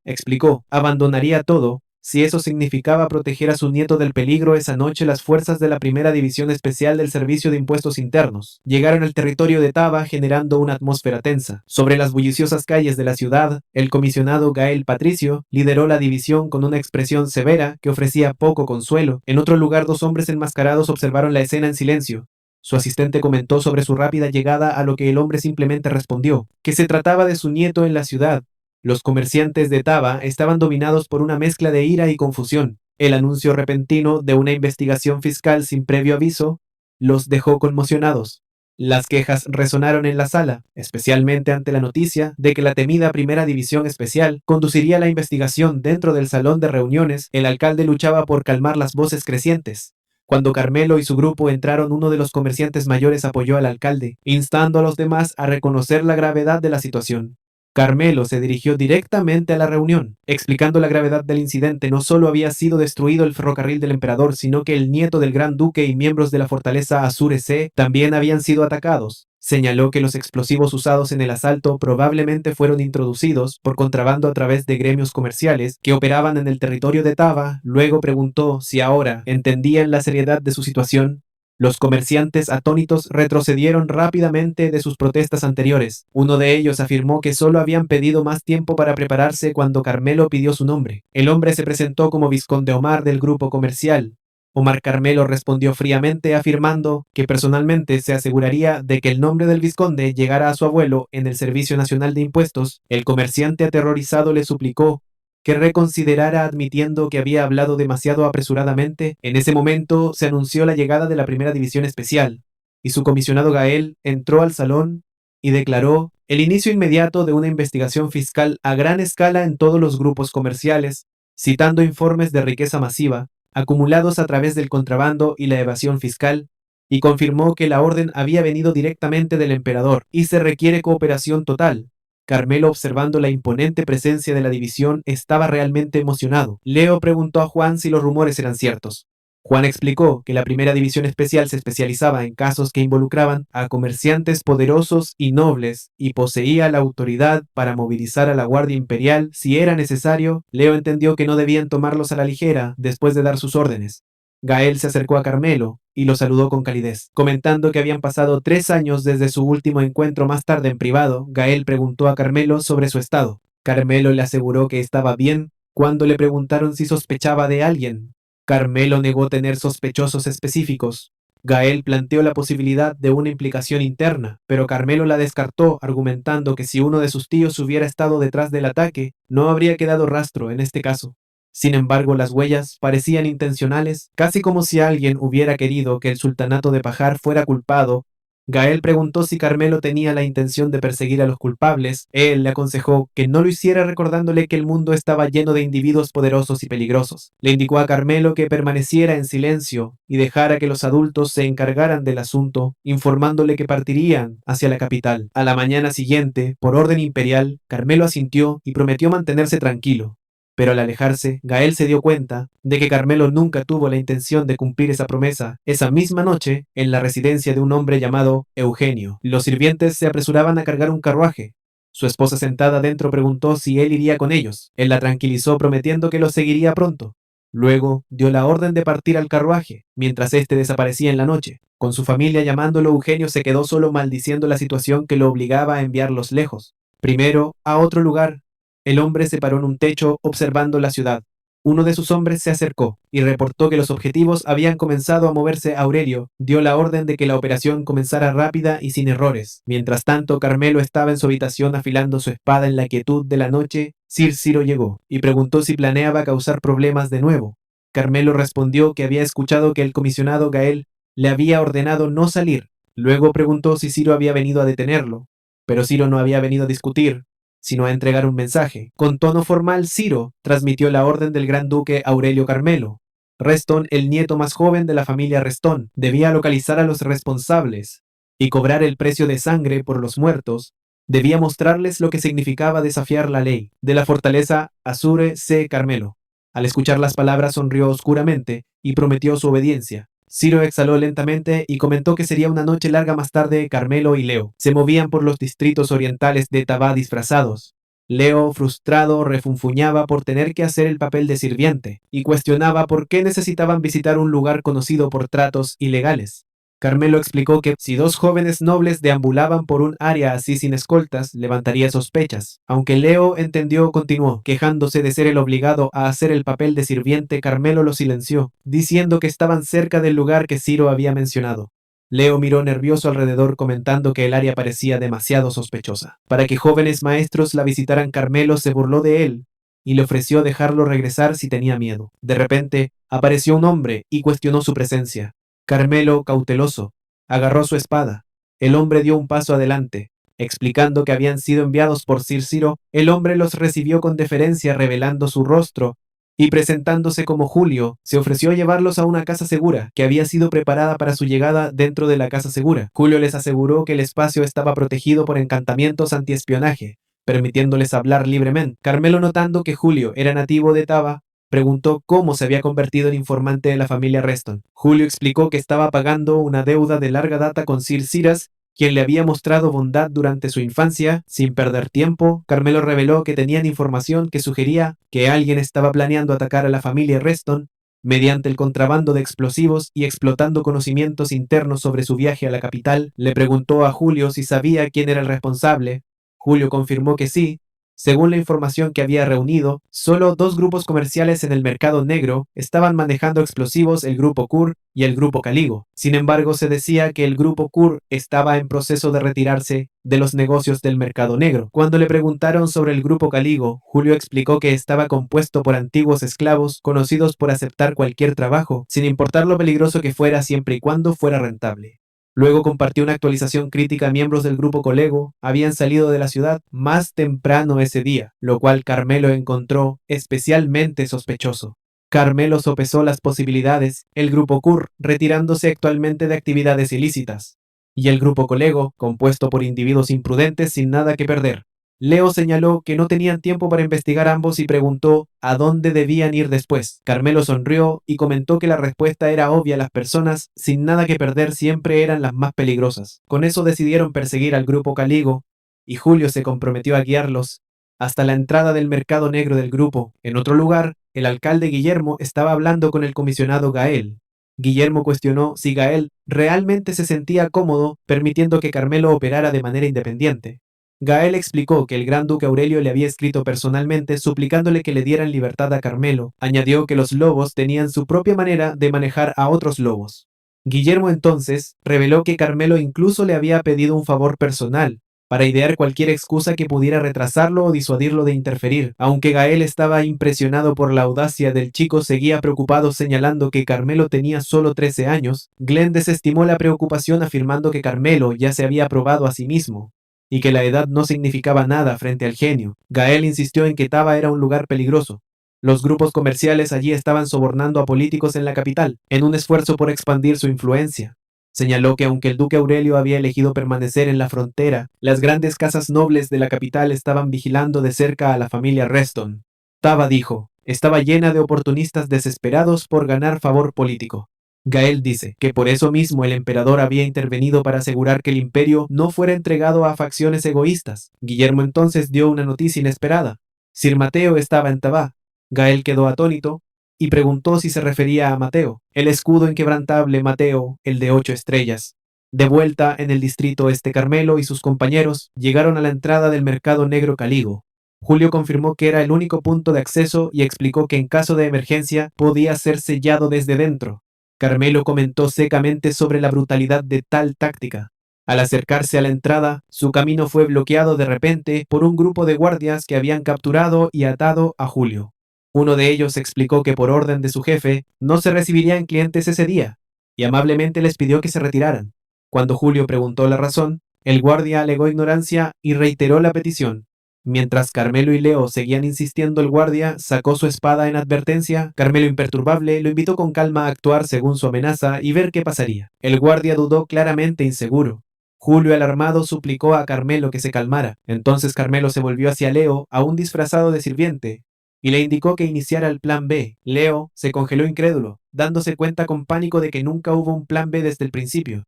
[SPEAKER 1] explicó, abandonaría todo si eso significaba proteger a su nieto del peligro. Esa noche, las fuerzas de la primera división especial del Servicio de Impuestos Internos llegaron al territorio de Taba, generando una atmósfera tensa. Sobre las bulliciosas calles de la ciudad, el comisionado Gael Patricio lideró la división con una expresión severa que ofrecía poco consuelo. En otro lugar, 2 hombres enmascarados observaron la escena en silencio. Su asistente comentó sobre su rápida llegada, a lo que el hombre simplemente respondió que se trataba de su nieto en la ciudad. Los comerciantes de Taba estaban dominados por una mezcla de ira y confusión. El anuncio repentino de una investigación fiscal sin previo aviso los dejó conmocionados. Las quejas resonaron en la sala, especialmente ante la noticia de que la temida Primera División Especial conduciría la investigación. Dentro del salón de reuniones, el alcalde luchaba por calmar las voces crecientes. Cuando Carmelo y su grupo entraron, uno de los comerciantes mayores apoyó al alcalde, instando a los demás a reconocer la gravedad de la situación. Carmelo se dirigió directamente a la reunión, explicando la gravedad del incidente. No solo había sido destruido el ferrocarril del emperador, sino que el nieto del gran duque y miembros de la fortaleza Azure también habían sido atacados. Señaló que los explosivos usados en el asalto probablemente fueron introducidos por contrabando a través de gremios comerciales que operaban en el territorio de Taba. Luego preguntó si ahora entendían la seriedad de su situación. Los comerciantes atónitos retrocedieron rápidamente de sus protestas anteriores. Uno de ellos afirmó que solo habían pedido más tiempo para prepararse cuando Carmelo pidió su nombre. El hombre se presentó como Vizconde Omar del grupo comercial. Omar Carmelo respondió fríamente afirmando que personalmente se aseguraría de que el nombre del vizconde llegara a su abuelo en el Servicio Nacional de Impuestos. El comerciante aterrorizado le suplicó que reconsiderara admitiendo que había hablado demasiado apresuradamente. En ese momento se anunció la llegada de la Primera División Especial, y su comisionado Gael entró al salón y declaró el inicio inmediato de una investigación fiscal a gran escala en todos los grupos comerciales, citando informes de riqueza masiva, acumulados a través del contrabando y la evasión fiscal, y confirmó que la orden había venido directamente del emperador y se requiere cooperación total. Carmelo, observando la imponente presencia de la división, estaba realmente emocionado. Leo preguntó a Juan si los rumores eran ciertos. Juan explicó que la primera división especial se especializaba en casos que involucraban a comerciantes poderosos y nobles y poseía la autoridad para movilizar a la Guardia Imperial si era necesario. Leo entendió que no debían tomarlos a la ligera después de dar sus órdenes. Gael se acercó a Carmelo y lo saludó con calidez, comentando que habían pasado 3 años desde su último encuentro. Más tarde en privado, Gael preguntó a Carmelo sobre su estado. Carmelo le aseguró que estaba bien cuando le preguntaron si sospechaba de alguien. Carmelo negó tener sospechosos específicos. Gael planteó la posibilidad de una implicación interna, pero Carmelo la descartó, argumentando que si uno de sus tíos hubiera estado detrás del ataque, no habría quedado rastro en este caso. Sin embargo, las huellas parecían intencionales, casi como si alguien hubiera querido que el sultanato de Pajar fuera culpado. Gael preguntó si Carmelo tenía la intención de perseguir a los culpables. Él le aconsejó que no lo hiciera, recordándole que el mundo estaba lleno de individuos poderosos y peligrosos. Le indicó a Carmelo que permaneciera en silencio y dejara que los adultos se encargaran del asunto, informándole que partirían hacia la capital. A la mañana siguiente, por orden imperial, Carmelo asintió y prometió mantenerse tranquilo. Pero al alejarse, Gael se dio cuenta de que Carmelo nunca tuvo la intención de cumplir esa promesa. Esa misma noche, en la residencia de un hombre llamado Eugenio, los sirvientes se apresuraban a cargar un carruaje. Su esposa, sentada dentro, preguntó si él iría con ellos. Él la tranquilizó prometiendo que los seguiría pronto. Luego dio la orden de partir al carruaje, mientras éste desaparecía en la noche. Con su familia llamándolo, Eugenio se quedó solo maldiciendo la situación que lo obligaba a enviarlos lejos. Primero, a otro lugar. El hombre se paró en un techo observando la ciudad. Uno de sus hombres se acercó y reportó que los objetivos habían comenzado a moverse. Aurelio dio la orden de que la operación comenzara rápida y sin errores. Mientras tanto, Carmelo estaba en su habitación afilando su espada en la quietud de la noche. Sir Ciro llegó y preguntó si planeaba causar problemas de nuevo. Carmelo respondió que había escuchado que el comisionado Gael le había ordenado no salir. Luego preguntó si Ciro había venido a detenerlo, pero Ciro no había venido a discutir, sino a entregar un mensaje. Con tono formal, Ciro transmitió la orden del gran duque Aurelio Carmelo. Reston, el nieto más joven de la familia Reston, debía localizar a los responsables y cobrar el precio de sangre por los muertos. Debía mostrarles lo que significaba desafiar la ley. De la fortaleza Azure C. Carmelo. Al escuchar las palabras sonrió oscuramente y prometió su obediencia. Ciro exhaló lentamente y comentó que sería una noche larga. Más tarde, Carmelo y Leo se movían por los distritos orientales de Tabá disfrazados. Leo, frustrado, refunfuñaba por tener que hacer el papel de sirviente y cuestionaba por qué necesitaban visitar un lugar conocido por tratos ilegales. Carmelo explicó que si 2 jóvenes nobles deambulaban por un área así sin escoltas, levantaría sospechas. Aunque Leo entendió, continuó, quejándose de ser el obligado a hacer el papel de sirviente. Carmelo lo silenció, diciendo que estaban cerca del lugar que Ciro había mencionado. Leo miró nervioso alrededor, comentando que el área parecía demasiado sospechosa para que jóvenes maestros la visitaran. Carmelo se burló de él y le ofreció dejarlo regresar si tenía miedo. De repente, apareció un hombre y cuestionó su presencia. Carmelo, cauteloso, agarró su espada. El hombre dio un paso adelante, explicando que habían sido enviados por Sir Ciro. El hombre los recibió con deferencia, revelando su rostro, y presentándose como Julio, se ofreció a llevarlos a una casa segura, que había sido preparada para su llegada. Dentro de la casa segura, Julio les aseguró que el espacio estaba protegido por encantamientos antiespionaje, permitiéndoles hablar libremente. Carmelo, notando que Julio era nativo de Taba, preguntó cómo se había convertido en informante de la familia Reston. Julio explicó que estaba pagando una deuda de larga data con Sir Ciras, quien le había mostrado bondad durante su infancia. Sin perder tiempo, Carmelo reveló que tenían información que sugería que alguien estaba planeando atacar a la familia Reston Mediante el contrabando de explosivos y explotando conocimientos internos sobre su viaje a la capital, le preguntó a Julio si sabía quién era el responsable. Julio confirmó que sí. Según la información que había reunido, solo dos grupos comerciales en el mercado negro estaban manejando explosivos, el grupo Kur y el grupo Caligo. Sin embargo, se decía que el grupo Kur estaba en proceso de retirarse de los negocios del mercado negro. Cuando le preguntaron sobre el grupo Caligo, Julio explicó que estaba compuesto por antiguos esclavos conocidos por aceptar cualquier trabajo, sin importar lo peligroso que fuera siempre y cuando fuera rentable. Luego compartió una actualización crítica a miembros del grupo Colego, habían salido de la ciudad más temprano ese día, lo cual Carmelo encontró especialmente sospechoso. Carmelo sopesó las posibilidades, el grupo Kur retirándose actualmente de actividades ilícitas, y el grupo Colego, compuesto por individuos imprudentes sin nada que perder. Leo señaló que no tenían tiempo para investigar ambos y preguntó a dónde debían ir después. Carmelo sonrió y comentó que la respuesta era obvia: las personas sin nada que perder siempre eran las más peligrosas. Con eso decidieron perseguir al grupo Caligo, y Julio se comprometió a guiarlos hasta la entrada del mercado negro del grupo. En otro lugar, el alcalde Guillermo estaba hablando con el comisionado Gael. Guillermo cuestionó si Gael realmente se sentía cómodo permitiendo que Carmelo operara de manera independiente. Gael explicó que el gran duque Aurelio le había escrito personalmente suplicándole que le dieran libertad a Carmelo. Añadió que los lobos tenían su propia manera de manejar a otros lobos. Guillermo entonces reveló que Carmelo incluso le había pedido un favor personal para idear cualquier excusa que pudiera retrasarlo o disuadirlo de interferir. Aunque Gael estaba impresionado por la audacia del chico, seguía preocupado señalando que Carmelo tenía solo 13 años. Glenn desestimó la preocupación afirmando que Carmelo ya se había probado a sí mismo y que la edad no significaba nada frente al genio. Gael insistió en que Taba era un lugar peligroso. Los grupos comerciales allí estaban sobornando a políticos en la capital, en un esfuerzo por expandir su influencia. Señaló que aunque el duque Aurelio había elegido permanecer en la frontera, las grandes casas nobles de la capital estaban vigilando de cerca a la familia Reston. Taba dijo, estaba llena de oportunistas desesperados por ganar favor político. Gael dice que por eso mismo el emperador había intervenido para asegurar que el imperio no fuera entregado a facciones egoístas. Guillermo entonces dio una noticia inesperada. Sir Mateo estaba en Tabá. Gael quedó atónito y preguntó si se refería a Mateo, el escudo inquebrantable Mateo, el de 8 estrellas. De vuelta en el distrito Carmelo y sus compañeros llegaron a la entrada del mercado negro Caligo. Julio confirmó que era el único punto de acceso y explicó que en caso de emergencia podía ser sellado desde dentro. Carmelo comentó secamente sobre la brutalidad de tal táctica. Al acercarse a la entrada, su camino fue bloqueado de repente por un grupo de guardias que habían capturado y atado a Julio. Uno de ellos explicó que por orden de su jefe no se recibirían clientes ese día, y amablemente les pidió que se retiraran. Cuando Julio preguntó la razón, el guardia alegó ignorancia y reiteró la petición. Mientras Carmelo y Leo seguían insistiendo, el guardia sacó su espada en advertencia. Carmelo, imperturbable, lo invitó con calma a actuar según su amenaza y ver qué pasaría. El guardia dudó, claramente inseguro. Julio, alarmado, suplicó a Carmelo que se calmara. Entonces Carmelo se volvió hacia Leo, aún disfrazado de sirviente, y le indicó que iniciara el plan B. Leo se congeló incrédulo, dándose cuenta con pánico de que nunca hubo un plan B desde el principio.